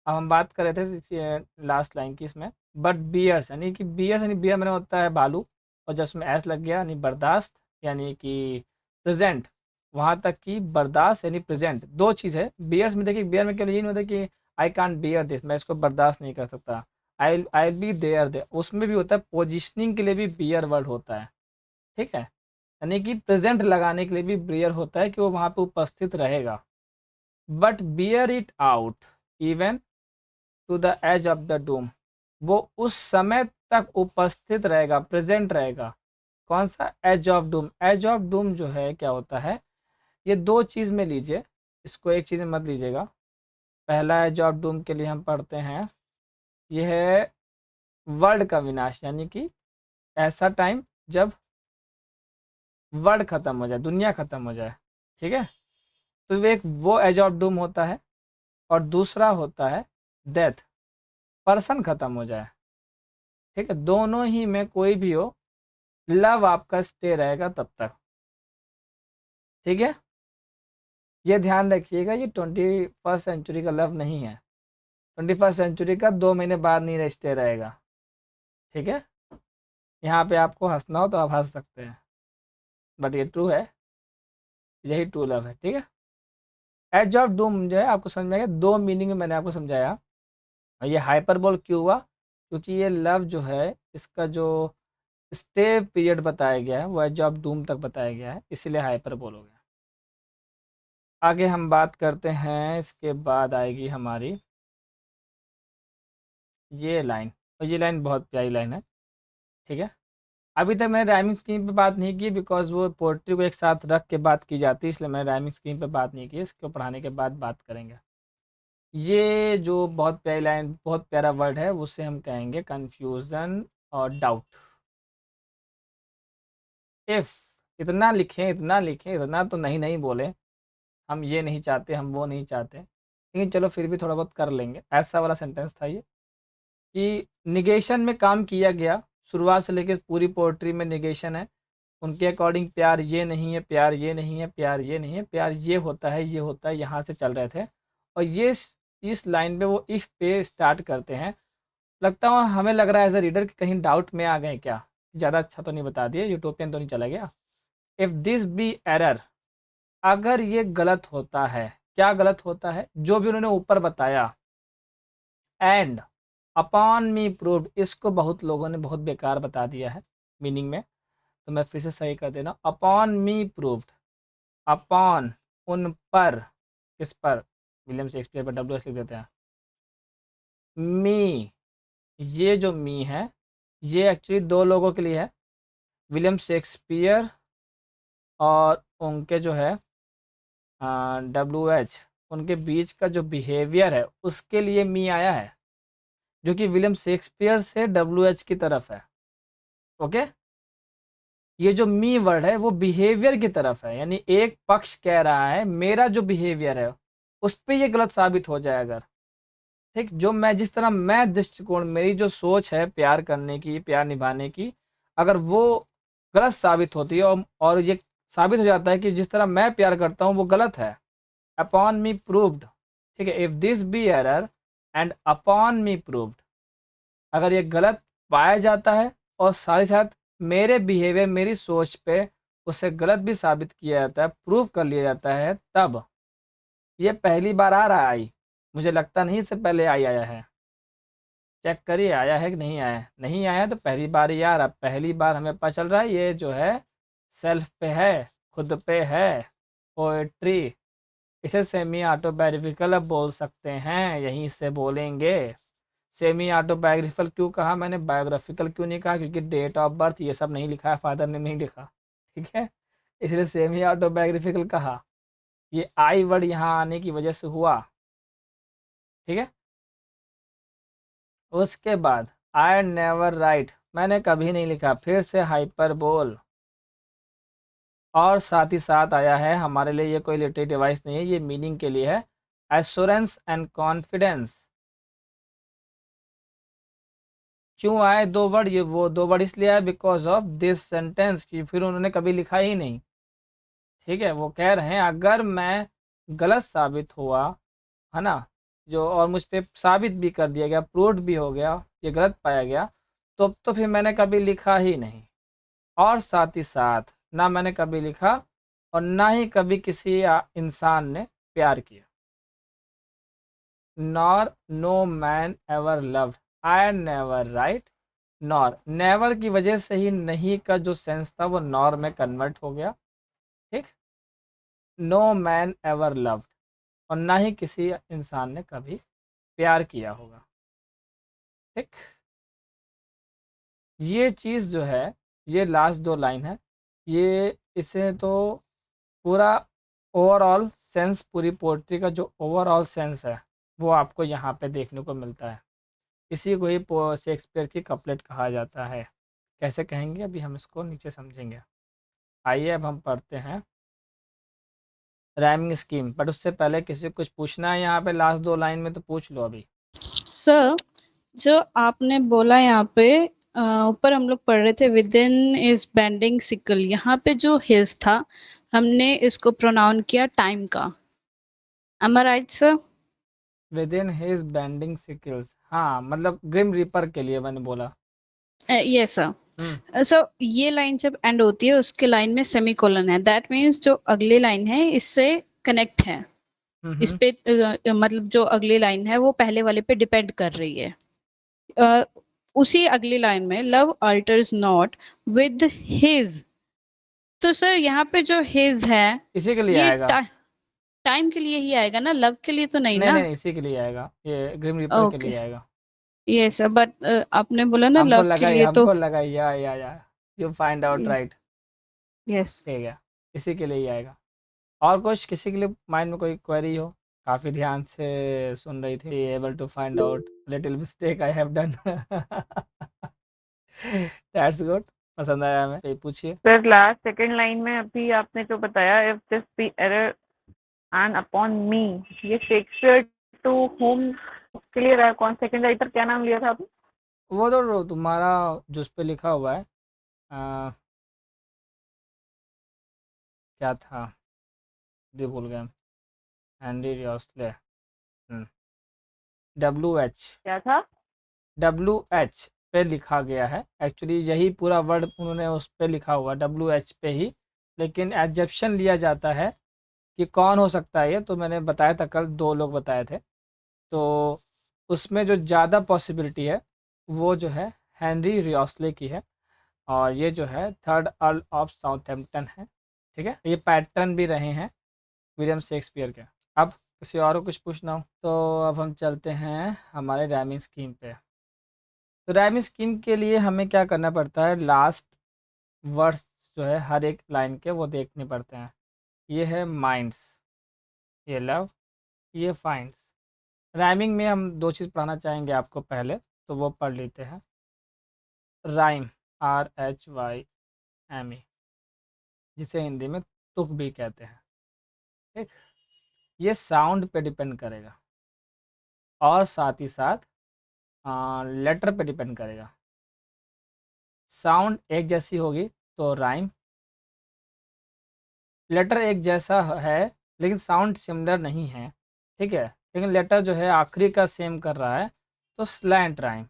A: अब हम बात कर रहे थे लास्ट लाइन की इसमें, बट बियर्स यानी कि बियर्स यानी बियर मैंने होता है भालू, और जब उसमें एस लग गया यानी बर्दाश्त, यानी कि प्रेजेंट, वहाँ तक कि बर्दाश्त यानी प्रेजेंट, दो चीज़ है। बियर्स में देखिए, बियर में केवल ये नहीं होता कि आई कांट बियर दिस, मैं इसको बर्दाश्त नहीं कर सकता, आई बी देयर दे, उसमें भी होता है पोजिशनिंग के लिए भी बियर वर्ड होता है, ठीक है, यानी कि प्रेजेंट लगाने के लिए भी बियर होता है कि वो वहाँ पे उपस्थित रहेगा। But bear it out even to the edge of the doom, वो उस समय तक उपस्थित रहेगा, प्रेजेंट रहेगा। कौन सा? Edge of doom. Edge of doom जो है क्या होता है, ये दो चीज़ में लीजिए, इसको एक चीज़ में मत लीजिएगा। पहला एज ऑफ डूम के लिए हम पढ़ते हैं, यह है वर्ल्ड का विनाश, यानी कि ऐसा टाइम जब वर्ल्ड ख़त्म हो जाए, दुनिया ख़त्म हो जाए, ठीक है। तो एक वो एज ऑफ डूम होता है, और दूसरा होता है डेथ, पर्सन ख़त्म हो जाए, ठीक है। दोनों ही में कोई भी हो, लव आपका स्टे रहेगा तब तक, ठीक है। ये ध्यान रखिएगा, ये 21st सेंचुरी का लव नहीं है। 21st सेंचुरी का 2 महीने बाद नहीं स्टे रहेगा, ठीक है। यहाँ पे आपको हंसना हो तो आप हंस सकते हैं, बट ये ट्रू है, यही ट्रू लव है, ठीक है। एज ऑफ डूम जो है आपको समझ में आएगा, दो मीनिंग में मैंने आपको समझाया। और ये हाइपरबोल क्यों हुआ? क्योंकि ये लव जो है, इसका जो स्टे पीरियड बताया गया है वो एज ऑफ डूम तक बताया गया है, इसीलिए हाइपरबोल हो गया। आगे हम बात करते हैं, इसके बाद आएगी हमारी ये लाइन, और ये लाइन बहुत प्यारी लाइन है, ठीक है। अभी तक मैंने राइमिंग स्कीम पे बात नहीं की, बिकॉज वो पोइट्री को एक साथ रख के बात की जाती है, इसलिए मैंने राइमिंग स्कीम पे बात नहीं की, इसको पढ़ाने के बाद बात करेंगे। ये जो बहुत प्यारी लाइन, बहुत प्यारा वर्ड है, उसे हम कहेंगे कन्फ्यूज़न और डाउट। इफ़, इतना लिखें, इतना लिखें, इतना तो नहीं नहीं बोले, हम ये नहीं चाहते, हम वो नहीं चाहते, लेकिन चलो फिर भी थोड़ा बहुत कर लेंगे। ऐसा वाला सेंटेंस था ये, कि निगेशन में काम किया गया, शुरुआत से लेकर पूरी पोइट्री में निगेशन है। उनके अकॉर्डिंग प्यार ये नहीं है, प्यार ये नहीं है, प्यार ये नहीं है, प्यार ये होता है, ये होता है, यहाँ से चल रहे थे। और ये इस लाइन पे वो इफ़ पे स्टार्ट करते हैं। लगता है हमें लग रहा है एज अ रीडर कि कहीं डाउट में आ गए क्या, ज़्यादा अच्छा तो नहीं बता दिए, यूटोपियन तो नहीं चला गया। इफ़ दिस बी एरर, अगर ये गलत होता है, क्या गलत होता है? जो भी उन्होंने ऊपर बताया। एंड अपॉन मी प्रूव्ड, इसको बहुत लोगों ने बहुत बेकार बता दिया है मीनिंग में, तो मैं फिर से सही कर देना। अपॉन मी प्रूव्ड, अपॉन उन पर, किस पर? विलियम शेक्सपियर पर डब्ल्यू एस लिख देते हैं। मी, ये जो मी है ये एक्चुअली दो लोगों के लिए है, विलियम शेक्सपियर और उनके जो है डब्ल्यू एच, उनके बीच का जो बिहेवियर है उसके लिए मी आया है, जो कि विलियम शेक्सपियर से डब्ल्यू एच की तरफ है, ओके। ये जो मी वर्ड है वो बिहेवियर की तरफ है, यानी एक पक्ष कह रहा है मेरा जो बिहेवियर है उस पर ये गलत साबित हो जाए अगर, ठीक, जो मैं जिस तरह मैं दृष्टिकोण, मेरी जो सोच है प्यार करने की, प्यार निभाने की, अगर वो गलत साबित होती है और ये साबित हो जाता है कि जिस तरह मैं प्यार करता हूँ वो गलत है, अपॉन मी प्रूव्ड, ठीक है। If this be error and upon me proved, अगर ये गलत पाया जाता है और साथ ही साथ मेरे बिहेवियर, मेरी सोच पे उसे गलत भी साबित किया जाता है, प्रूव कर लिया जाता है, तब ये पहली बार आ रहा है आई, मुझे लगता नहीं इससे पहले आई आया है। चेक करिए आया है कि नहीं आया है, नहीं आया तो पहली बार ही आ रहा, पहली बार हमें पता चल रहा है ये जो है सेल्फ पे है, खुद पे है पोएट्री। इसे सेमी ऑटोबायोग्राफिकल अब बोल सकते हैं, यहीं से बोलेंगे। सेमी ऑटोबायोग्राफिकल क्यों कहा मैंने, बायोग्राफिकल क्यों नहीं कहा? क्योंकि डेट ऑफ बर्थ ये सब नहीं लिखा है, फादर ने नहीं लिखा, ठीक है, इसलिए सेमी ऑटोबायोग्राफिकल कहा। ये आई वर्ड यहाँ आने की वजह से हुआ, ठीक है। उसके बाद आई नेवर राइट, मैंने कभी नहीं लिखा, फिर से हाइपरबोल। और साथ ही साथ आया है, हमारे लिए ये कोई लिटरेरी डिवाइस नहीं है, ये मीनिंग के लिए है, एश्योरेंस एंड कॉन्फिडेंस। क्यों आए दो वर्ड? ये वो दो वर्ड इसलिए आए बिकॉज ऑफ दिस सेंटेंस, कि फिर उन्होंने कभी लिखा ही नहीं, ठीक है। वो कह रहे हैं अगर मैं गलत साबित हुआ, है ना, जो और मुझ पे साबित भी कर दिया गया, प्रूव्ड भी हो गया, ये गलत पाया गया, तो फिर मैंने कभी लिखा ही नहीं, और साथ ही साथ ना मैंने कभी लिखा और ना ही कभी किसी इंसान ने प्यार किया। Nor no man ever loved, I never, right. Nor, never की वजह से ही नहीं का जो सेंस था वो नॉर में कन्वर्ट हो गया। ठीक, नो मैन एवर लव्ड, और ना ही किसी इंसान ने कभी प्यार किया होगा। ठीक, ये चीज़ जो है, ये लास्ट दो लाइन है, ये इसे तो पूरा ओवरऑल सेंस, पूरी पोइट्री का जो ओवरऑल सेंस है वो आपको यहाँ पे देखने को मिलता है। इसी को ही शेक्सपियर की कपलेट कहा जाता है। कैसे कहेंगे अभी हम इसको नीचे समझेंगे। आइए अब हम पढ़ते हैं राइमिंग स्कीम, बट उससे पहले किसी को कुछ पूछना है यहाँ पे लास्ट दो लाइन में तो पूछ लो अभी।
E: सर, जो आपने बोला यहाँ पे ऊपर हम लोग पढ़ रहे थे with in is bending sickle, यहाँ पे जो हिज था हमने इसको प्रोनाउन किया टाइम का। Am I right sir?
A: Within his bending sickles, हाँ मतलब ग्रिम रीपर के लिए मैंने बोला।
E: Yes sir.
A: हम्म
E: सो ये लाइन जब एंड होती है उसके लाइन में सेमीकोलन है, दैट मीन्स जो अगली लाइन है इससे कनेक्ट है। इस
A: हम्म
E: पे मतलब जो अगली लाइन है वो पहले वाले पे डिपेंड कर रही है। उसी अगली लाइन में love altars not with his, तो सर यहाँ पे जो हिज है
A: इसी के लिए
E: ये
A: आएगा।
E: टाइम के लिए ही आएगा ना, लव के लिए तो नहीं
A: नहीं
E: ना?
A: नहीं, इसी के लिए आएगा, ये ग्रिम रीपर के
E: ओके,
A: लिए आएगा।
E: ये सर, बट आपने बोला ना लव के लिए तो।
A: हमको लगा या you find out right.
E: Yes.
A: ठीक है, इसी के लिए ही आएगा। और कुछ किसी के लिए माइंड में कोई क्वेरी हो? काफ़ी ध्यान से सुन रही थी। Able to find out little mistake I have done. That's good, पसंद आया हमें। कोई पूछिए।
D: सर लास्ट सेकंड लाइन में अभी आपने जो बताया, if this be error and upon me, ये शेक्सपियर टू होम उसके लिए रहा, कौन सेकंड राइटर क्या नाम लिया था आपने?
A: वो तो तुम्हारा जो उस पे लिखा हुआ है, क्या था, ये भूल गए। हेनरी रियोस्ले,
D: क्या था?
A: WH पे लिखा गया है। एक्चुअली यही पूरा वर्ड उन्होंने उस पे लिखा हुआ WH पे ही, लेकिन एग्जेप्शन लिया जाता है कि कौन हो सकता है ये। तो मैंने बताया था कल, दो लोग बताए थे, तो उसमें जो ज़्यादा पॉसिबिलिटी है वो जो है हेनरी रियोस्ले की है, और ये जो है थर्ड अर्ल ऑफ साउथहैम्पटन है। ठीक है, ये पैटर्न भी रहे हैं विलियम शेक्सपियर के। अब किसी और को कुछ पूछना हो तो अब हम चलते हैं हमारे राइमिंग स्कीम पे। तो राइमिंग स्कीम के लिए हमें क्या करना पड़ता है, लास्ट वर्ड्स जो है हर एक लाइन के वो देखने पड़ते हैं। ये है माइंड्स, ये लव, ये फाइंड्स। राइमिंग में हम दो चीज़ पढ़ना चाहेंगे आपको पहले, तो वो पढ़ लेते हैं। राइम, RHYME, जिसे हिंदी में तुक भी कहते हैं। ठीक, ये साउंड पे डिपेंड करेगा और साथ ही साथ लेटर पे डिपेंड करेगा। साउंड एक जैसी होगी तो राइम, लेटर एक जैसा है लेकिन साउंड सिमिलर नहीं है। ठीक है, लेकिन लेटर जो है आखिरी का सेम कर रहा है तो स्लैंट राइम।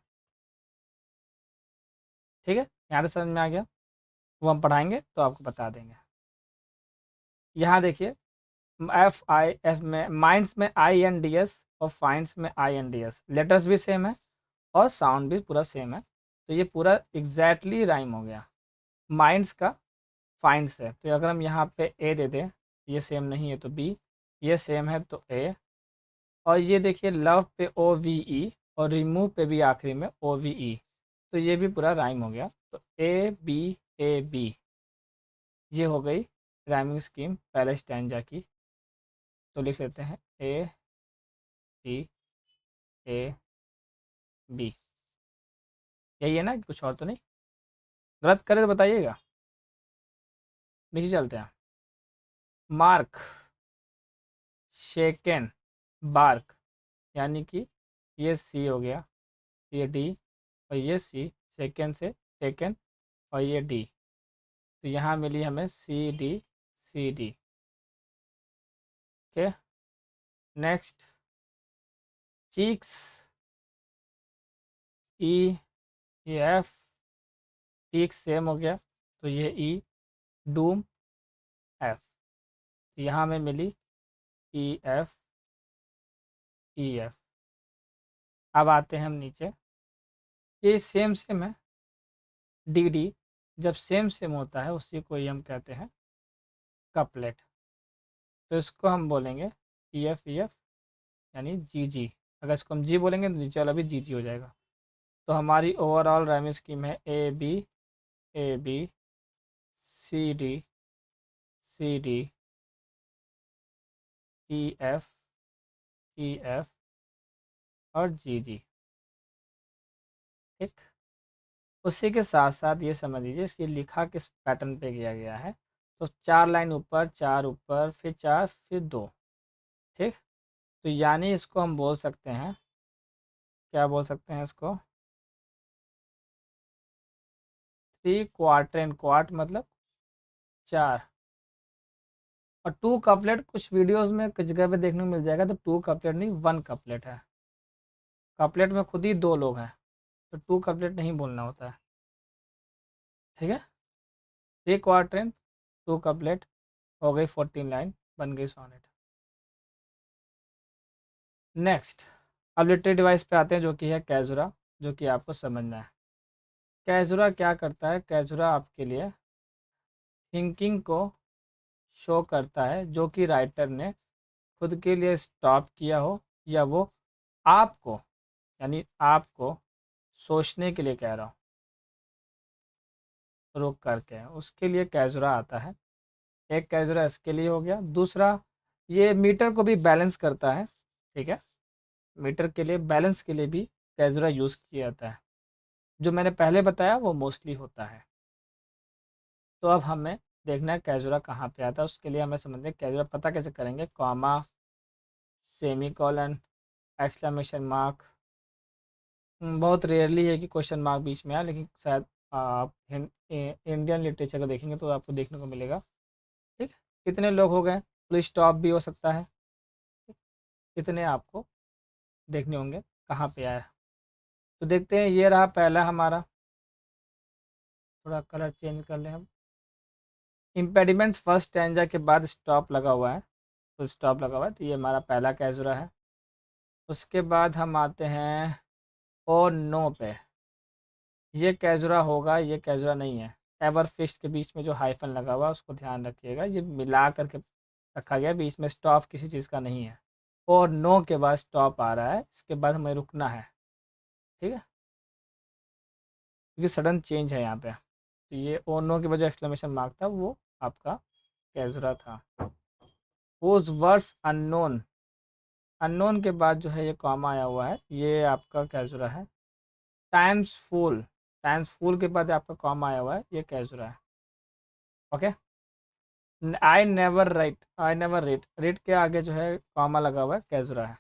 A: ठीक है, यहाँ तो समझ में आ गया। वो हम पढ़ाएंगे तो आपको बता देंगे। यहाँ देखिए, FIS में, माइंड्स में INDS और फाइंड्स में INDS, लेटर्स भी सेम है और साउंड भी पूरा सेम है, तो ये पूरा एग्जैक्टली राइम हो गया माइंड्स का फाइंड्स है। तो अगर हम यहाँ पे A दे दें, ये सेम नहीं है तो B, ये सेम है तो A, और ये देखिए लव पे OVE और रिमूव पे भी आखिरी में OVE, तो ये भी पूरा राइम हो गया। तो ABAB, ये हो गई राइमिंग स्कीम पहले स्टैंजा की। तो लिख लेते हैं ABAB, यही है ना, कुछ और तो नहीं? गलत करे तो बताइएगा। नीचे चलते हैं। मार्क, शेकन, बार्क, यानी कि ये C हो गया, ये D, और ये C, सेकेंड से टेकन, और ये D, तो यहाँ मिली हमें CD। Okay, next cheeks, EF, cheeks same हो गया, तो ये ई, डूम, एफ, यहाँ में मिली ई एफ, ई एफ। अब आते हैं हम नीचे, ये सेम सेम है, डी डी जब सेम सेम होता है उसी को ही हम कहते हैं कपलेट। तो इसको हम बोलेंगे ई एफ यानी जी जी। अगर इसको हम जी बोलेंगे तो नीचे वाला भी जी जी हो जाएगा। तो हमारी ओवरऑल राइमिंग स्कीम है A B C D E F और जी जी। ठीक, उसी के साथ साथ ये समझ लीजिए इसकी लिखा किस पैटर्न पे किया गया है। तो 4 लाइन ऊपर, 4 ऊपर, फिर 4, फिर 2। ठीक, तो यानी इसको हम बोल सकते हैं, क्या बोल सकते हैं इसको, 3 क्वार्टर, क्वार्ट मतलब 4। और 2 कपलेट कुछ वीडियोस में कुछ जगह पे देखने को मिल जाएगा, तो 2 कपलेट नहीं 1 कपलेट है। कपलेट में खुद ही 2 लोग हैं, तो 2 कपलेट नहीं बोलना होता है। ठीक है, 3 क्वार्टर 2 कपलेट हो गई, 14 लाइन बन गई सोनेट। नेक्स्ट अब लिटरेरी डिवाइस पे आते हैं, जो कि है कैजुरा, जो कि आपको समझना है। कैजुरा क्या करता है, कैजुरा आपके लिए थिंकिंग को शो करता है जो कि राइटर ने खुद के लिए स्टॉप किया हो, या वो आपको यानी आपको सोचने के लिए कह रहा हो, रोक करके, उसके लिए कैजुरा आता है। एक कैजुरा इसके लिए हो गया। दूसरा, ये मीटर को भी बैलेंस करता है। ठीक है, मीटर के लिए बैलेंस के लिए भी कैजुरा यूज़ किया जाता है। जो मैंने पहले बताया वो मोस्टली होता है। तो अब हमें देखना है कैजुरा कहाँ पे आता है। उसके लिए हमें समझना कैजुरा पता कैसे करेंगे। Comma, semi colon, exclamation mark, बहुत रेयरली है कि क्वेश्चन मार्क बीच में आए, लेकिन शायद आप इंडियन लिटरेचर का देखेंगे तो आपको देखने को मिलेगा। ठीक, कितने लोग हो गए, फुल स्टॉप भी हो सकता है, कितने आपको देखने होंगे कहाँ पे आया। तो देखते हैं, ये रहा पहला हमारा, थोड़ा कलर चेंज कर लें हम। इम्पेडिमेंट्स फर्स्ट स्टैंजा के बाद स्टॉप लगा हुआ है, तो स्टॉप लगा हुआ है, तो ये हमारा पहला कैजुरा है। उसके बाद हम आते हैं ओ नो पे। ये कैजुरा होगा, ये कैजुरा नहीं है। एवर फिक्स के बीच में जो हाइफन लगा हुआ है उसको ध्यान रखिएगा, ये मिला करके रखा गया, बीच में स्टॉप किसी चीज़ का नहीं है। और नो के बाद स्टॉप आ रहा है, इसके बाद हमें रुकना है। ठीक है, क्योंकि सडन चेंज है यहाँ पे। तो ये ओ नो के बाद जो एक्सक्लेमेशन मार्क था वो आपका कैजुरा था। वोज वर्ड्स अननोन, अननोन के बाद जो है ये कॉमा आया हुआ है, ये आपका कैजुरा है। टाइम्स फुल, टाइम्स फुल के बाद आपका कॉमा आया हुआ है, ये कैजुरा है। Okay, I never right, I never read, read के आगे जो है कॉमा लगा हुआ है, कैजुरा है।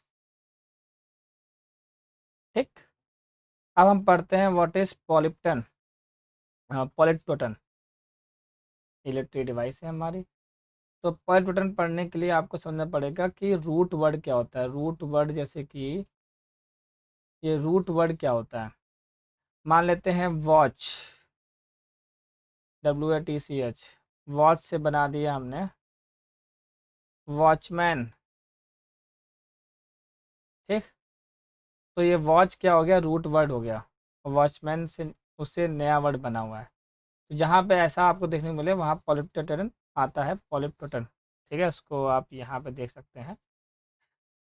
A: ठीक, अब हम पढ़ते हैं व्हाट इज पॉलिप्टन, पॉलिप्टोटन, इलेक्ट्रिक डिवाइस है हमारी। तो पॉलिप्टोटन पढ़ने के लिए आपको समझना पड़ेगा कि रूट वर्ड क्या होता है। रूट वर्ड जैसे कि ये रूट वर्ड क्या होता है, मान लेते हैं वॉच, WATCH, वॉच से बना दिया हमने वॉचमैन। ठीक, तो ये वॉच क्या हो गया, रूट वर्ड हो गया, वॉचमैन से उससे नया वर्ड बना हुआ है। तो जहाँ पे ऐसा आपको देखने को मिले वहाँ पॉलिप्टोटन आता है, पॉलिप्टोटन। ठीक है, इसको आप यहाँ पे देख सकते हैं,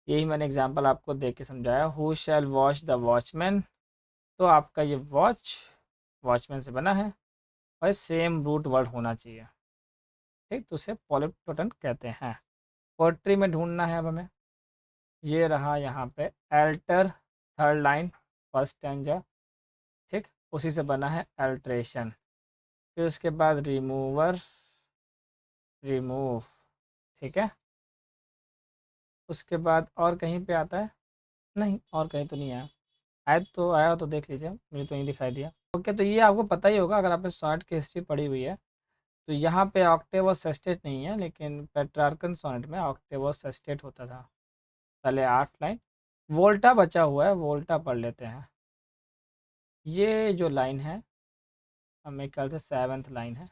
A: यही मैंने एग्जांपल आपको दे के समझाया। Who shell watch the watchman, तो आपका ये वॉच वॉचमैन से बना है और सेम रूट वर्ड होना चाहिए। ठीक, तो उसे पॉलिप्टोटन कहते हैं। पोट्री में ढूंढना है अब हमें, ये रहा यहाँ पे alter, third line first stanza. ठीक, उसी से बना है अल्ट्रेशन। फिर उसके बाद रिमूवर, रिमूव। ठीक है, उसके बाद और कहीं पे आता है, नहीं और कहीं तो नहीं आया, आया तो आया तो देख लीजिए, मुझे तो नहीं दिखाई दिया। ओके, तो ये आपको पता ही होगा अगर आपने सोनेट की हिस्ट्री पढ़ी हुई है। तो यहाँ पे ऑक्टेव और सेस्टेट नहीं है, लेकिन पेट्रार्कन सोनेट में ऑक्टेव और सेस्टेट होता था। पहले 8 लाइन, वोल्टा बचा हुआ है, वोल्टा पढ़ लेते हैं। ये जो लाइन है हमें ख्याल से 7th लाइन है,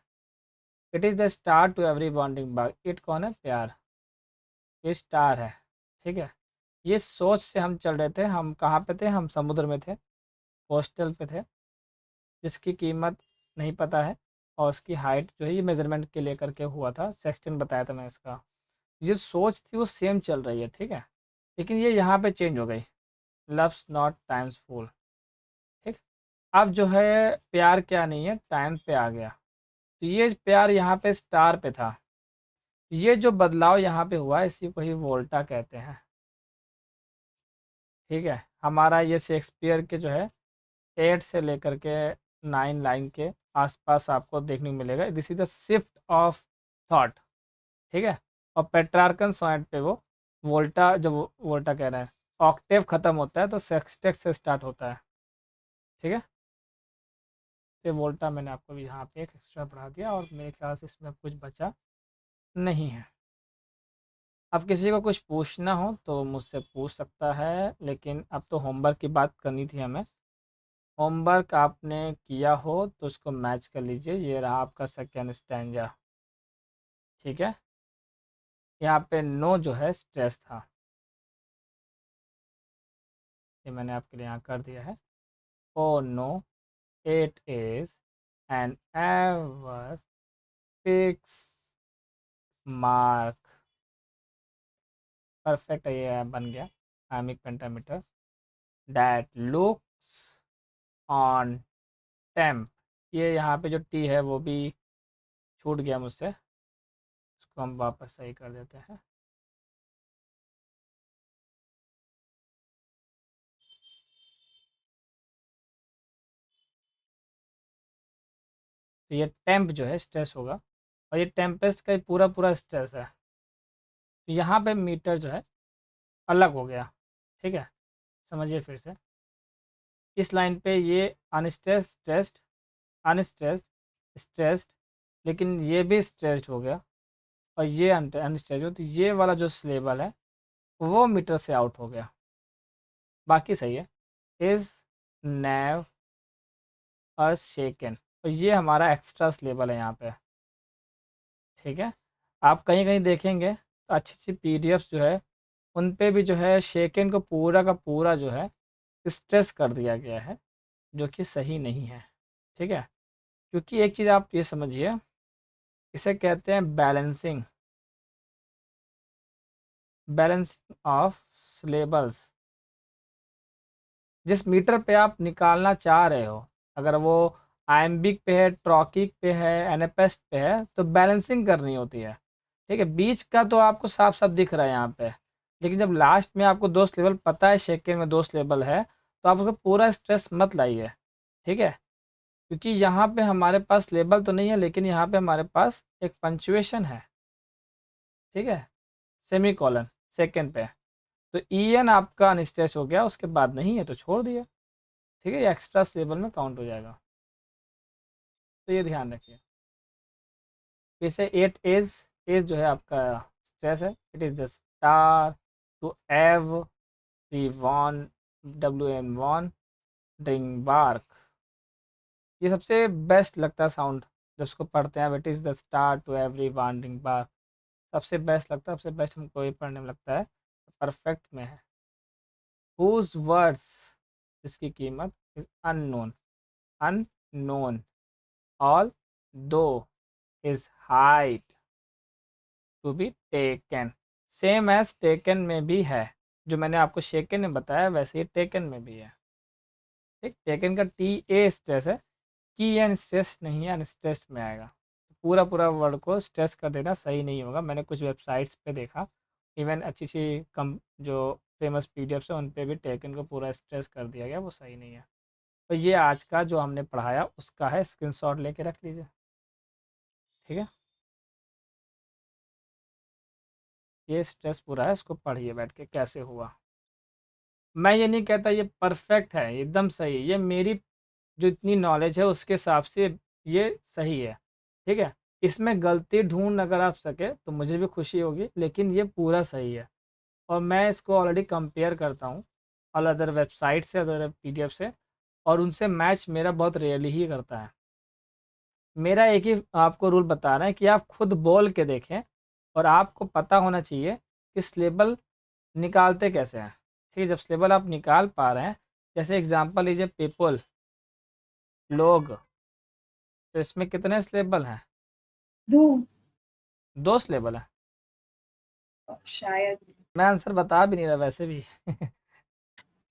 A: it is the star to every wandering bark. It कौन है? प्यार। ये स्टार है, ठीक है। ये सोच से हम चल रहे थे। हम कहाँ पे थे? हम समुद्र में थे, हॉस्टल पे थे, जिसकी कीमत नहीं पता है, और उसकी हाइट जो है ये मेजरमेंट के लेकर के हुआ था, सेक्सटन बताया था मैं इसका। ये सोच थी वो सेम चल रही है, ठीक है, लेकिन ये यहाँ पे चेंज हो गई। लव्स नॉट टाइम्स फुल, ठीक। अब जो है प्यार क्या नहीं है, टाइम पे आ गया। तो ये प्यार यहाँ पे स्टार पे था। ये जो बदलाव यहाँ पे हुआ इसी को ही वोल्टा कहते हैं, ठीक है। हमारा ये शेक्सपियर के जो है 8 से लेकर के 9 लाइन के आसपास आपको देखने को मिलेगा। This is the shift of thought, ठीक है। और पेट्रार्कन सोनेट पे वो वोल्टा, जो वोल्टा कह रहे हैं, ऑक्टेव खत्म होता है तो सेक्सटेक से स्टार्ट होता है, ठीक है। तो वोल्टा मैंने आपको भी यहाँ पे एक एक्स्ट्रा पढ़ा दिया, और मेरे ख्याल से इसमें कुछ बचा नहीं है। अब किसी को कुछ पूछना हो तो मुझसे पूछ सकता है, लेकिन अब तो होमवर्क की बात करनी थी हमें। होमवर्क आपने किया हो तो उसको मैच कर लीजिए। ये रहा आपका सेकेंड स्टैंजा, ठीक है। यहाँ पे नो जो है स्ट्रेस था, ये मैंने आपके लिए यहाँ कर दिया है। ओ no it is an ever fixed mark. Perfect, ये बन गया iambic pentameter. That looks on tempest, ये यहाँ पे जो टी है वो भी छूट गया मुझसे, इसको हम वापस सही कर देते हैं। तो ये टेम्प जो है स्ट्रेस होगा, और ये टेम्पेस्ट का पूरा पूरा स्ट्रेस है। तो यहाँ पे मीटर जो है अलग हो गया, ठीक है। समझिए फिर से, इस लाइन पे ये अनस्ट्रेस्ड, स्ट्रेस्ड, अनस्ट्रेस्ड, स्ट्रेस्ड, लेकिन ये भी स्ट्रेस्ड हो गया, और ये अनस्ट्रेस्ड हो, तो ये वाला जो लेवल है वो मीटर से आउट हो गया। बाकी सही है। इज नेव और शेकन, तो ये हमारा एक्स्ट्रा लेवल है यहाँ पे, ठीक है। आप कहीं कहीं देखेंगे तो अच्छी अच्छी पीडीएफ्स जो है उन पे भी जो है शेकन को पूरा का पूरा जो है स्ट्रेस कर दिया गया है, जो कि सही नहीं है, ठीक है। क्योंकि एक चीज़ आप ये समझिए, इसे कहते हैं बैलेंसिंग, बैलेंसिंग ऑफ सिलेबल्स। जिस मीटर पे आप निकालना चाह रहे हो, अगर वो आयम्बिक पे है, ट्रॉकिक पे है, एनेपेस्ट पे है, तो बैलेंसिंग करनी होती है, ठीक है। बीच का तो आपको साफ साफ दिख रहा है यहाँ पे, लेकिन जब लास्ट में आपको दो लेवल पता है, शेकेंड में दो लेवल है, तो आप उसको पूरा स्ट्रेस मत लाइए, ठीक है। क्योंकि यहाँ पे हमारे पास लेबल तो नहीं है, लेकिन यहाँ पे हमारे पास एक पंचुएशन है, ठीक है, सेमी कॉलन सेकेंड पे। तो ई एन आपका अनस्ट्रेस हो गया, उसके बाद नहीं है तो छोड़ दिया, ठीक है। ये एक्स्ट्रा लेवल में काउंट हो जाएगा, तो ये ध्यान रखिए। जैसे 8 एज जो है आपका स्ट्रेस है। It is the star to every von WM1 ड्रिंग bark. ये सबसे बेस्ट लगता है साउंड जब उसको पढ़ते हैं। It is the star to every wandering bark, सबसे बेस्ट लगता है, सबसे बेस्ट हमको ये पढ़ने में लगता है, परफेक्ट में है। हुज वर्ड्स, जिसकी कीमत is unknown, unknown although his height to be taken, same as taken में भी है। जो मैंने आपको शेकन में बताया वैसे ही टेकन में भी है, ठीक। टेकन का TA स्ट्रेस है, की एन स्ट्रेस नहीं है, अनस्ट्रेस में आएगा। पूरा पूरा वर्ड को स्ट्रेस कर देना सही नहीं होगा। मैंने कुछ वेबसाइट्स पे देखा, इवन अच्छी अच्छी कम जो फेमस पीडीएफ है उन पे भी टेकन को पूरा स्ट्रेस कर दिया गया, वो सही नहीं है। तो ये आज का जो हमने पढ़ाया उसका है, स्क्रीनशॉट लेके रख लीजिए, ठीक है। ये स्ट्रेस पूरा है, इसको पढ़िए बैठ के कैसे हुआ। मैं ये नहीं कहता ये परफेक्ट है, एकदम सही है, ये मेरी जो इतनी नॉलेज है उसके हिसाब से ये सही है, ठीक है। इसमें गलती ढूंढ अगर आप सके तो मुझे भी खुशी होगी, लेकिन ये पूरा सही है। और मैं इसको ऑलरेडी कंपेयर करता हूँ ऑल अदर वेबसाइट से, अदर PDF से, और उनसे मैच मेरा बहुत रेयरली ही करता है। मेरा एक ही आपको रूल बता रहा है कि आप खुद बोल के देखें और आपको पता होना चाहिए कि सिलेबल निकालते कैसे हैं। ठीक है, जब सिलेबल आप निकाल पा रहे हैं, जैसे एग्जांपल लीजिए पीपल, लोग, तो इसमें कितने सिलेबल हैं?
F: 2
A: 2 सिलेबल हैं।
F: शायद।
A: मैं आंसर बता भी नहीं रहा वैसे भी।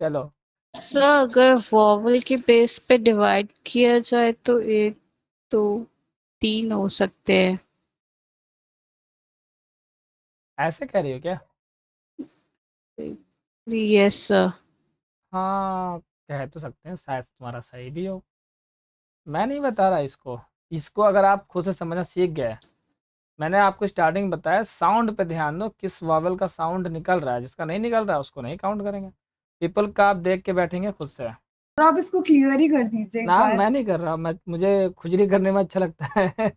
A: चलो
B: सर अगर वॉवल के बेस पे डिवाइड किया जाए तो 1 2 3 हो सकते हैं।
A: ऐसे कह रही हो क्या?
B: Yes sir.
A: हाँ, कह तो सकते हैं, शायद तुम्हारा सही भी हो। मैं नहीं बता रहा इसको अगर आप खुद से समझना सीख गए, मैंने आपको स्टार्टिंग में बताया साउंड पे ध्यान दो, किस वॉवल का साउंड निकल रहा है, जिसका नहीं निकल रहा है उसको नहीं काउंट करेंगे। पीपल का आप देख के बैठेंगे खुद से।
F: और आप इसको क्लियर ही कर दीजिए एक
A: ना
F: बार।
A: मैं नहीं कर रहा, मुझे खुजली करने में अच्छा लगता है।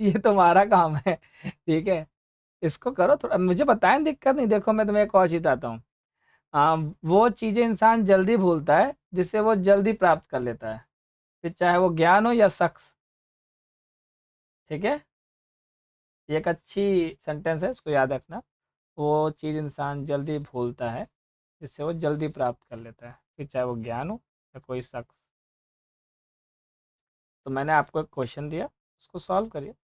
A: ये तुम्हारा काम है, ठीक है। इसको करो थोड़ा, मुझे बताएं, दिक्कत नहीं। देखो मैं तुम्हें एक और चीज़ बताता हूँ। वो चीज़ें इंसान जल्दी भूलता है जिससे वो जल्दी प्राप्त कर लेता है, फिर चाहे वो ज्ञान हो या शख्स। ठीक है, ये एक अच्छी सेंटेंस है, इसको याद रखना। वो चीज़ इंसान जल्दी भूलता है जिससे वो जल्दी प्राप्त कर लेता है, फिर चाहे वो ज्ञान हो या कोई शख्स। तो मैंने आपको एक क्वेश्चन दिया, उसको सॉल्व करिए।